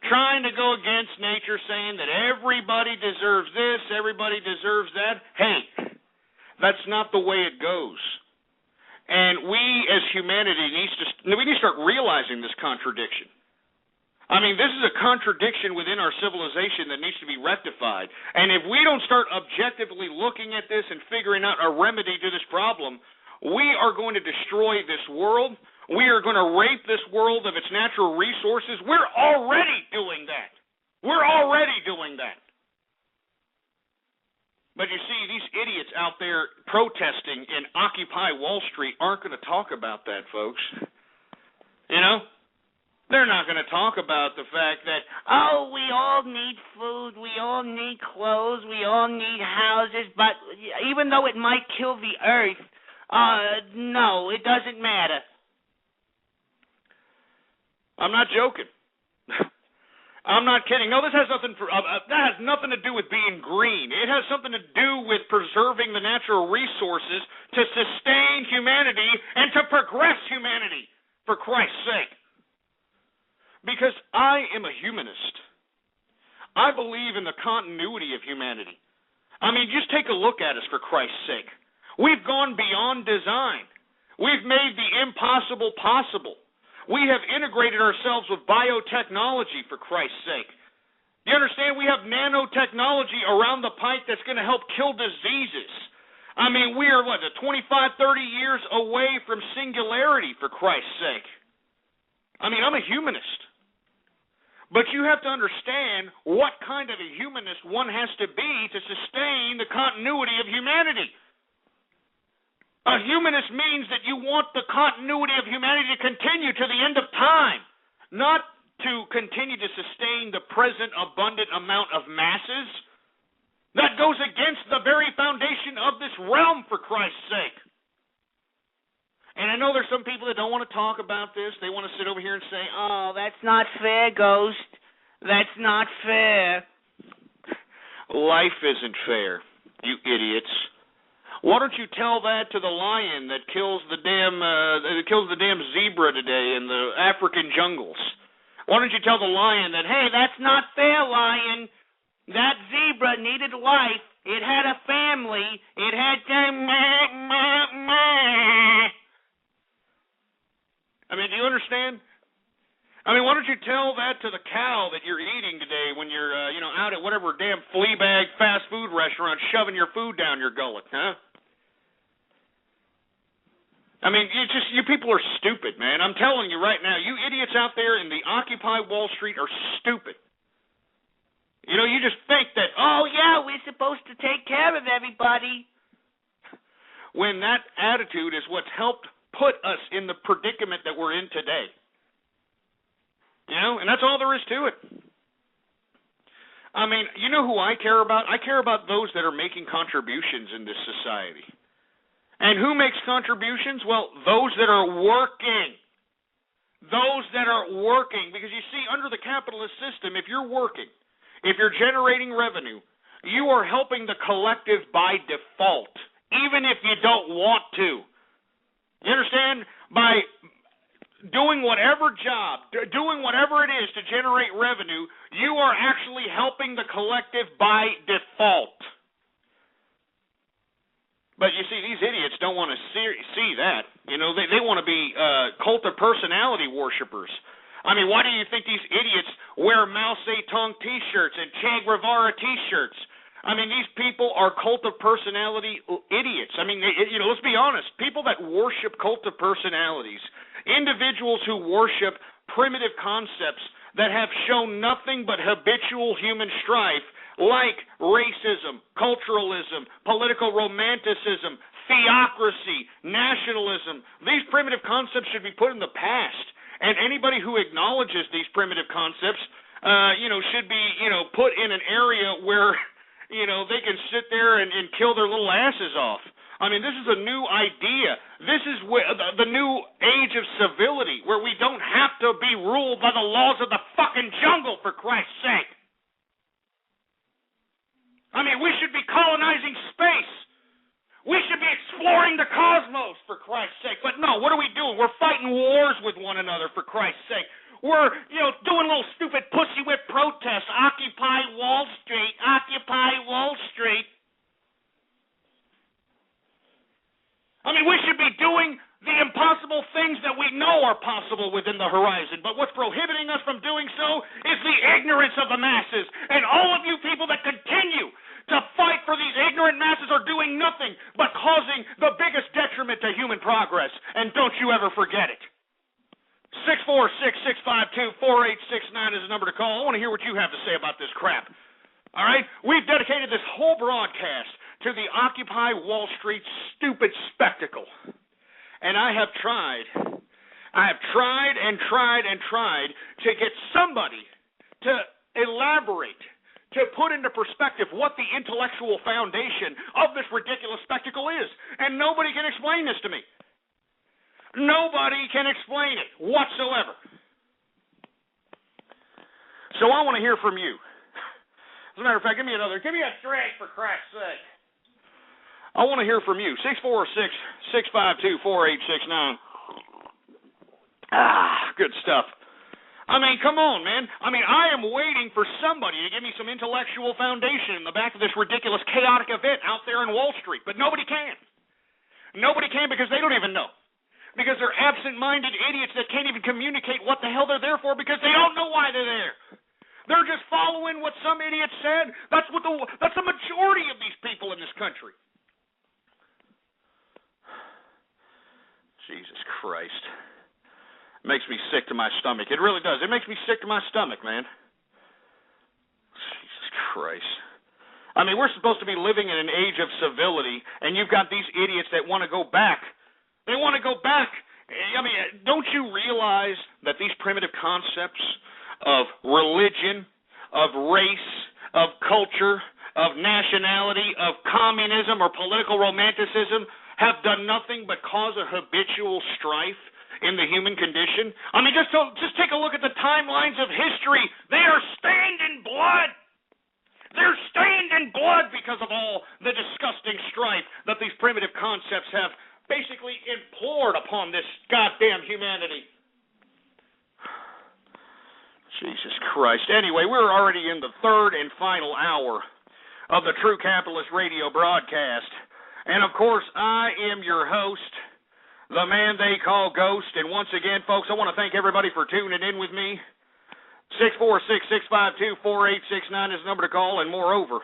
Trying to go against nature, saying that everybody deserves this, everybody deserves that. Hey, that's not the way it goes. And we as humanity we need to start realizing this contradiction. I mean, this is a contradiction within our civilization that needs to be rectified. And if we don't start objectively looking at this and figuring out a remedy to this problem, we are going to destroy this world. We are going to rape this world of its natural resources. We're already doing that. We're already doing that. But you see, these idiots out there protesting in Occupy Wall Street aren't going to talk about that, folks. You know? They're not going to talk about the fact that, oh, we all need food, we all need clothes, we all need houses, but even though it might kill the earth, no, it doesn't matter. I'm not joking. I'm not kidding. No, that has nothing to do with being green. It has something to do with preserving the natural resources to sustain humanity and to progress humanity, for Christ's sake. Because I am a humanist. I believe in the continuity of humanity. I mean, just take a look at us, for Christ's sake. We've gone beyond design. We've made the impossible possible. We have integrated ourselves with biotechnology, for Christ's sake. You understand? We have nanotechnology around the pike that's going to help kill diseases. I mean, we are, 25, 30 years away from singularity, for Christ's sake. I mean, I'm a humanist. But you have to understand what kind of a humanist one has to be to sustain the continuity of humanity. A humanist means that you want the continuity of humanity to continue to the end of time, not to continue to sustain the present abundant amount of masses. That goes against the very foundation of this realm, for Christ's sake. And I know there's some people that don't want to talk about this. They want to sit over here and say, oh, that's not fair, Ghost. That's not fair. Life isn't fair, you idiots. Why don't you tell that to the lion that kills the damn zebra today in the African jungles? Why don't you tell the lion that, hey, that's not fair, lion. That zebra needed life. It had a family. It had I mean, do you understand? I mean, why don't you tell that to the cow that you're eating today when you're, out at whatever damn flea bag fast food restaurant shoving your food down your gullet, huh? I mean, you people are stupid, man. I'm telling you right now, you idiots out there in the Occupy Wall Street are stupid. You know, you just think that, oh, yeah, we're supposed to take care of everybody. When that attitude is what's helped put us in the predicament that we're in today. You know, and that's all there is to it. I mean, you know who I care about? I care about those that are making contributions in this society. And who makes contributions? Well, those that are working. Those that are working. Because you see, under the capitalist system, if you're working, if you're generating revenue, you are helping the collective by default, even if you don't want to. You understand? By doing whatever job, doing whatever it is to generate revenue, you are actually helping the collective by default. But you see, these idiots don't want to see that. You know, they want to be cult of personality worshipers. I mean, why do you think these idiots wear Mao Zedong T-shirts and Che Guevara T-shirts? I mean, these people are cult of personality idiots. I mean, let's be honest. People that worship cult of personalities, individuals who worship primitive concepts that have shown nothing but habitual human strife, like racism, culturalism, political romanticism, theocracy, nationalism. These primitive concepts should be put in the past. And anybody who acknowledges these primitive concepts, should be, put in an area where, they can sit there and kill their little asses off. I mean, this is a new idea. This is the new age of civility, where we don't have to be ruled by the laws of the fucking jungle, for Christ's sake. I mean, we should be colonizing space. We should be exploring the cosmos, for Christ's sake. But no, what are we doing? We're fighting wars with one another, for Christ's sake. We're, doing little stupid pussy whip protests. Occupy Wall Street. Occupy Wall Street. I mean, we should be doing the impossible things that we know are possible within the horizon. But what's prohibiting us from doing so is the ignorance of the masses. And all of you people that continue to fight for these ignorant masses are doing nothing but causing the biggest detriment to human progress. And don't you ever forget it. 646-652-4869 is the number to call. I want to hear what you have to say about this crap. All right? We've dedicated this whole broadcast to the Occupy Wall Street stupid spectacle. And I have tried and tried to get somebody to elaborate, to put into perspective what the intellectual foundation of this ridiculous spectacle is. And nobody can explain this to me. Nobody can explain it whatsoever. So I want to hear from you. As a matter of fact, give me a drink, for Christ's sake. I want to hear from you. 646-652-4869. Good stuff. I mean, come on, man. I mean, I am waiting for somebody to give me some intellectual foundation in the back of this ridiculous, chaotic event out there in Wall Street, but nobody can. Nobody can because they don't even know. Because they're absent-minded idiots that can't even communicate what the hell they're there for because they don't know why they're there. They're just following what some idiot said. That's the majority of these people in this country. Jesus Christ. It makes me sick to my stomach. It really does. It makes me sick to my stomach, man. Jesus Christ. I mean, we're supposed to be living in an age of civility, and you've got these idiots that want to go back. They want to go back. I mean, don't you realize that these primitive concepts of religion, of race, of culture, of nationality, of communism or political romanticism have done nothing but cause a habitual strife in the human condition? I mean, just take a look at the timelines of history. They are stained in blood. They're stained in blood because of all the disgusting strife that these primitive concepts have basically implored upon this goddamn humanity. Jesus Christ. Anyway, we're already in the third and final hour of the True Capitalist Radio broadcast. And, of course, I am your host, the man they call Ghost. And once again, folks, I want to thank everybody for tuning in with me. 646-652-4869 is the number to call, and moreover,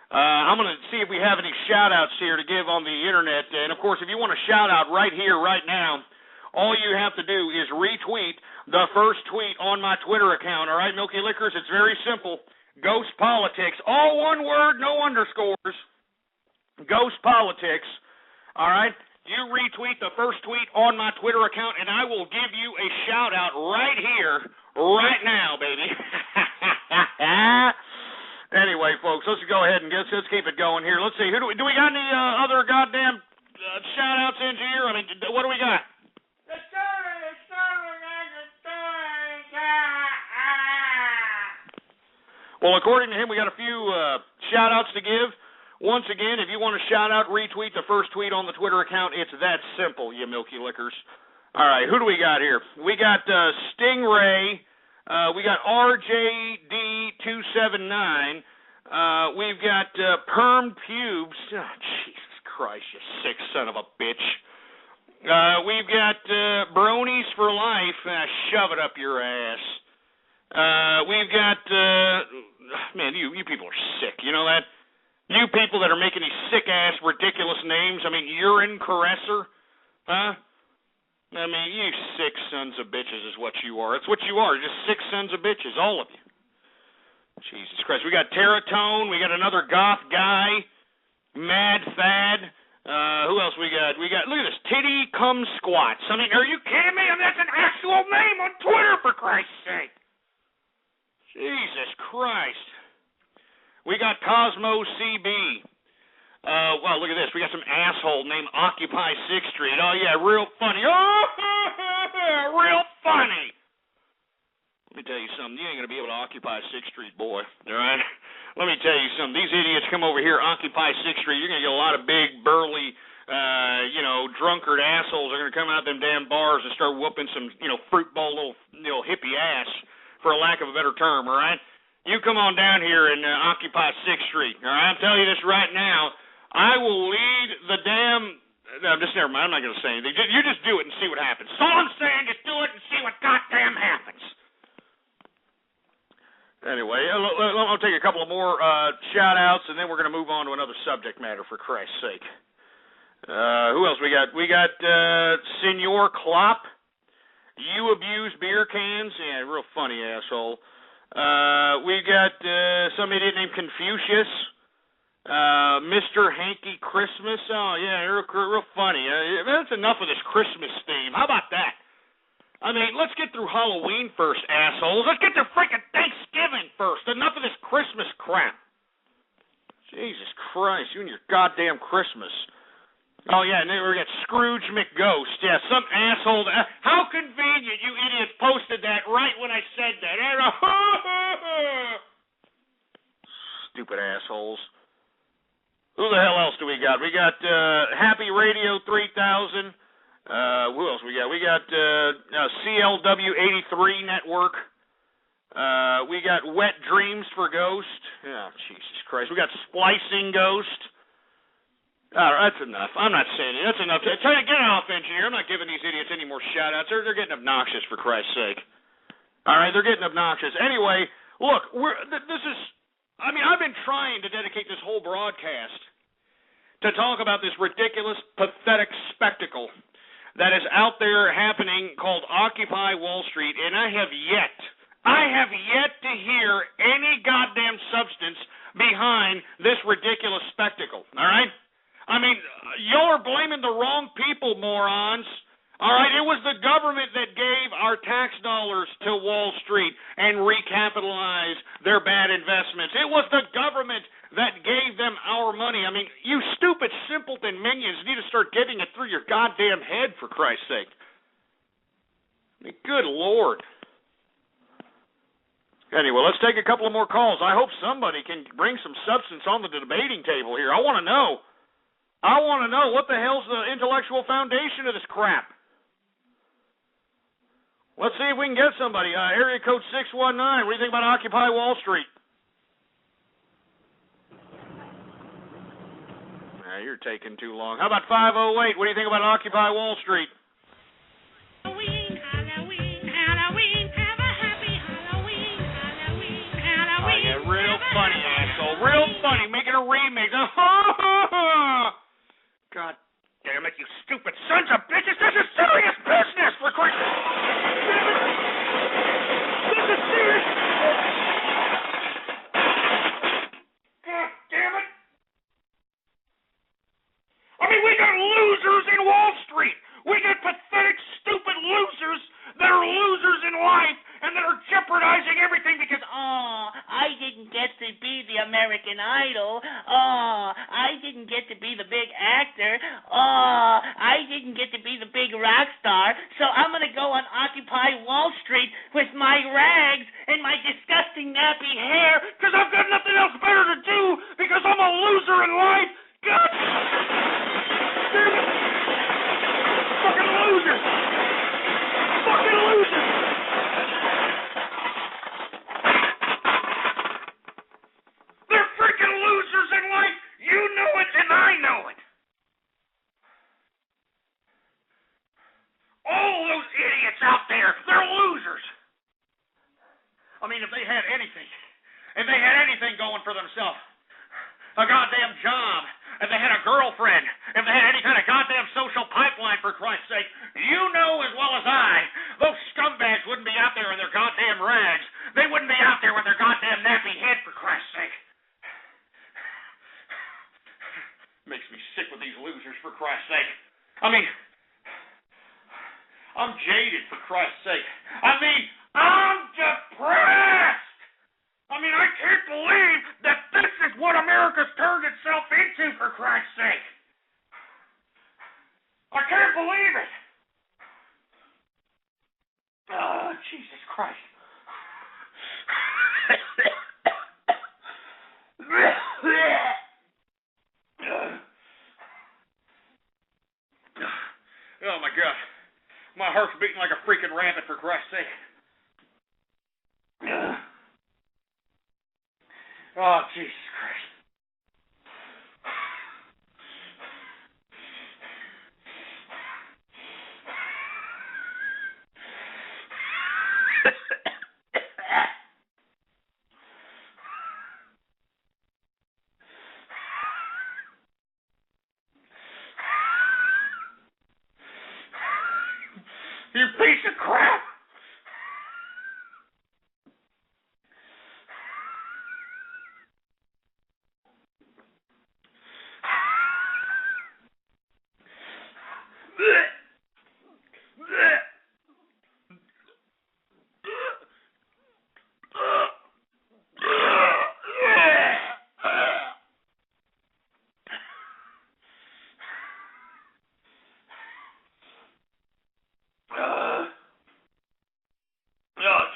I'm going to see if we have any shout-outs here to give on the Internet. And, of course, if you want a shout-out right here, right now, all you have to do is retweet the first tweet on my Twitter account. All right, Milky Liquors, it's very simple. Ghost Politics, all one word, no underscores. Ghost Politics, all right? You retweet the first tweet on my Twitter account, and I will give you a shout-out right here, right now, baby. Anyway, folks, let's go ahead and let's keep it going here. Let's see. Do we got any other goddamn shout-outs in here? I mean, what do we got? Well, according to him, we got a few shout-outs to give. Once again, if you want a shout-out, retweet the first tweet on the Twitter account. It's that simple, you Milky Liquors. All right, who do we got here? We got Stingray. We got RJD279. We've got Perm Pubes. Oh, Jesus Christ, you sick son of a bitch. We've got Bronies for Life. Shove it up your ass. We've got, man, you people are sick. You know that? You people that are making these sick-ass, ridiculous names. I mean, Urine Caresser. Huh? I mean, you sick sons of bitches is what you are. It's what you are. You're just sick sons of bitches, all of you. Jesus Christ. We got Teratone. We got another goth guy. Mad Thad. Who else we got? Look at this. Titty Cum Squats. I mean, are you kidding me? I mean, that's an actual name on Twitter, for Christ's sake. Jesus Christ. We got Cosmo CB. Well, look at this. We got some asshole named Occupy 6th Street. Oh, yeah, real funny. Oh, real funny. Let me tell you something. You ain't going to be able to occupy 6th Street, boy. All right? Let me tell you something. These idiots come over here, occupy 6th Street. You're going to get a lot of big, burly, drunkard assholes are going to come out them damn bars and start whooping some, fruit bowl little hippie ass, for a lack of a better term, all right? You come on down here and occupy 6th Street, all right? I'm telling you this right now. I will lead the damn... No, just never mind. I'm not going to say anything. You just do it and see what happens. That's all I'm saying. Just do it and see what goddamn happens. Anyway, I'll take a couple of more shout-outs, and then we're going to move on to another subject matter, for Christ's sake. Who else we got? We got Senor Klopp. You abuse beer cans. Yeah, real funny asshole. We got some idiot named Confucius. Mr. Hanky Christmas. Oh, yeah, real funny. That's enough of this Christmas theme. How about that? I mean, let's get through Halloween first, assholes. Let's get to freaking Thanksgiving first. Enough of this Christmas crap. Jesus Christ, you and your goddamn Christmas. Oh, yeah, and then we got Scrooge McGhost. Yeah, some asshole. How convenient you idiots posted that right when I said that. Stupid assholes. Who the hell else do we got? We got Happy Radio 3000. Who else we got? We got CLW83 Network. We got Wet Dreams for Ghost. Oh, Jesus Christ. We got Splicing Ghost. All right, that's enough. I'm not saying it. That's enough. Try to get off, engineer. I'm not giving these idiots any more shout-outs. They're getting obnoxious, for Christ's sake. All right, they're getting obnoxious. Anyway, look, I've been trying to dedicate this whole broadcast to talk about this ridiculous, pathetic spectacle that is out there happening called Occupy Wall Street, and I have yet to hear any goddamn substance behind this ridiculous spectacle, all right? I mean, y'all are blaming the wrong people, morons. All right, it was the government that gave our tax dollars to Wall Street and recapitalized their bad investments. It was the government that gave them our money. I mean, you stupid simpleton minions need to start getting it through your goddamn head, for Christ's sake. I mean, good Lord. Anyway, let's take a couple of more calls. I hope somebody can bring some substance on the debating table here. I want to know what the hell's the intellectual foundation of this crap. Let's see if we can get somebody. Area code 619. What do you think about Occupy Wall Street? You're taking too long. How about 508? What do you think about Occupy Wall Street?
Halloween, Halloween, Halloween, have a happy Halloween, Halloween, Halloween.
Yeah, real funny, asshole. Real funny. Making a remix. God damn it, you stupid sons of bitches. This is serious business, for Christ's sake. This is serious. God damn it. I mean, we got losers in Wall Street. We got pathetic, stupid losers that are losers in life and that are jeopardizing everything because,
I didn't get to be the American Idol. I didn't get to be the big actor. I didn't get to be the big rock star. So I'm going to go on Occupy Wall Street with my rags and my disgusting nappy hair because I've got nothing else better to do because I'm a loser in life. God damn it. Fucking losers. Fucking losers. They're freaking losers in life. You know it and I know it. All those idiots out there, they're losers. I mean, if they had anything going for themselves, a goddamn job, if they had a girlfriend, if they had any kind of goddamn social pipeline, for Christ's sake, you know as well as I, those scumbags wouldn't be out there in their goddamn rags. They wouldn't be out there with their goddamn nappy head, for Christ's sake. Makes me sick with these losers, for Christ's sake. I mean, I'm jaded, for Christ's sake. I mean, I'm depressed. I mean, I can't believe that this is what America's turned itself into, for Christ's sake. I can't believe it. Oh, Jesus Christ. Oh, my God. My heart's beating like a freaking rabbit, for Christ's sake. Oh, Jesus Christ. You piece of crap.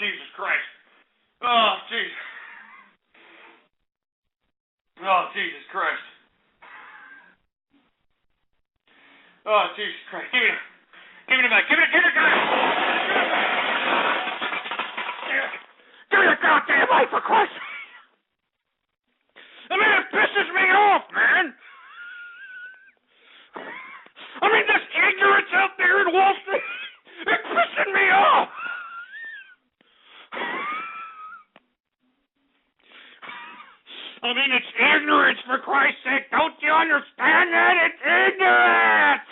Jesus Christ. Oh, Jesus. Oh, Jesus Christ. Oh, Jesus Christ.
Give it back. Give it back. Give me the goddamn light, for Christ's sake. I mean, it pisses me off, man. I mean, this ignorance out there in Wall Street, it's pissing me off. I mean, it's ignorance, for Christ's sake. Don't you understand that? It's ignorance.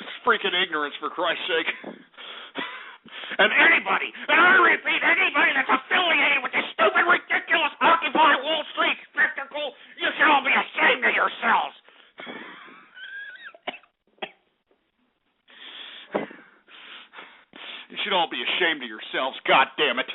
It's freaking ignorance, for Christ's sake. And anybody, and I repeat, anybody that's affiliated with this stupid, ridiculous Occupy Wall Street spectacle, you should all be ashamed of yourselves. You should all be ashamed of yourselves, God damn it.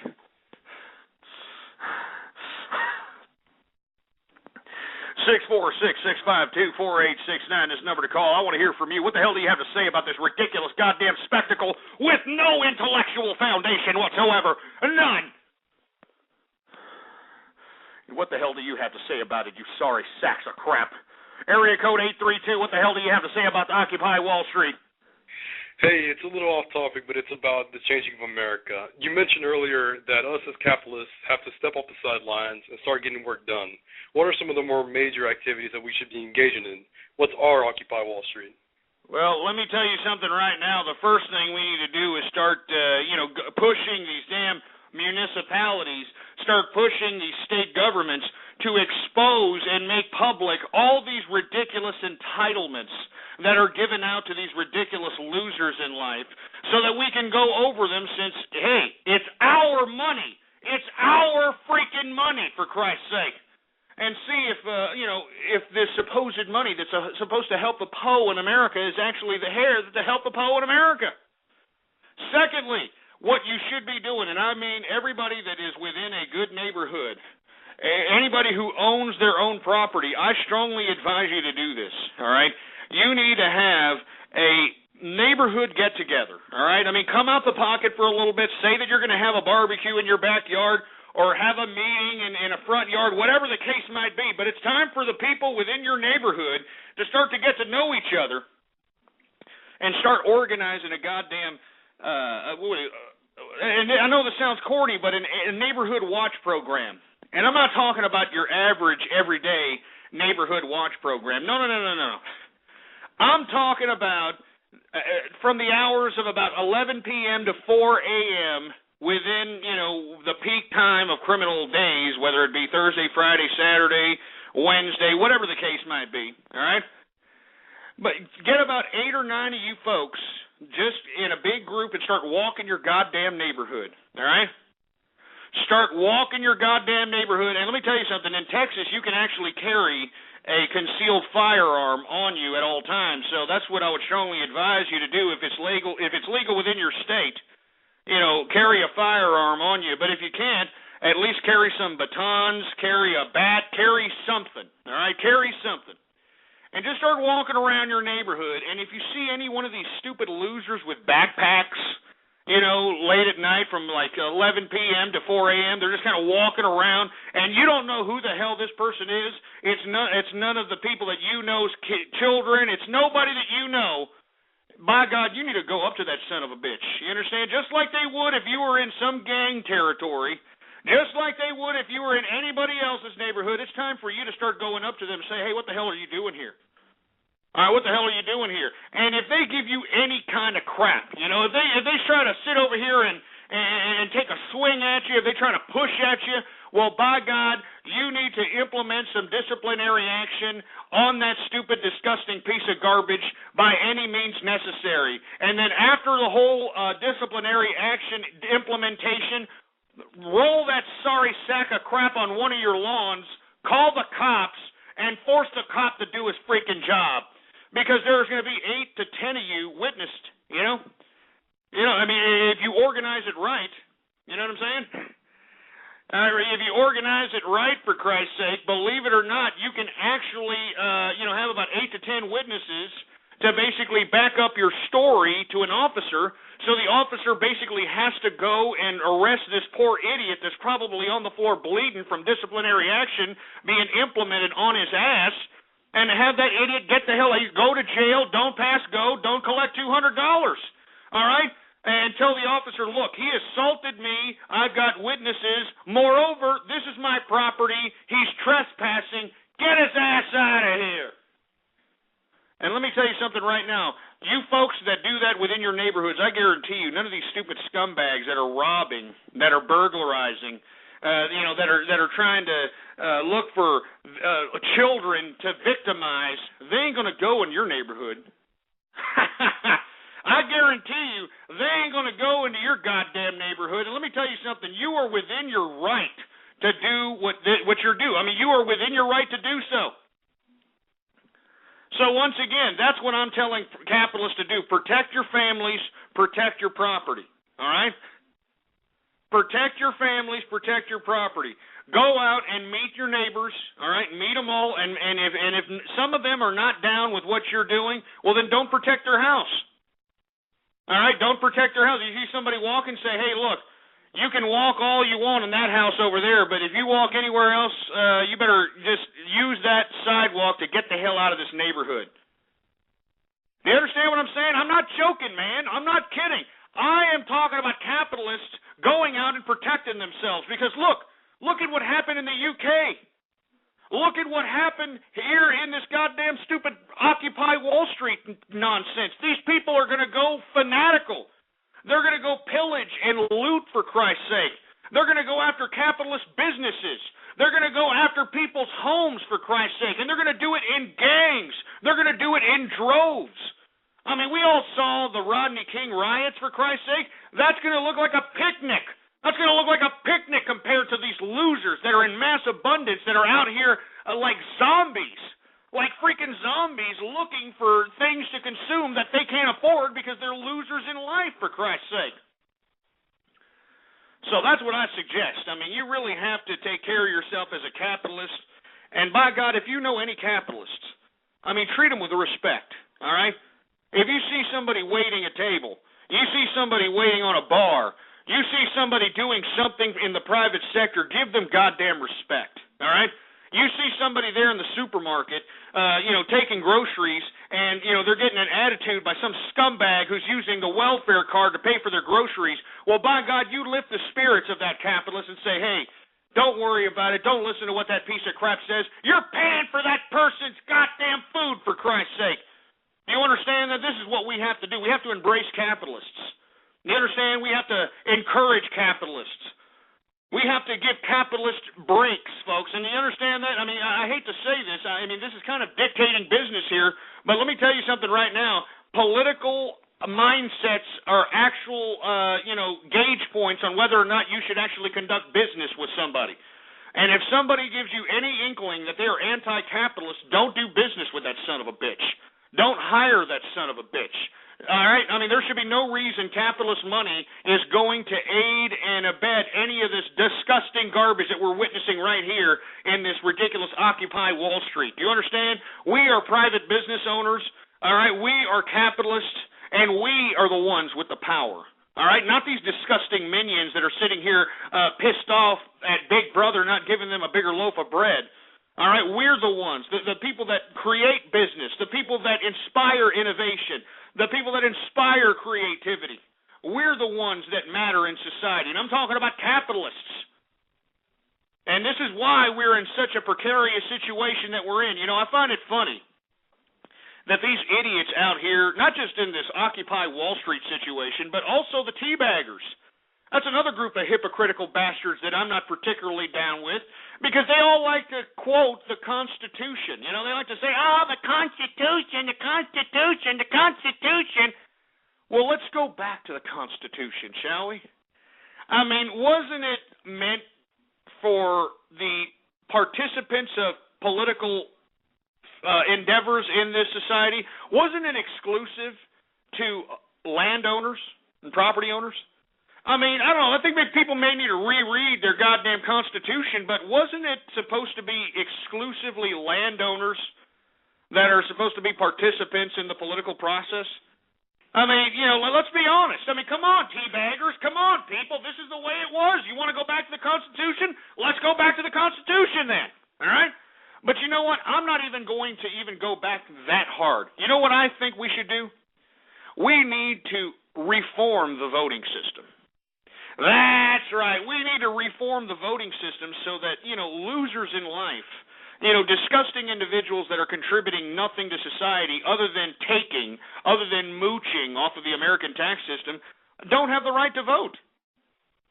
646-652-4869, this number to call. I want to hear from you. What the hell do you have to say about this ridiculous goddamn spectacle with no intellectual foundation whatsoever? None. What the hell do you have to say about it, you sorry sacks of crap? Area code 832, what the hell do you have to say about the Occupy Wall Street?
Hey, it's a little off topic, but it's about the changing of America. You mentioned earlier that us as capitalists have to step off the sidelines and start getting work done. What are some of the more major activities that we should be engaging in? What's our Occupy Wall Street?
Well, let me tell you something right now. The first thing we need to do is start, pushing these damn municipalities, start pushing these state governments to expose and make public all these ridiculous entitlements that are given out to these ridiculous losers in life so that we can go over them since, hey, it's our money. It's our freaking money, for Christ's sake. And see if this supposed money that's supposed to help the POW in America is actually to help the POW in America. Secondly, what you should be doing, and I mean everybody that is within a good neighborhood, anybody who owns their own property, I strongly advise you to do this, all right? You need to have a neighborhood get-together, all right? I mean, come out the pocket for a little bit, say that you're going to have a barbecue in your backyard or have a meeting in a front yard, whatever the case might be, but it's time for the people within your neighborhood to start to get to know each other and start organizing a goddamn, and I know this sounds corny, but a neighborhood watch program. And I'm not talking about your average, everyday neighborhood watch program. No. I'm talking about from the hours of about 11 p.m. to 4 a.m. within, the peak time of criminal days, whether it be Thursday, Friday, Saturday, Wednesday, whatever the case might be, all right? But get about 8 or 9 of you folks just in a big group and start walking your goddamn neighborhood, all right? Start walking your goddamn neighborhood, and let me tell you something. In Texas, you can actually carry a concealed firearm on you at all times. So that's what I would strongly advise you to do if it's legal within your state. Carry a firearm on you. But if you can't, at least carry some batons, carry a bat, carry something. All right, carry something. And just start walking around your neighborhood. And if you see any one of these stupid losers with backpacks, late at night from like 11 p.m. to 4 a.m. They're just kind of walking around, and you don't know who the hell this person is. It's none of the people that you know's children. It's nobody that you know. By God, you need to go up to that son of a bitch. You understand? Just like they would if you were in some gang territory, just like they would if you were in anybody else's neighborhood. It's time for you to start going up to them and say, hey, what the hell are you doing here? All right, what the hell are you doing here? And if they give you any kind of crap, if they try to sit over here and take a swing at you, if they try to push at you, well, by God, you need to implement some disciplinary action on that stupid, disgusting piece of garbage by any means necessary. And then after the whole disciplinary action implementation, roll that sorry sack of crap on one of your lawns, call the cops, and force the cop to do his freaking job. Because there's going to be 8 to 10 of you witnessed, I mean, if you organize it right, you know what I'm saying? If you organize it right, for Christ's sake, believe it or not, you can actually, have about 8 to 10 witnesses to basically back up your story to an officer, so the officer basically has to go and arrest this poor idiot that's probably on the floor bleeding from disciplinary action being implemented on his ass, and have that idiot get the hell, go to jail, don't pass go, don't collect $200. All right? And tell the officer, look, he assaulted me, I've got witnesses, moreover, this is my property, he's trespassing, get his ass out of here. And let me tell you something right now. You folks that do that within your neighborhoods, I guarantee you, none of these stupid scumbags that are robbing, that are burglarizing, that are trying to look for children to victimize, they ain't going to go in your neighborhood. I guarantee you, they ain't going to go into your goddamn neighborhood. And let me tell you something. You are within your right to do what you're doing. I mean, you are within your right to do so. So once again, that's what I'm telling capitalists to do. Protect your families, protect your property. All right? Protect your families, protect your property. Go out and meet your neighbors, all right? Meet them all, and if some of them are not down with what you're doing, well, then don't protect their house. All right? Don't protect their house. You see somebody walk and say, hey, look, you can walk all you want in that house over there, but if you walk anywhere else, you better just use that sidewalk to get the hell out of this neighborhood. Do you understand what I'm saying? I'm not joking, man. I'm not kidding. I am talking about capitalists going out and protecting themselves because, look at what happened in the UK. Look at what happened here in this goddamn stupid Occupy Wall Street nonsense. These people are going to go fanatical. They're going to go pillage and loot, for Christ's sake. They're going to go after capitalist businesses. They're going to go after people's homes, for Christ's sake. And they're going to do it in gangs. They're going to do it in droves. I mean, we all saw the Rodney King riots, for Christ's sake. That's going to look like a picnic. That's going to look like a picnic compared to these losers that are in mass abundance that are out here like zombies. Like freaking zombies looking for things to consume that they can't afford because they're losers in life, for Christ's sake. So that's what I suggest. I mean, you really have to take care of yourself as a capitalist. And by God, if you know any capitalists, I mean, treat them with respect, all right? If you see somebody waiting a table, you see somebody waiting on a bar, you see somebody doing something in the private sector, give them goddamn respect, all right? You see somebody there in the supermarket, taking groceries, and, they're getting an attitude by some scumbag who's using the welfare card to pay for their groceries. Well, by God, you lift the spirits of that capitalist and say, hey, don't worry about it. Don't listen to what that piece of crap says. You're paying for that person's goddamn food, for Christ's sake. Do you understand that this is what we have to do? We have to embrace capitalists. You understand? We have to encourage capitalists. We have to give capitalist breaks, folks. And you understand that? I mean, I hate to say this. I mean, this is kind of dictating business here. But let me tell you something right now. Political mindsets are actual, gauge points on whether or not you should actually conduct business with somebody. And if somebody gives you any inkling that they are anti-capitalist, don't do business with that son of a bitch. Don't hire that son of a bitch. All right? I mean, there should be no reason capitalist money is going to aid and abet any of this disgusting garbage that we're witnessing right here in this ridiculous Occupy Wall Street. Do you understand? We are private business owners. All right? We are capitalists, and we are the ones with the power. All right? Not these disgusting minions that are sitting here pissed off at Big Brother not giving them a bigger loaf of bread. All right? We're the ones, the people that create business, the people that inspire innovation, the people that inspire creativity. We're the ones that matter in society. And I'm talking about capitalists. And this is why we're in such a precarious situation that we're in. I find it funny that these idiots out here, not just in this Occupy Wall Street situation, but also the teabaggers. That's another group of hypocritical bastards that I'm not particularly down with, because they all like to quote the Constitution. They like to say, the Constitution, the Constitution, the Constitution. Well, let's go back to the Constitution, shall we? I mean, wasn't it meant for the participants of political endeavors in this society? Wasn't it exclusive to landowners and property owners? I mean, I don't know. I think people may need to reread their goddamn Constitution, but wasn't it supposed to be exclusively landowners that are supposed to be participants in the political process? I mean, let's be honest. I mean, come on, teabaggers. Come on, people. This is the way it was. You want to go back to the Constitution? Let's go back to the Constitution then. All right? But you know what? I'm not even going to go back that hard. You know what I think we should do? We need to reform the voting system. That's right. We need to reform the voting system so that, losers in life, disgusting individuals that are contributing nothing to society other than taking, other than mooching off of the American tax system, don't have the right to vote.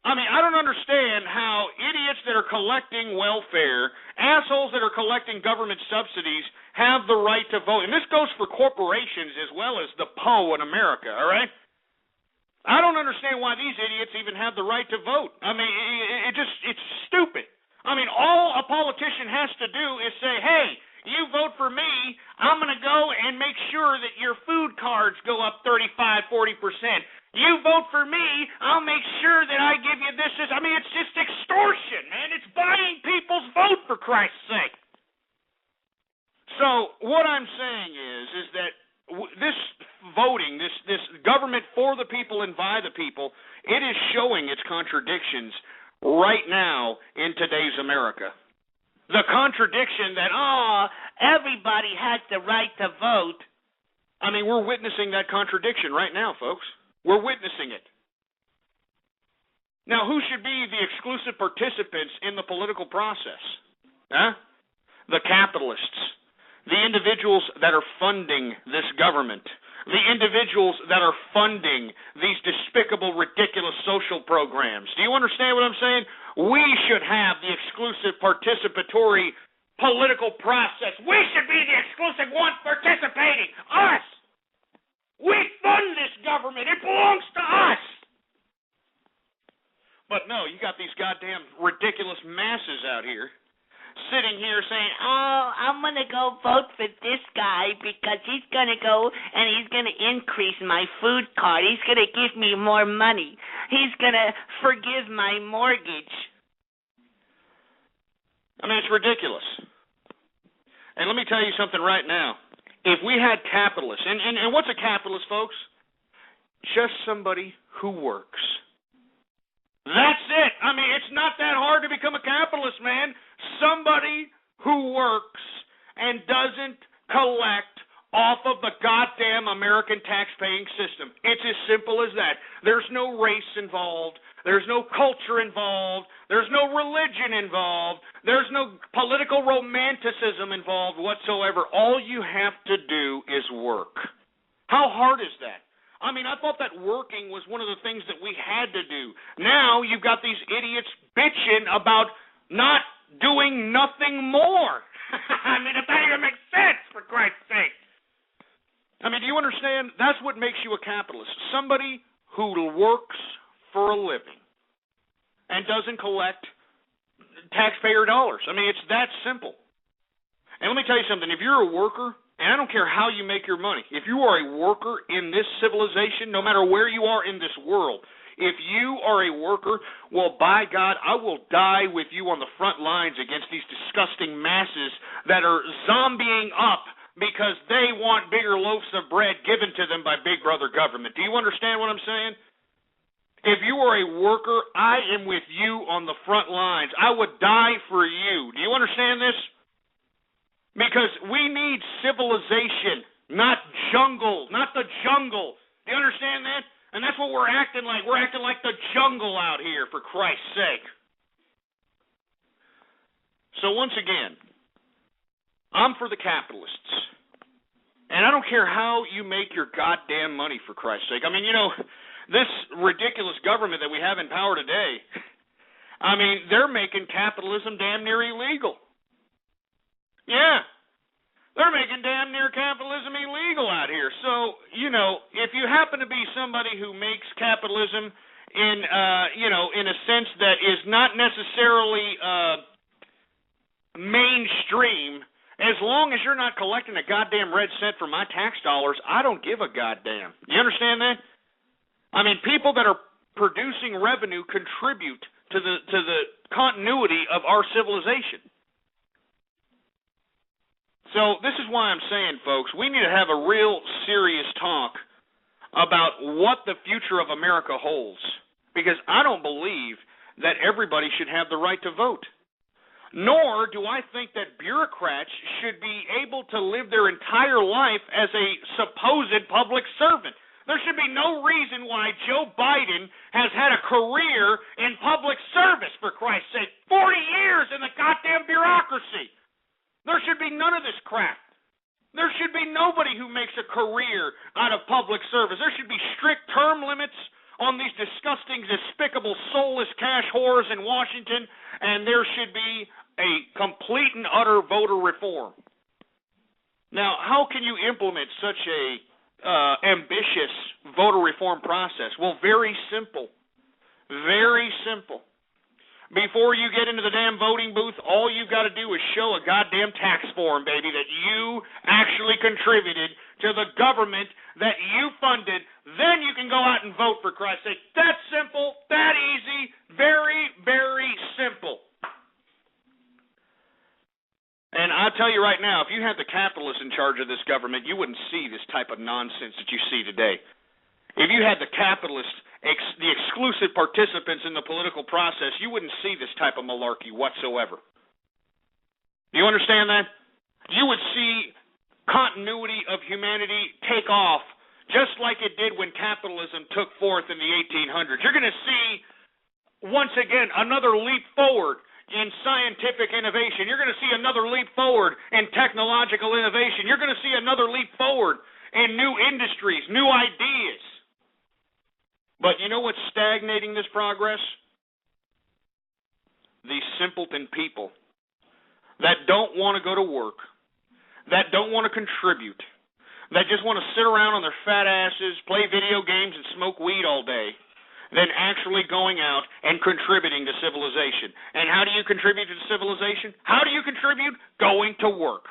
I mean, I don't understand how idiots that are collecting welfare, assholes that are collecting government subsidies, have the right to vote. And this goes for corporations as well as the PO in America, all right? I don't understand why these idiots even have the right to vote. I mean, it's stupid. I mean, all a politician has to do is say, hey, you vote for me, I'm going to go and make sure that your food cards go up 35, 40%. You vote for me, I'll make sure that I give you this. I mean, it's just extortion, man. It's buying people's vote, for Christ's sake. So what I'm saying is that this voting, this government for the people and by the people, it is showing its contradictions right now in today's America. The contradiction that, everybody has the right to vote. I mean, we're witnessing that contradiction right now, folks. We're witnessing it. Now, who should be the exclusive participants in the political process? The capitalists. The individuals that are funding this government. The individuals that are funding these despicable, ridiculous social programs. Do you understand what I'm saying? We should have the exclusive participatory political process. We should be the exclusive ones participating. Us! We fund this government. It belongs to us. But no, you got these goddamn ridiculous masses out here sitting here saying, I'm going to go vote for this guy because he's going to go and he's going to increase my food card. He's going to give me more money. He's going to forgive my mortgage. I mean, it's ridiculous. And let me tell you something right now. If we had capitalists, and what's a capitalist, folks? Just somebody who works. That's it. I mean, it's not that hard to become a capitalist, man. Somebody who works and doesn't collect off of the goddamn American tax-paying system. It's as simple as that. There's no race involved. There's no culture involved. There's no religion involved. There's no political romanticism involved whatsoever. All you have to do is work. How hard is that? I mean, I thought that working was one of the things that we had to do. Now you've got these idiots bitching about not doing nothing more. I mean, it doesn't even make sense, for Christ's sake. I mean, do you understand? That's what makes you a capitalist. Somebody who works for a living and doesn't collect taxpayer dollars. I mean, it's that simple. And let me tell you something. If you're a worker, and I don't care how you make your money, if you are a worker in this civilization, no matter where you are in this world, if you are a worker, well, by God, I will die with you on the front lines against these disgusting masses that are zombieing up because they want bigger loaves of bread given to them by Big Brother government. Do you understand what I'm saying? If you are a worker, I am with you on the front lines. I would die for you. Do you understand this? Because we need civilization, not jungle, not the jungle. Do you understand that? And that's what we're acting like. We're acting like the jungle out here, for Christ's sake. So once again, I'm for the capitalists. And I don't care how you make your goddamn money, for Christ's sake. I mean, this ridiculous government that we have in power today, I mean, they're making capitalism damn near illegal. Yeah. They're making damn near capitalism illegal out here. So, if you happen to be somebody who makes capitalism in a sense that is not necessarily mainstream, as long as you're not collecting a goddamn red cent for my tax dollars, I don't give a goddamn. You understand that? I mean, people that are producing revenue contribute to the continuity of our civilization. So this is why I'm saying, folks, we need to have a real serious talk about what the future of America holds, because I don't believe that everybody should have the right to vote. Nor do I think that bureaucrats should be able to live their entire life as a supposed public servant. There should be no reason why Joe Biden has had a career in public service, for Christ's sake. 40 years in the goddamn bureaucracy. There should be none of this crap. There should be nobody who makes a career out of public service. There should be strict term limits on these disgusting, despicable, soulless cash whores in Washington, and there should be a complete and utter voter reform. Now, how can you implement such a ambitious voter reform process? Well, very simple. Very simple. Before you get into the damn voting booth, all you've got to do is show a goddamn tax form, baby, that you actually contributed to the government that you funded. Then you can go out and vote, for Christ's sake. That simple, that easy, very, very simple. And I'll tell you right now, if you had the capitalists in charge of this government, you wouldn't see this type of nonsense that you see today. If you had the capitalists, the exclusive participants in the political process, you wouldn't see this type of malarkey whatsoever. Do you understand that? You would see continuity of humanity take off, just like it did when capitalism took forth in the 1800s. You're going to see, once again, another leap forward in scientific innovation. You're going to see another leap forward in technological innovation. You're going to see another leap forward in new industries, new ideas. But you know what's stagnating this progress? These simpleton people that don't want to go to work, that don't want to contribute, that just want to sit around on their fat asses, play video games, and smoke weed all day, than actually going out and contributing to civilization. And how do you contribute to civilization? How do you contribute? Going to work.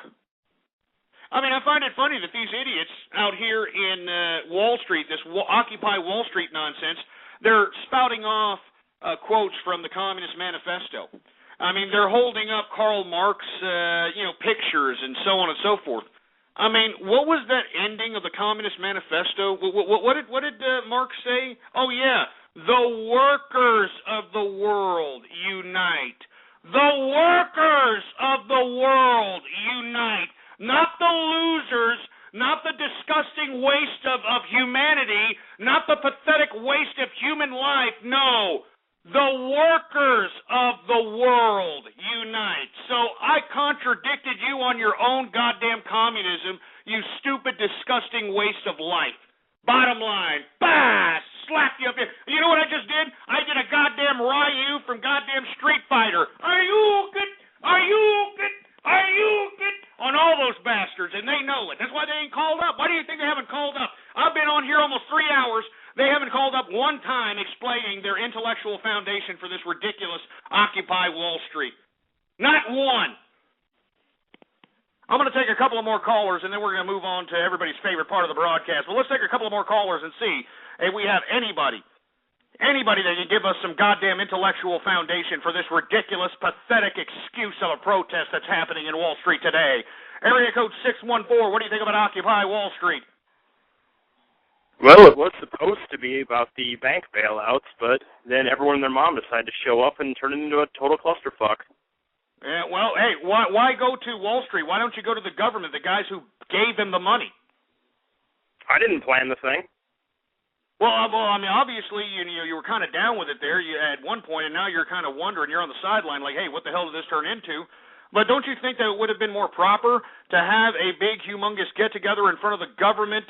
I mean, I find it funny that these idiots out here in Wall Street, this Occupy Wall Street nonsense, they're spouting off quotes from the Communist Manifesto. I mean, they're holding up Karl Marx, pictures and so on and so forth. I mean, what was that ending of the Communist Manifesto? What did Marx say? Oh, yeah, the workers of the world unite. The workers of the world unite. Not the losers, not the disgusting waste of humanity, not the pathetic waste of human life. No, the workers of the world unite. So I contradicted you on your own goddamn communism, you stupid, disgusting waste of life. Bottom line, bah, slap you up here. You know what I just did? I did a goddamn Ryu from goddamn Street Fighter. Are you good? Are you good? Are you good? On all those bastards, and they know it. That's why they ain't called up. Why do you think they haven't called up? I've been on here almost 3 hours. They haven't called up one time explaining their intellectual foundation for this ridiculous Occupy Wall Street. Not one. I'm going to take a couple of more callers, and then we're going to move on to everybody's favorite part of the broadcast. Well, let's take a couple of more callers and see if we have anybody that can give us some goddamn intellectual foundation for this ridiculous, pathetic excuse of a protest that's happening in Wall Street today. Area code 614, what do you think about Occupy Wall Street?
Well, it was supposed to be about the bank bailouts, but then everyone and their mom decided to show up and turn it into a total clusterfuck.
Yeah, well, hey, why go to Wall Street? Why don't you go to the government, the guys who gave them the money?
I didn't plan the thing.
Well, I mean, obviously, you were kind of down with it there at one point, and now you're kind of wondering, you're on the sideline like, hey, what the hell did this turn into? But don't you think that it would have been more proper to have a big, humongous get-together in front of the government,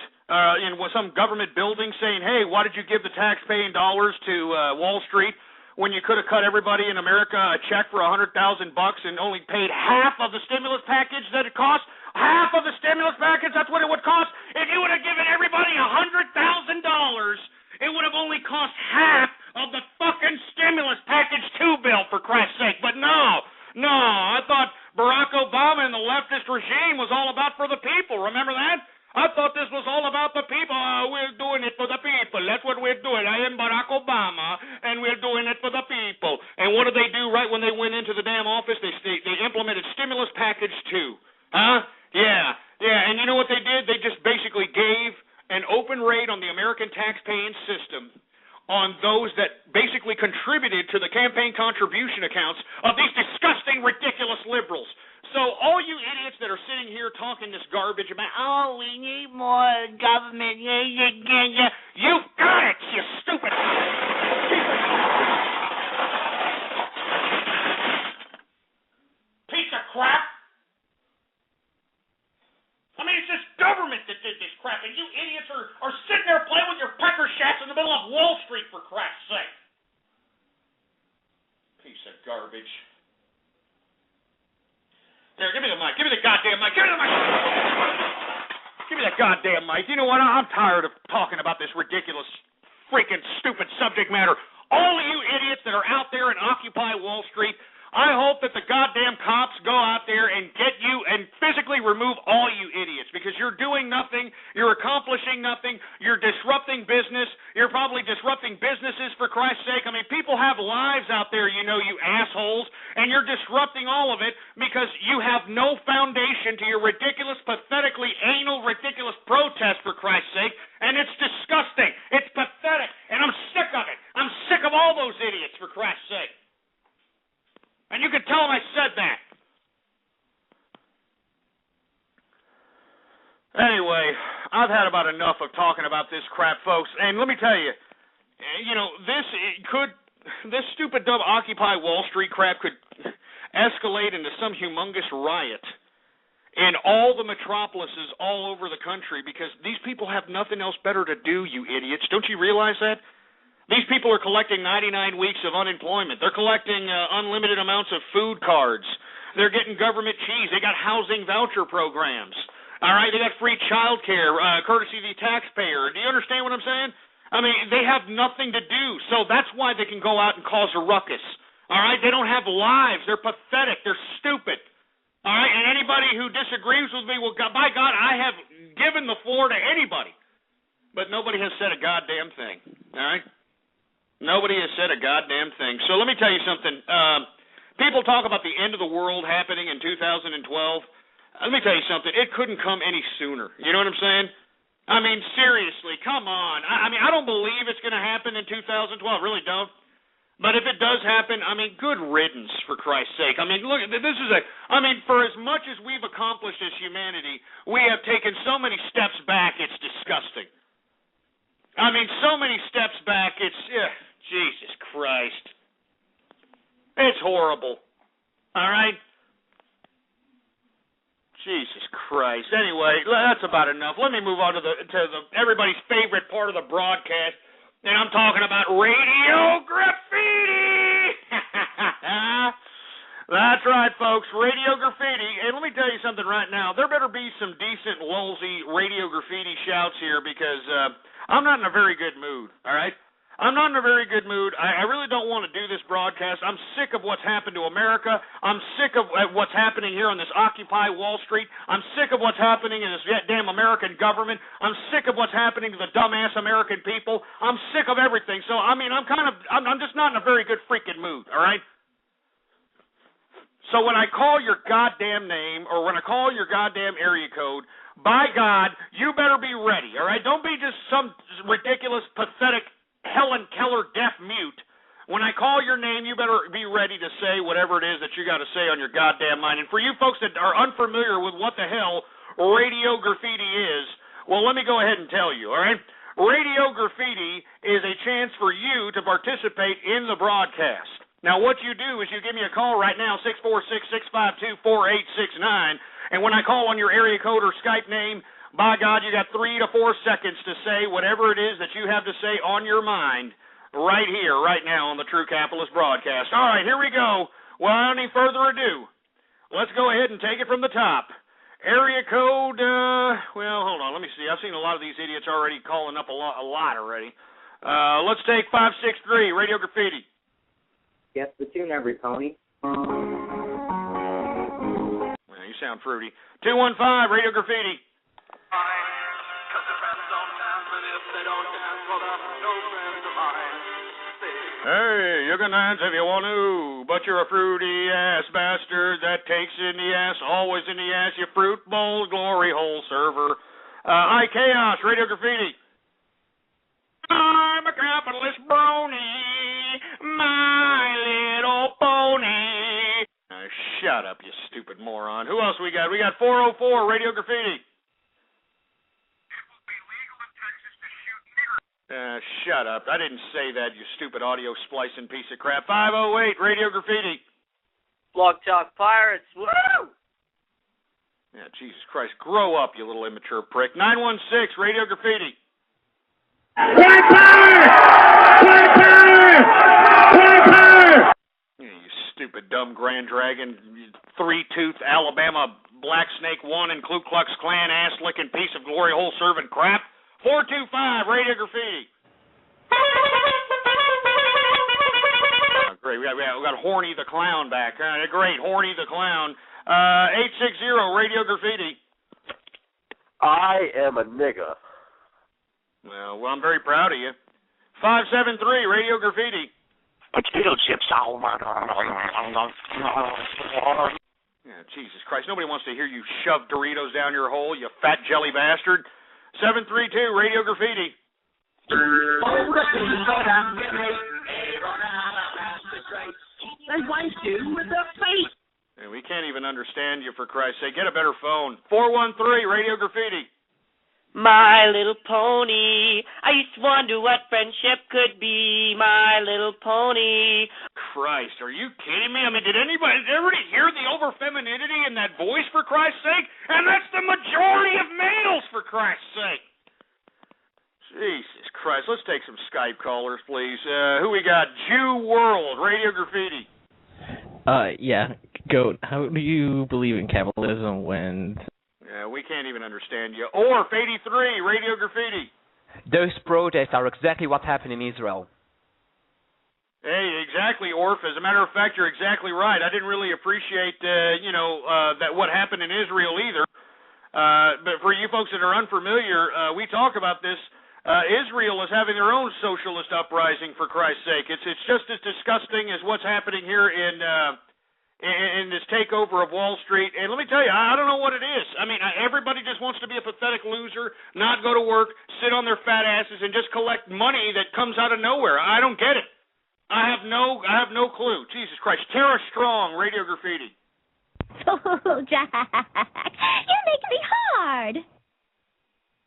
in some government building saying, hey, why did you give the tax-paying dollars to Wall Street when you could have cut everybody in America a check for $100,000 and only paid half of the stimulus package that it cost? Half of the stimulus package, that's what it would cost? If you would have given everybody $100,000, it would have only cost half of the fucking stimulus package 2 bill, for Christ's sake. But no, I thought Barack Obama and the leftist regime was all about for the people. Remember that? I thought this was all about the people. We're doing it for the people. That's what we're doing. I am Barack Obama, and we're doing it for the people. And what did they do right when they went into the damn office? They implemented stimulus package 2. Huh? Yeah, and you know what they did? They just basically gave an open rate on the American tax-paying system on those that basically contributed to the campaign contribution accounts of these disgusting, ridiculous liberals. So all you idiots that are sitting here talking this garbage about, oh, we need more government, yeah, you've got it, you stupid piece of crap. I mean, it's this government that did this crap, and you idiots are sitting there playing with your pecker shafts in the middle of Wall Street, for crap's sake. Piece of garbage. There, give me the mic. Give me the goddamn mic. Give me the mic. Give me that goddamn mic. You know what? I'm tired of talking about this ridiculous, freaking stupid subject matter. All of you idiots that are out there and occupy Wall Street, I hope that the goddamn cops go out there and get you and physically remove all you idiots, because you're doing nothing, you're accomplishing nothing, you're disrupting business, you're probably disrupting businesses, for Christ's sake. I mean, people have lives out there, you know, you assholes, and you're disrupting all of it because you have no foundation to your ridiculous, pathetically anal, ridiculous protest, for Christ's sake, and it's disgusting. It's pathetic, and I'm sick of it. I'm sick of all those idiots, for Christ's sake. And you can tell them I said that. Anyway, I've had about enough of talking about this crap, folks. And let me tell you, you know, this stupid, dumb Occupy Wall Street crap could escalate into some humongous riot in all the metropolises all over the country, because these people have nothing else better to do, you idiots. Don't you realize that? These people are collecting 99 weeks of unemployment. They're collecting unlimited amounts of food cards. They're getting government cheese. They got housing voucher programs. All right, they got free child care, courtesy of the taxpayer. Do you understand what I'm saying? I mean, they have nothing to do, so that's why they can go out and cause a ruckus. All right, they don't have lives. They're pathetic. They're stupid. All right, and anybody who disagrees with me, well, by God, I have given the floor to anybody, but nobody has said a goddamn thing. All right? Nobody has said a goddamn thing. So let me tell you something. People talk about the end of the world happening in 2012. Let me tell you something. It couldn't come any sooner. You know what I'm saying? I mean, seriously, come on. I mean, I don't believe it's going to happen in 2012. Really don't. But if it does happen, I mean, good riddance, for Christ's sake. I mean, look, for as much as we've accomplished as humanity, we have taken so many steps back, it's disgusting. I mean, so many steps back, it's... Jesus Christ. It's horrible. All right? Jesus Christ. Anyway, that's about enough. Let me move on to everybody's favorite part of the broadcast, and I'm talking about radio graffiti. That's right, folks. Radio graffiti. And let me tell you something right now. There better be some decent, lolsy radio graffiti shouts here, because I'm not in a very good mood, all right? I'm not in a very good mood. I really don't want to do this broadcast. I'm sick of what's happened to America. I'm sick of what's happening here on this Occupy Wall Street. I'm sick of what's happening in this damn American government. I'm sick of what's happening to the dumbass American people. I'm sick of everything. So, I mean, I'm just not in a very good freaking mood, all right? So when I call your goddamn name, or when I call your goddamn area code, by God, you better be ready, all right? Don't be just some ridiculous, pathetic Helen Keller deaf mute. When I call your name, you better be ready to say whatever it is that you got to say on your goddamn mind. And for you folks that are unfamiliar with what the hell radio graffiti is, well, let me go ahead and tell you, all right? Radio graffiti is a chance for you to participate in the broadcast. Now, what you do is you give me a call right now, 646-652-4869, and when I call on your area code or Skype name, by God, you got 3 to 4 seconds to say whatever it is that you have to say on your mind right here, right now on the True Capitalist broadcast. All right, here we go. Without any further ado, let's go ahead and take it from the top. Area code, well, hold on, let me see. I've seen a lot of these idiots already calling up a lot already. Let's take 563, Radio Graffiti.
Guess the tune, every pony.
Well, you sound fruity. 215, Radio Graffiti.
Hey,
You can dance if you want to, but you're a fruity ass bastard that takes in the ass, always in the ass, you fruit bowl glory hole server. I Chaos, Radio Graffiti. I'm a capitalist brony, my little pony. Shut up, you stupid moron. Who else we got? We got 404, Radio Graffiti. Shut up. I didn't say that, you stupid audio splicing piece of crap. 508, Radio Graffiti.
Blog Talk Pirates, woo!
Yeah, Jesus Christ. Grow up, you little immature prick. 916, Radio Graffiti.
White power! White power! White power!
Yeah, you stupid, dumb Grand Dragon, three-tooth Alabama Black Snake 1 and Ku Klux Klan ass-licking piece of glory hole serving crap. 425, Radio Graffiti. Great, we got Horny the Clown back. Great, Horny the Clown. 860, Radio Graffiti.
I am a nigga.
Well, I'm very proud of you. 573, Radio Graffiti.
Potato chips.
Yeah, Jesus Christ. Nobody wants to hear you shove Doritos down your hole, you fat jelly bastard. 732, Radio Graffiti. And we can't even understand you, for Christ's sake. Get a better phone. 413, Radio Graffiti.
My little pony, I used to wonder what friendship could be. My little pony.
Christ, are you kidding me? I mean, did everybody hear the over-femininity in that voice, for Christ's sake? And that's the majority of males, for Christ's sake. Jesus Christ, let's take some Skype callers, please. Who we got? Jew World, Radio Graffiti.
Yeah, Goat, how do you believe in capitalism when...
we can't even understand you. Orf, 83, Radio Graffiti.
Those protests are exactly what happened in Israel.
Hey, exactly, Orf. As a matter of fact, you're exactly right. I didn't really appreciate, that what happened in Israel either. But for you folks that are unfamiliar, we talk about this. Israel is having their own socialist uprising, for Christ's sake. It's just as disgusting as what's happening here in this takeover of Wall Street. And let me tell you, I don't know what it is. I mean, everybody just wants to be a pathetic loser, not go to work, sit on their fat asses, and just collect money that comes out of nowhere. I don't get it. I have no clue. Jesus Christ. Tara Strong, Radio Graffiti.
Oh, Jack, you're making me hard.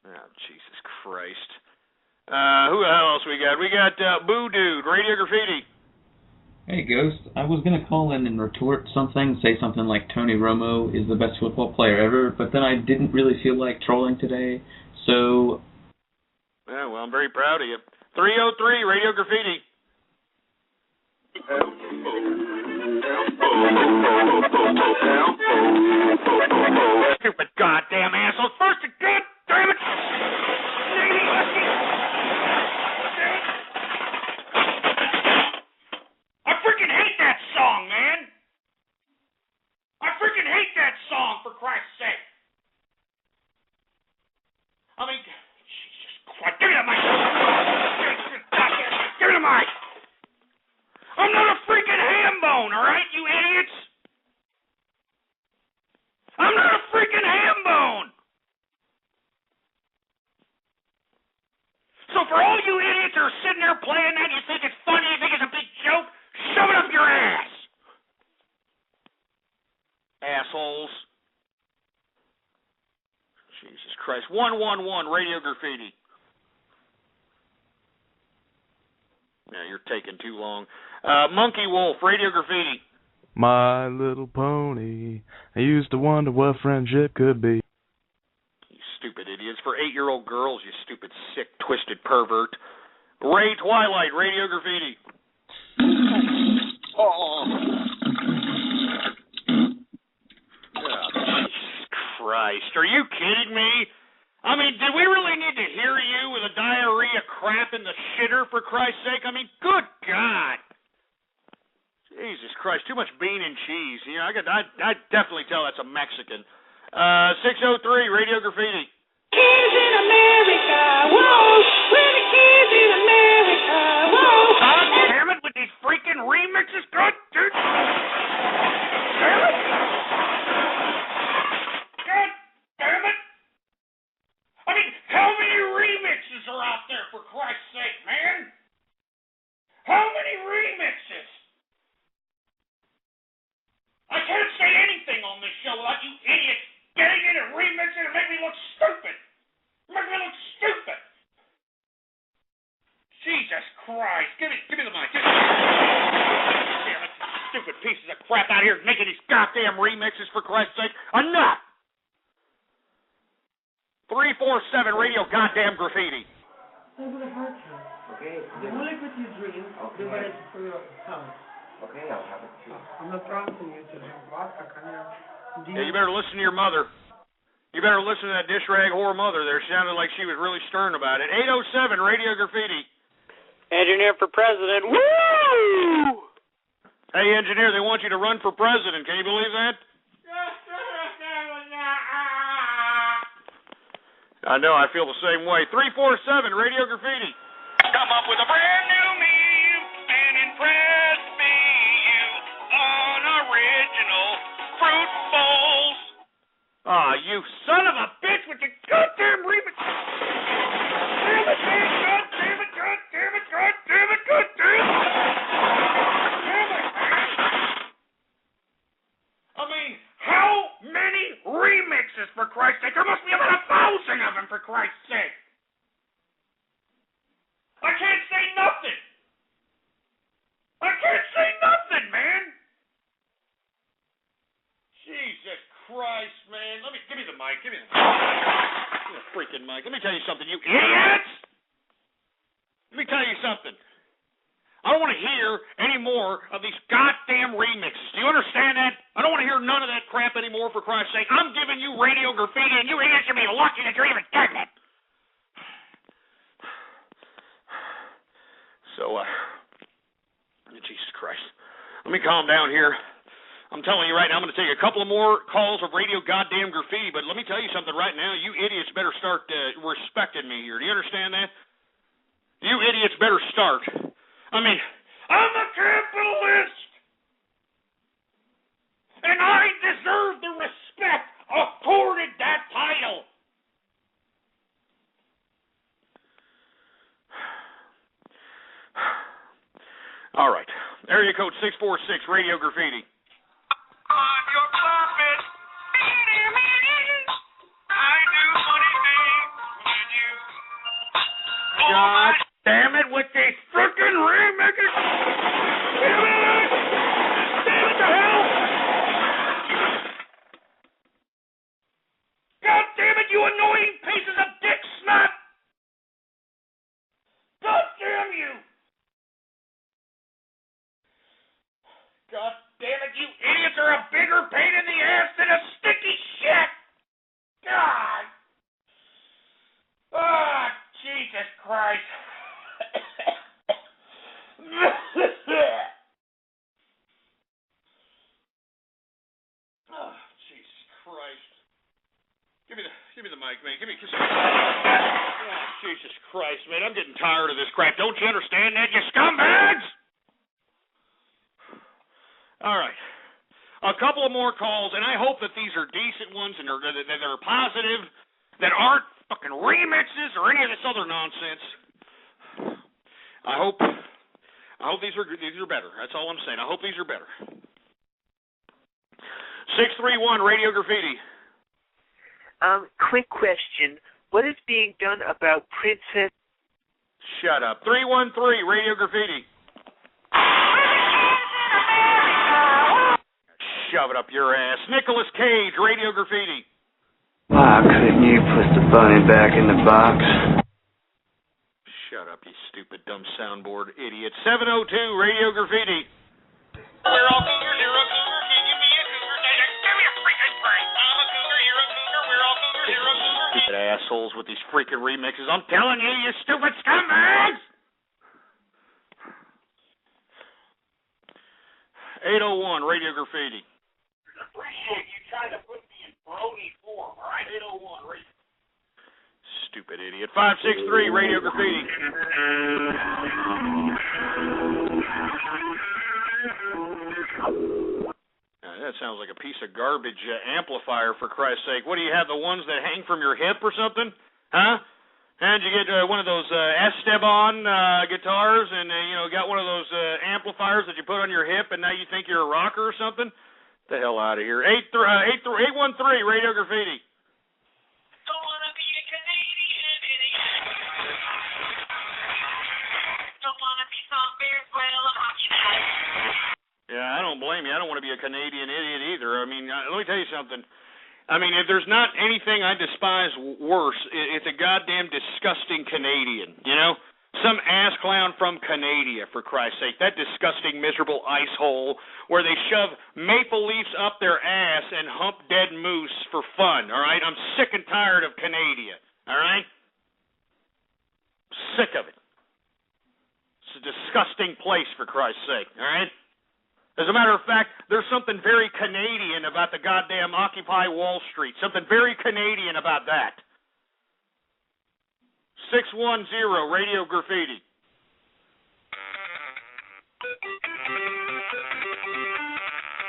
Oh, Jesus Christ. Who else we got? We got Boo Dude, Radio Graffiti.
Hey, Ghost. I was going to call in and retort something, say something like Tony Romo is the best football player ever, but then I didn't really feel like trolling today, so...
Yeah, well, I'm very proud of you. 303, Radio Graffiti. Stupid goddamn assholes. First, God damn it. I freaking hate that song, man. I freaking hate that song, for Christ's sake. I mean, Jesus Christ. Give me the mic. Give me the mic. I'm not a freaking ham bone, all right, you idiots? I'm not a freaking ham bone. So for all you idiots who are sitting there playing that, you think it's funny, you think it's a big joke, shove it up your ass. Assholes. Jesus Christ. 111, Radio Graffiti. Yeah, you're taking too long. Monkey Wolf, Radio Graffiti.
My little pony, I used to wonder what friendship could be.
You stupid idiots. For 8-year-old girls, you stupid, sick, twisted pervert. Ray Twilight, Radio Graffiti. Oh, Jesus Christ. Are you kidding me? I mean, did we really need to hear you with a diarrhea crap in the shitter, for Christ's sake? I mean, good God. Jesus Christ, too much bean and cheese. You know, I definitely tell that's a Mexican. 603, Radio Graffiti.
Kids in America, whoa, we're the kids in America, whoa.
God damn it with these freaking remixes? God, dude. Damn it. God damn it. I mean, how many remixes are out there, for Christ's sake, man? How many remixes? I can't say anything on this show without you idiots getting in and remixing and make me look stupid. Make me look stupid. Jesus Christ. Give me the mic. Damn it, stupid pieces of crap out here making these goddamn remixes, for Christ's sake. Enough! 347 Radio Goddamn Graffiti.
I'm gonna hurt you. Okay. You live with your dream. Okay. But it's for your house. Okay, I'll have it too. I'm not promising you to drink vodka, can you?
Yeah, you better listen to your mother. You better listen to that dish rag whore mother there. She sounded like she was really stern about it. 807 Radio Graffiti.
Engineer for president. Woo!
Hey, engineer, they want you to run for president. Can you believe that? I know, I feel the same way. 347 Radio Graffiti.
Come up with a brand new meme and impress me, you unoriginal fruit bowls.
Ah, you son of a bitch with your goddamn remix. Damn it, man. God damn it, God damn it, God damn it, God damn it. Damn it, man. I mean, how many remixes, for Christ's sake? There must be about 1,000 of them, for Christ's sake. I can't say nothing. I can't say nothing, man. Jesus Christ, man. Give me the mic. Give me the freaking mic. Let me tell you something, you idiots. Let me tell you something. I don't want to hear any more of these goddamn remixes. Do you understand that? I don't want to hear none of that crap anymore, for Christ's sake. I'm giving you Radio Graffiti, and you idiots should be lucky that you're even getting it. So, Jesus Christ. Let me calm down here. I'm telling you right now, I'm going to take a couple of more calls of Radio Goddamn Graffiti, but let me tell you something right now. You idiots better start respecting me here. Do you understand that? You idiots better start. I mean, I'm a capitalist, and I deserve the respect accorded that title. All right. Area code 646, Radio Graffiti.
I'm your puppet. I do funny things when you.
God damn it with these frickin' remixes! Damn it! Damn it to hell! God damn it, you annoying pieces of dick snot! God damn you! God damn it, you idiots are a bigger pain in the ass than a sticky shit! God! Ah, Jesus Christ! Oh, Jesus Christ! Give me the mic, man. Oh, Jesus Christ, man! I'm getting tired of this crap. Don't you understand that, you scumbags? All right. A couple of more calls, and I hope that these are decent ones and that are positive, that aren't fucking remixes or any of this other nonsense. I hope these are better. That's all I'm saying. I hope these are better. 631 Radio Graffiti.
Quick question. What is being done about Princess...
Shut up. 313 Radio Graffiti. Shove it up your ass. Nicolas Cage, Radio Graffiti.
Why couldn't you put the bunny back in the box?
Shut up, you stupid, dumb soundboard idiot. 702, Radio Graffiti.
We're all cougars, you're a cougar, can you be a cougar? Give me a freaking break. I'm a cougar, you're a cougar, we're all cougars, you're a cougar.
Stupid assholes with these freaking remixes. I'm telling you, you stupid scumbags! 801, Radio Graffiti.
Appreciate you trying to put me in brony form, all right? 801, Radio.
Stupid idiot. 563, Radio Graffiti. That sounds like a piece of garbage amplifier, for Christ's sake. What do you have, the ones that hang from your hip or something? Huh? And you get one of those Esteban guitars and, got one of those amplifiers that you put on your hip and now you think you're a rocker or something? Get the hell out of here. 813 Radio Graffiti.
Don't wanna be a Canadian idiot. Don't wanna be some beer whale of hockey night.
Yeah, I don't blame you. I don't want to be a Canadian idiot either. I mean, let me tell you something. I mean, if there's not anything I despise worse, it's a goddamn disgusting Canadian, Some ass clown from Canada, for Christ's sake. That disgusting, miserable ice hole where they shove maple leaves up their ass and hump dead moose for fun, all right? I'm sick and tired of Canada, all right? Sick of it. It's a disgusting place, for Christ's sake, all right? As a matter of fact, there's something very Canadian about the goddamn Occupy Wall Street. Something very Canadian about that. 610 Radio Graffiti.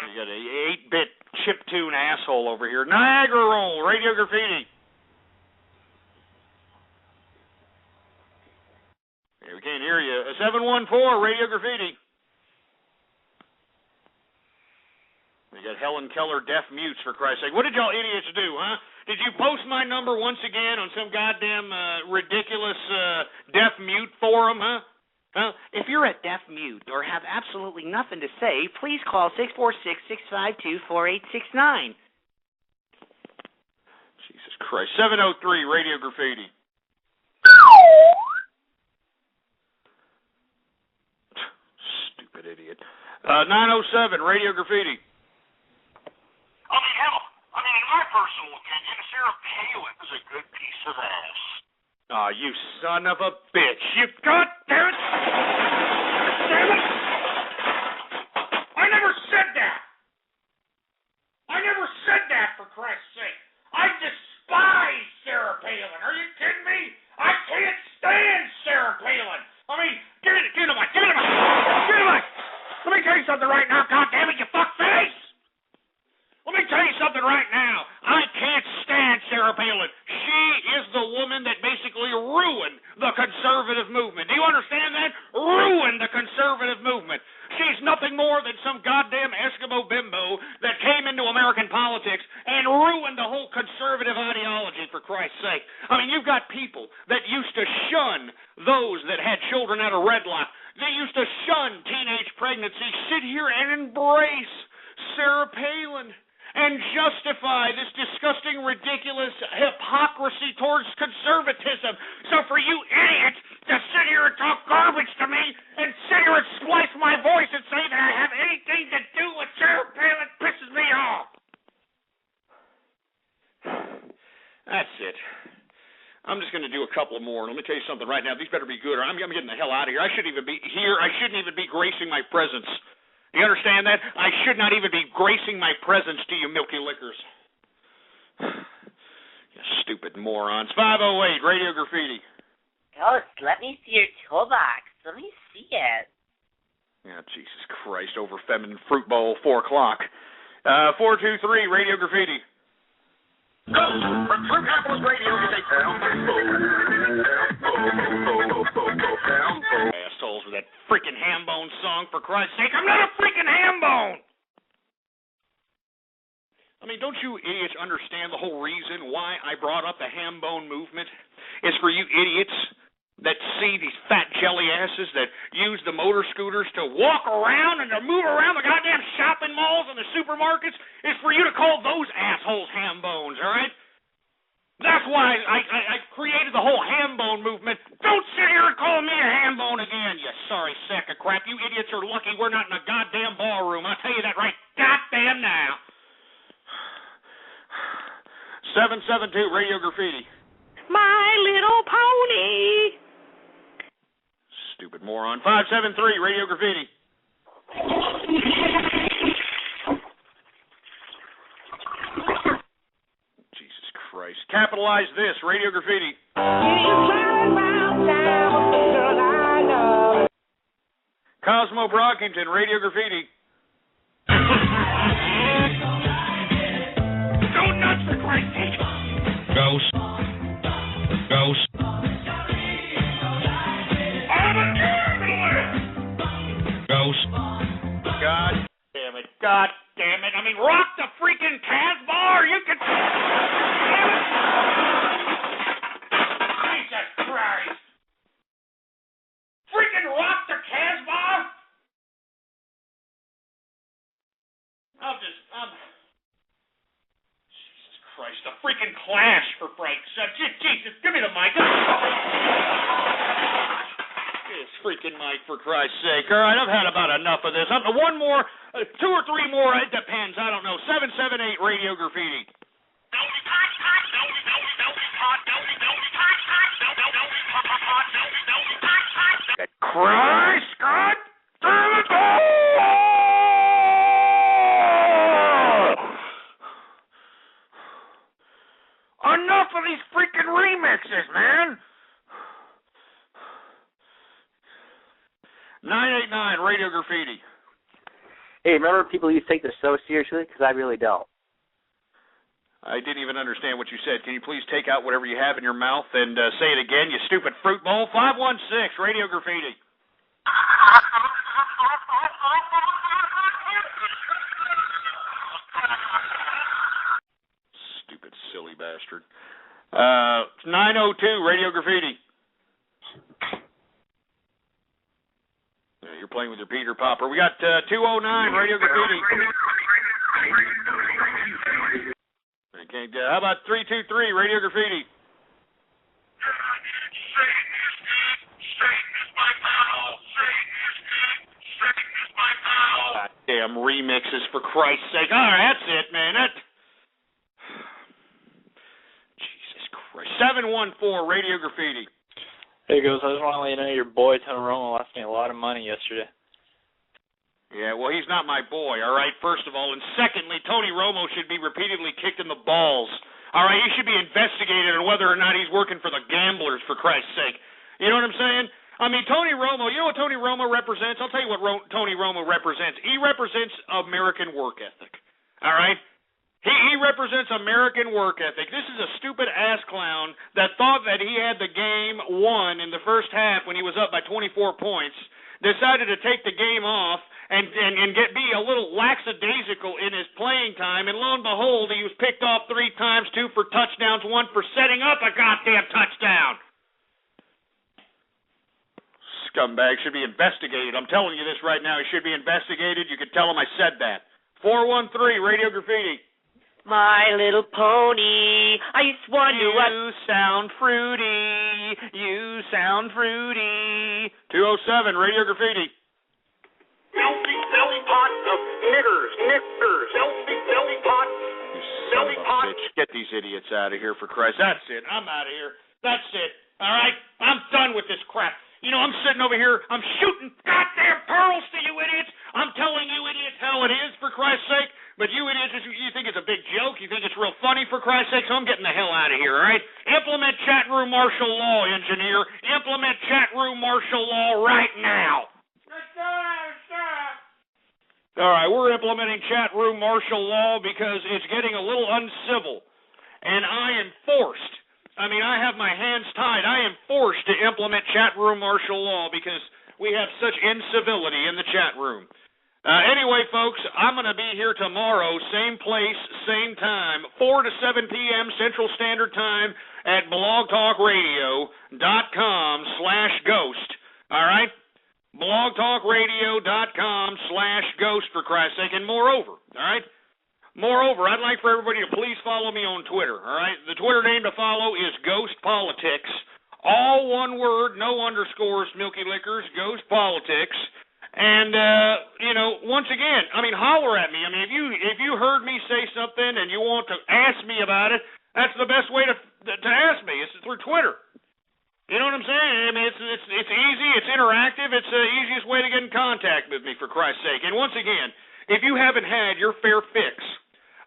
You got a 8-bit chiptune asshole over here. Niagara Roll, Radio Graffiti. Yeah, we can't hear you. 714 Radio Graffiti. You got Helen Keller deaf mutes, for Christ's sake. What did y'all idiots do, huh? Did you post my number once again on some goddamn ridiculous deaf mute forum, huh? Well, if you're a deaf mute or have absolutely nothing to say, please call 646-652-4869. Jesus Christ. 703 Radio Graffiti. Stupid idiot. 907 Radio Graffiti.
I mean, hell, in my personal opinion, Sarah Palin is a good piece of ass.
Aw, you son of a bitch. You goddamn it! Damn it! I never said that! I never said that, for Christ's sake. I despise Sarah Palin. Are you kidding me? I can't stand Sarah Palin. I mean, get it, get it, get it, get it. Let me tell you something right now, goddammit, you fuckface! Let me tell you something right now. I can't stand Sarah Palin. She is the woman that basically ruined the conservative movement. Do you understand that? Ruined the conservative movement. She's nothing more than some goddamn Eskimo bimbo that came into American politics and ruined the whole conservative ideology, for Christ's sake. I mean, you've got people that used to shun those that had children out of wedlock. They used to shun teenage pregnancy, sit here and embrace Sarah Palin and justify this disgusting, ridiculous hypocrisy towards conservatism. So for you idiots to sit here and talk garbage to me and sit here and splice my voice and say that I have anything to do with Sarah Palin pisses me off. That's it. I'm just going to do a couple more. Let me tell you something right now. These better be good or I'm getting the hell out of here. I shouldn't even be here. I shouldn't even be gracing my presence. You understand that? I should not even be gracing my presence to you milky lickers. You stupid morons. 508, Radio Graffiti.
Ghost, let me see your toolbox. Let me see it.
Yeah, Jesus Christ, over feminine fruit bowl, 4 o'clock. 423, Radio Graffiti.
Ghost, from True Capitalist Radio is a
assholes with that freaking ham-bone song, for Christ's sake. I'm not a freaking ham-bone! I mean, don't you idiots understand the whole reason why I brought up the ham-bone movement? It's for you idiots that see these fat jelly asses that use the motor scooters to walk around and to move around the goddamn shopping malls and the supermarkets. It's for you to call those assholes ham-bones, all right? That's why I created the whole ham-bone movement. Don't sit here and call me a ham-bone again, you sorry sack of crap. You idiots are lucky we're not in a goddamn ballroom. I'll tell you that right goddamn now. 772 Radio Graffiti.
My Little Pony.
Stupid moron. 573 Radio Graffiti. Jesus Christ. Capitalize this, Radio Graffiti. Cosmo Brockington, Radio Graffiti. rock the freaking Casbah? You can... Jesus Christ. Freaking rock the Casbah? Jesus Christ, the freaking Clash, for Frank's sake. Jesus, give me the mic. This freaking mic, for Christ's sake. All right, I've had about enough of this. One more, 2 or 3 more, it depends. I don't know. 778 Radio Graffiti. Christ, God damn it! Enough of these freaking remixes, man! 989 Radio Graffiti.
Hey, remember people used to take this so seriously? Because I really don't.
I didn't even understand what you said. Can you please take out whatever you have in your mouth and say it again, you stupid fruit bowl? 516 Radio Graffiti. Stupid silly bastard. 902 Radio Graffiti. You're playing with your Peter Popper. We got 209 Radio Graffiti. Okay, how about 323 Radio Graffiti? God damn remixes, for Christ's sake. All right, that's it, man. Jesus Christ. 714 Radio Graffiti.
Hey, Ghost, I just want to let you know your boy, Tony Romo, lost me a lot of money yesterday.
Yeah, well, he's not my boy, all right, first of all. And secondly, Tony Romo should be repeatedly kicked in the balls. All right, he should be investigated on whether or not he's working for the gamblers, for Christ's sake. You know what I'm saying? I mean, Tony Romo, you know what Tony Romo represents? I'll tell you what Tony Romo represents. He represents American work ethic, all right? He represents American work ethic. This is a stupid ass clown that thought that he had the game won in the first half when he was up by 24 points, decided to take the game off and be a little lackadaisical in his playing time, and lo and behold, he was picked off 3 times, 2 for touchdowns, 1 for setting up a goddamn touchdown. Scumbag should be investigated. I'm telling you this right now. He should be investigated. You could tell him I said that. 413 Radio Graffiti.
My Little Pony, I just wonder what...
You sound fruity. You sound fruity. 207 Radio Graffiti.
Belly pot of knickers. Belly pot. Belly pot.
Get these idiots out of here, for Christ. That's it. I'm out of here. That's it. All right? I'm done with this crap. You know, I'm sitting over here. I'm shooting goddamn pearls to you idiots. I'm telling you idiots how it is, for Christ's sake. But you idiots, you think it's a big joke. You think it's real funny, for Christ's sake. So I'm getting the hell out of here, all right? Implement chat room martial law, engineer. Implement chat room martial law right now. All right, we're implementing chat room martial law because it's getting a little uncivil. And I am forced. I mean, I have my hands tied. I am forced to implement chat room martial law because we have such incivility in the chat room. Anyway, folks, I'm going to be here tomorrow, same place, same time, 4 to 7 p.m. Central Standard Time at blogtalkradio.com/ghost. All right? blogtalkradio.com/ghost, for Christ's sake. And moreover, all right? Moreover, I'd like for everybody to please follow me on Twitter, all right? The Twitter name to follow is Ghost Politics. All one word, no underscores, Milky Liquors, Ghost Politics. And, you know, once again, I mean, holler at me. I mean, if you heard me say something and you want to ask me about it, that's the best way to ask me. It's through Twitter. You know what I'm saying? I mean, it's easy, it's interactive, it's the easiest way to get in contact with me, for Christ's sake. And once again, if you haven't had your fair fix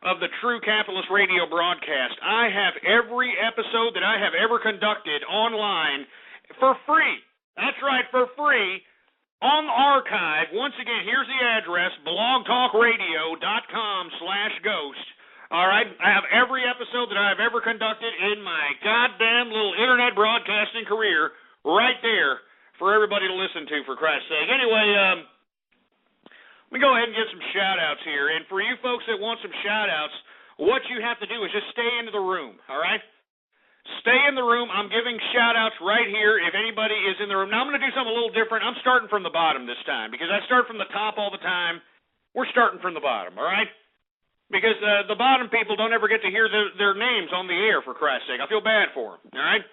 of the True Capitalist Radio broadcast, I have every episode that I have ever conducted online for free. That's right, for free. On the archive, once again, here's the address, blogtalkradio.com/ghost. All right, I have every episode that I have ever conducted in my goddamn little internet broadcasting career right there for everybody to listen to, for Christ's sake. Anyway, Let me go ahead and get some shout-outs here. And for you folks that want some shout-outs, what you have to do is just stay into the room, all right? Stay in the room. I'm giving shout-outs right here if anybody is in the room. Now, I'm going to do something a little different. I'm starting from the bottom this time because I start from the top all the time. We're starting from the bottom, all right? Because the bottom people don't ever get to hear their names on the air, for Christ's sake. I feel bad for them, all right?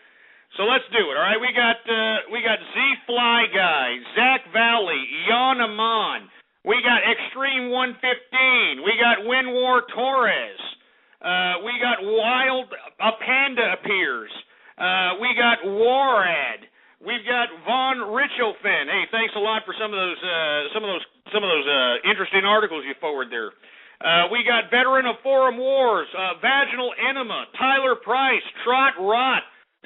So let's do it, all right? We got Z-Fly Guy, Zach Valley, Jan Amon. We got Extreme 115. We got Winwar Torres. We got Wild a Panda Appears. We got Warad. We've got Von Richofen. Hey, thanks a lot for some of those interesting articles you forward there. We got Veteran of Forum Wars, Vaginal Enema, Tyler Price, Trot Rot,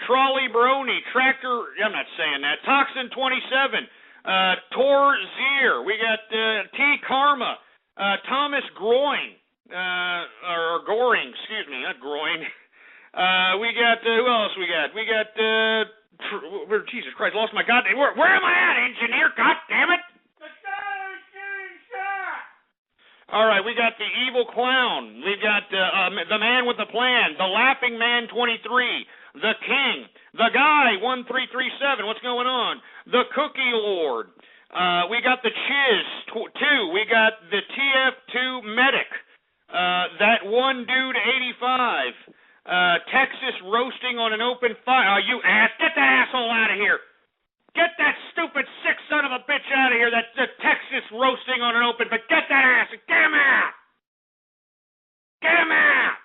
Trolley Brony, Tractor. I'm not saying that. Toxin 27. Tor Zier. We got T Karma, Thomas Groin. Or Goring, excuse me, not Groin. We got, who else we got? We got, Jesus Christ, lost my goddamn, where am I at, engineer, goddammit? All right, we got the Evil Clown. We got the Man with the Plan, the Laughing Man 23, the King, the Guy 1337, what's going on? The Cookie Lord. We got the Chiz 2, we got the TF2 Medic. That one dude, 85. Texas roasting on an open fire. You ass, get that asshole out of here. Get that stupid sick son of a bitch out of here. That's the Texas roasting on an open, but get that ass, get him out. Get him out.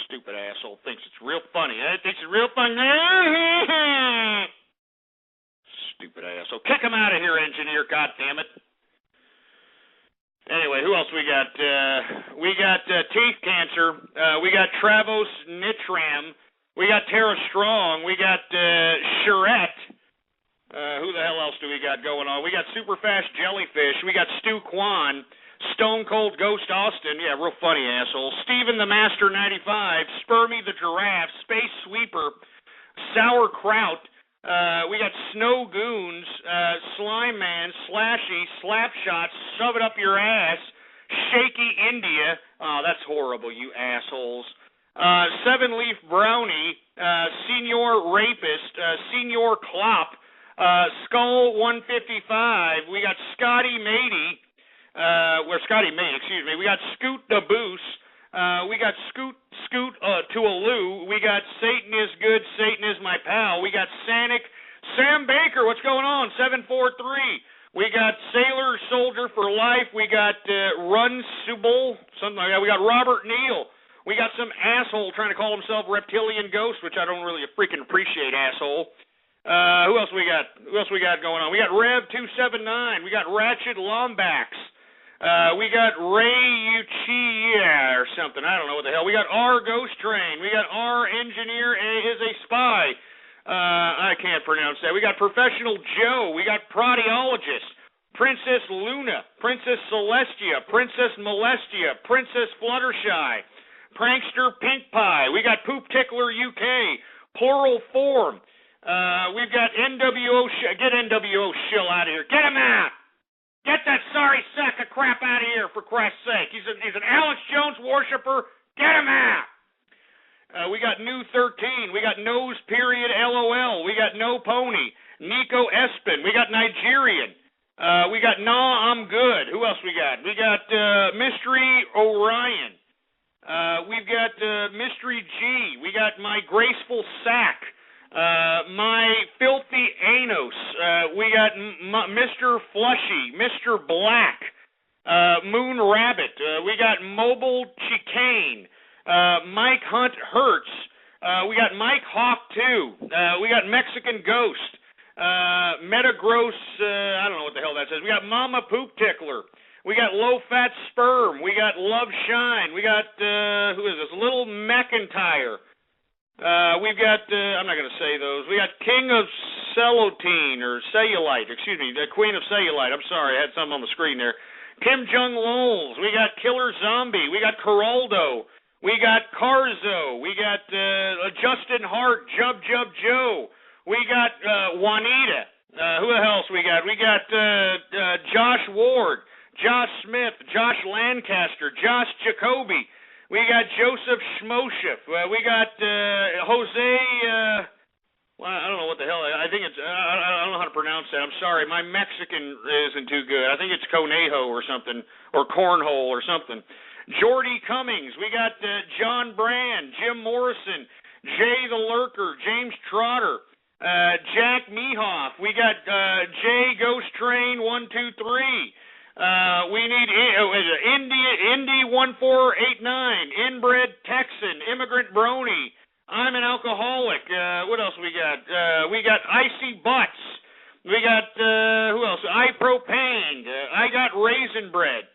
Stupid asshole thinks it's real funny. Thinks it's real funny. Stupid asshole. Kick him out of here, engineer, goddammit. Anyway, who else we got? We got teeth cancer. We got Travos Nitram. We got Tara Strong. We got Charette. Who the hell else do we got going on? We got Superfast Jellyfish. We got Stu Kwan. Stone Cold Ghost Austin. Yeah, real funny asshole. Steven the Master 95. Spermy the Giraffe. Space Sweeper. Sauerkraut. We got Snow Goons, Slime Man, Slashy, Slapshots, Shove It Up Your Ass, Shaky India. Oh, that's horrible, you assholes. Seven Leaf Brownie, Senior Rapist, Senior Klopp, Skull 155. We got Scotty Matey, we got Scoot the Boos. We got Scoot to a Lou. We got Satan is good, Satan is my pal. We got Sanic, Sam Baker, what's going on? 743. We got Sailor Soldier for Life. We got Run Subul, something like that. We got Robert Neal. We got some asshole trying to call himself Reptilian Ghost, which I don't really freaking appreciate, asshole. Who else we got? Who else we got going on? We got Rev 279. We got Ratchet Lombax. We got Ray Uchia or something. I don't know what the hell. We got R Ghost Train. We got R Engineer is a Spy. I can't pronounce that. We got Professional Joe. We got Prodiologist. Princess Luna. Princess Celestia. Princess Molestia. Princess Fluttershy. Prankster Pink Pie. We got Poop Tickler UK. Plural Form. We've got NWO. Get NWO shill out of here. Get him out. Get that sorry sack of crap out of here, for Christ's sake. He's an Alex Jones worshiper. Get him out. We got New 13. We got Nose Period LOL. We got No Pony. Nico Espen. We got Nigerian. We got Nah, I'm Good. Who else we got? We got Mystery Orion. We've got Mystery G. We got My Graceful Sack. My Filthy Anos. We got Mr. Flushy. Mr. Black. Moon Rabbit. We got Mobile Chicane. Mike Hunt Hertz. We got Mike Hawk 2. We got Mexican Ghost. Metagross, I don't know what the hell that says. We got Mama Poop Tickler. We got Low Fat Sperm. We got Love Shine. We got, who is this? Little McIntyre. We've got, I'm not going to say those. We got King of Cellotine, or Cellulite, excuse me, the Queen of Cellulite. I'm sorry, I had something on the screen there. Kim Jong Lols. We got Killer Zombie. We got Coraldo. We got Carzo. We got Justin Hart, Jub Joe. We got Juanita. Who else we got? We got Josh Ward, Josh Smith, Josh Lancaster, Josh Jacoby. We got Joseph Schmosheff. We got Jose. Well, I don't know what the hell. I think it's. I don't know how to pronounce that. I'm sorry. My Mexican isn't too good. I think it's Conejo or something, or Cornhole or something. Jordy Cummings. We got John Brand, Jim Morrison, Jay the Lurker, James Trotter, Jack Mehoff. We got Jay Ghost Train 123. We need Indy 1489, Inbred Texan, Immigrant Brony. I'm an alcoholic. What else we got? We got Icy Butts. We got, who else? iPropane. I got Raisin Bread.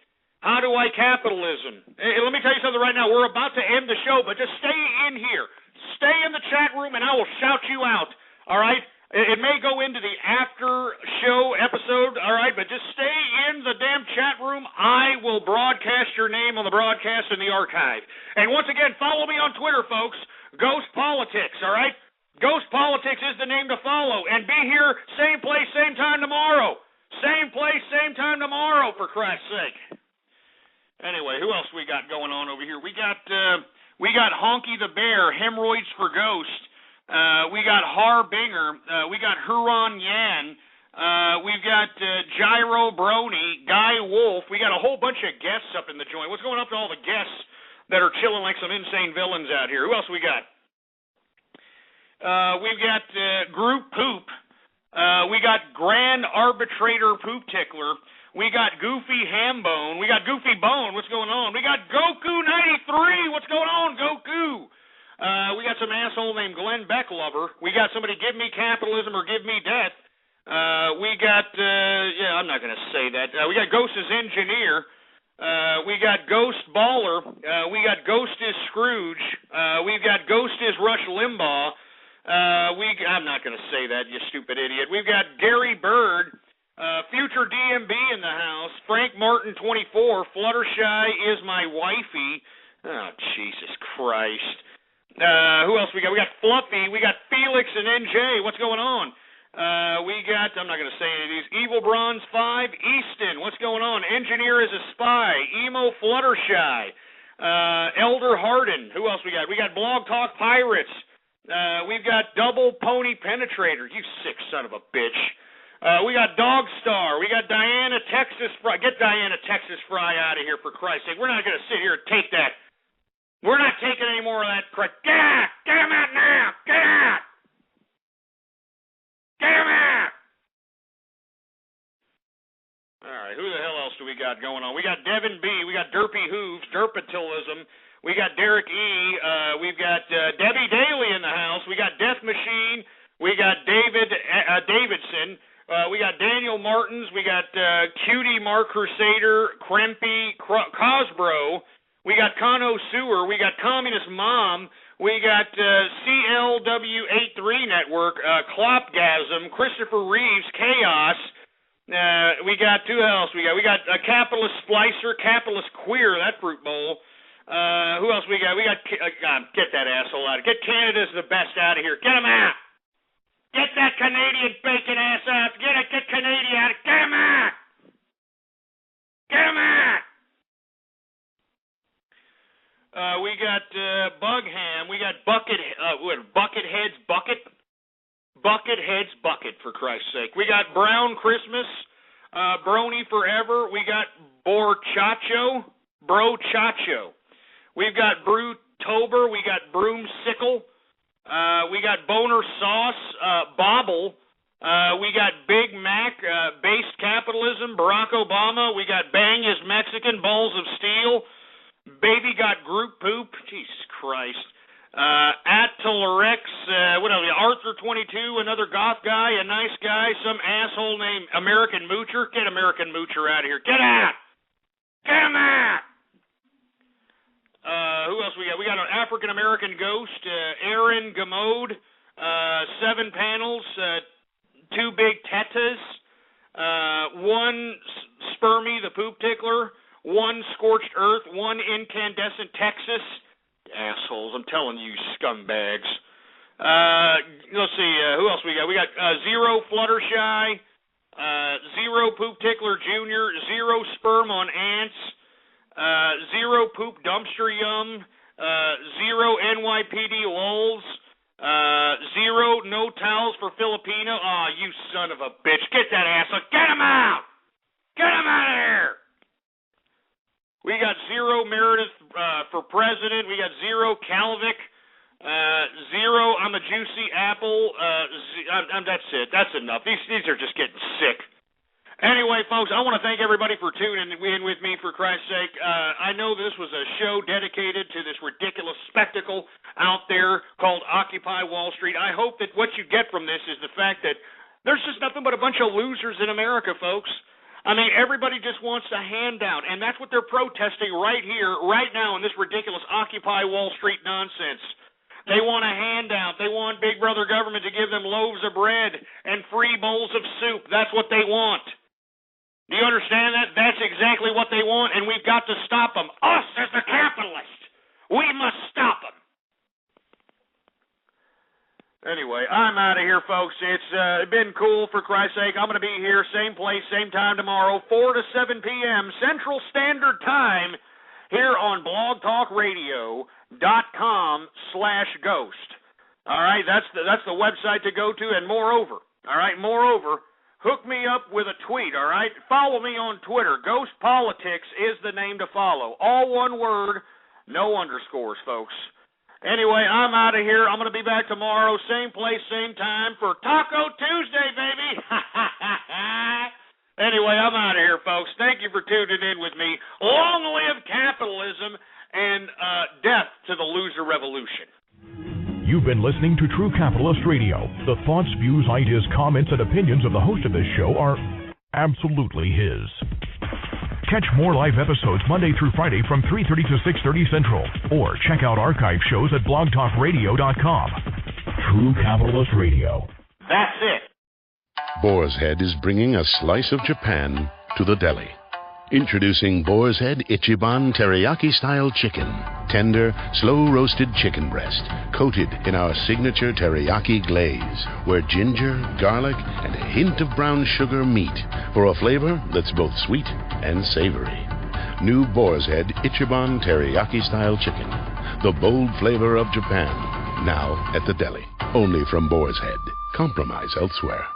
How do I capitalism? Hey, let me tell you something right now. We're about to end the show, but just stay in here. Stay in the chat room, and I will shout you out. All right? It may go into the after-show episode, all right, but just stay in the damn chat room. I will broadcast your name on the broadcast in the archive. And once again, follow me on Twitter, folks. Ghost Politics, all right? Ghost Politics is the name to follow. And be here, same place, same time tomorrow. Same place, same time tomorrow, for Christ's sake. Anyway, who else we got going on over here? We got Honky the Bear, Hemorrhoids for Ghost. We got Harbinger. We got Huron Yan. We've got Gyro Brony, Guy Wolf. We got a whole bunch of guests up in the joint. What's going up to all the guests that are chilling like some insane villains out here? Who else we got? We've got Group Poop. We got Grand Arbitrator Poop Tickler. We got Goofy Hambone. We got Goofy Bone. What's going on? We got Goku 93. What's going on, Goku? We got some asshole named Glenn Beck Lover. We got somebody give me capitalism or give me death. We got, I'm not going to say that. We got Ghost as Engineer. We got Ghost Baller. We got Ghost is Scrooge. We've got Ghost is Rush Limbaugh. I'm not going to say that, you stupid idiot. We've got Gary Bird, Future DMB in the house, Frank Martin 24, Fluttershy is my wifey. Oh, Jesus Christ. Who else we got? We got Fluffy. We got Felix and NJ. What's going on? We got, I'm not going to say any of these, Evil Bronze 5, Easton, what's going on? Engineer is a Spy, Emo Fluttershy, Elder Harden, who else we got? We got Blog Talk Pirates, we've got Double Pony Penetrator, you sick son of a bitch. We got Dog Star, we got Diana Texas Fry, get Diana Texas Fry out of here for Christ's sake, we're not going to sit here and take that. We're not taking any more of that crap. Get out! Get him out now! Get out! Get him out! All right, who the hell else do we got going on? We got Devin B. We got Derpy Hooves, Derpatilism. We got Derek E. We've got Debbie Daly in the house. We got Death Machine. We got David Davidson. We got Daniel Martins. We got Cutie Mark Crusader, Krempy, Cosbro. We got Kano Sewer. We got Communist Mom. We got CLW83 Network, Klopgasm, Christopher Reeves, Chaos. We got who else? We got a Capitalist Splicer, Capitalist Queer, that fruit bowl. Who else we got? We got get that asshole out. Get Canada's the best out of here. Get him out. Get that Canadian bacon ass out. Get Canadian out. Get him out. Get him out. We got Bugham. We got Buckethead's Bucket. Buckethead's Bucket, for Christ's sake. We got Brown Christmas. Brony Forever. We got Borchacho. Brochacho. We've got Brewtober. We got Broomsicle. We got Boner Sauce. Bobble. We got Big Mac. Based Capitalism. Barack Obama. We got Bang is Mexican. Balls of Steel. Baby got Group Poop. Jesus Christ. Atalarex, what else? Arthur 22, another goth guy, a nice guy, some asshole named American Moocher. Get American Moocher out of here. Get out! Get him out! Who else we got? We got an African American ghost, Aaron Gamode, 7 panels, 2 big tetas, 1 Spermy the Poop Tickler, 1 Scorched Earth, 1 Incandescent Texas. Assholes, I'm telling you, scumbags. Let's see, who else we got? We got Zero Fluttershy, Zero Poop Tickler Jr., Zero Sperm on Ants, Zero Poop Dumpster Yum, Zero NYPD Lulz, Zero No Towels for Filipino. Aw, you son of a bitch. Get that asshole. Get him out! Get him out of here! We got Zero Meredith for president. We got Zero Calvic. Zero I'm a Juicy Apple. That's it. That's enough. These are just getting sick. Anyway, folks, I want to thank everybody for tuning in with me, for Christ's sake. I know this was a show dedicated to this ridiculous spectacle out there called Occupy Wall Street. I hope that what you get from this is the fact that there's just nothing but a bunch of losers in America, folks. I mean, everybody just wants a handout, and that's what they're protesting right here, right now, in this ridiculous Occupy Wall Street nonsense. They want a handout. They want Big Brother government to give them loaves of bread and free bowls of soup. That's what they want. Do you understand that? That's exactly what they want, and we've got to stop them. Us, as the capitalists, we must stop them. Anyway, I'm out of here, folks. It's been cool, for Christ's sake. I'm going to be here, same place, same time tomorrow, 4 to 7 p.m. Central Standard Time, here on blogtalkradio.com/ghost. All right, that's the website to go to, and moreover, hook me up with a tweet, all right? Follow me on Twitter. Ghost Politics is the name to follow. All one word, no underscores, folks. Anyway, I'm out of here. I'm going to be back tomorrow, same place, same time, for Taco Tuesday, baby. Anyway, I'm out of here, folks. Thank you for tuning in with me. Long live capitalism and death to the loser revolution.
You've been listening to True Capitalist Radio. The thoughts, views, ideas, comments, and opinions of the host of this show are absolutely his. Catch more live episodes Monday through Friday from 3:30 to 6:30 Central, or check out archive shows at blogtalkradio.com. True Capitalist Radio.
That's it.
Boar's Head is bringing a slice of Japan to the deli. Introducing Boar's Head Ichiban Teriyaki-style chicken. Tender, slow-roasted chicken breast, coated in our signature teriyaki glaze, where ginger, garlic, and a hint of brown sugar meet for a flavor that's both sweet and savory. New Boar's Head Ichiban Teriyaki-style chicken. The bold flavor of Japan. Now at the deli. Only from Boar's Head. Compromise elsewhere.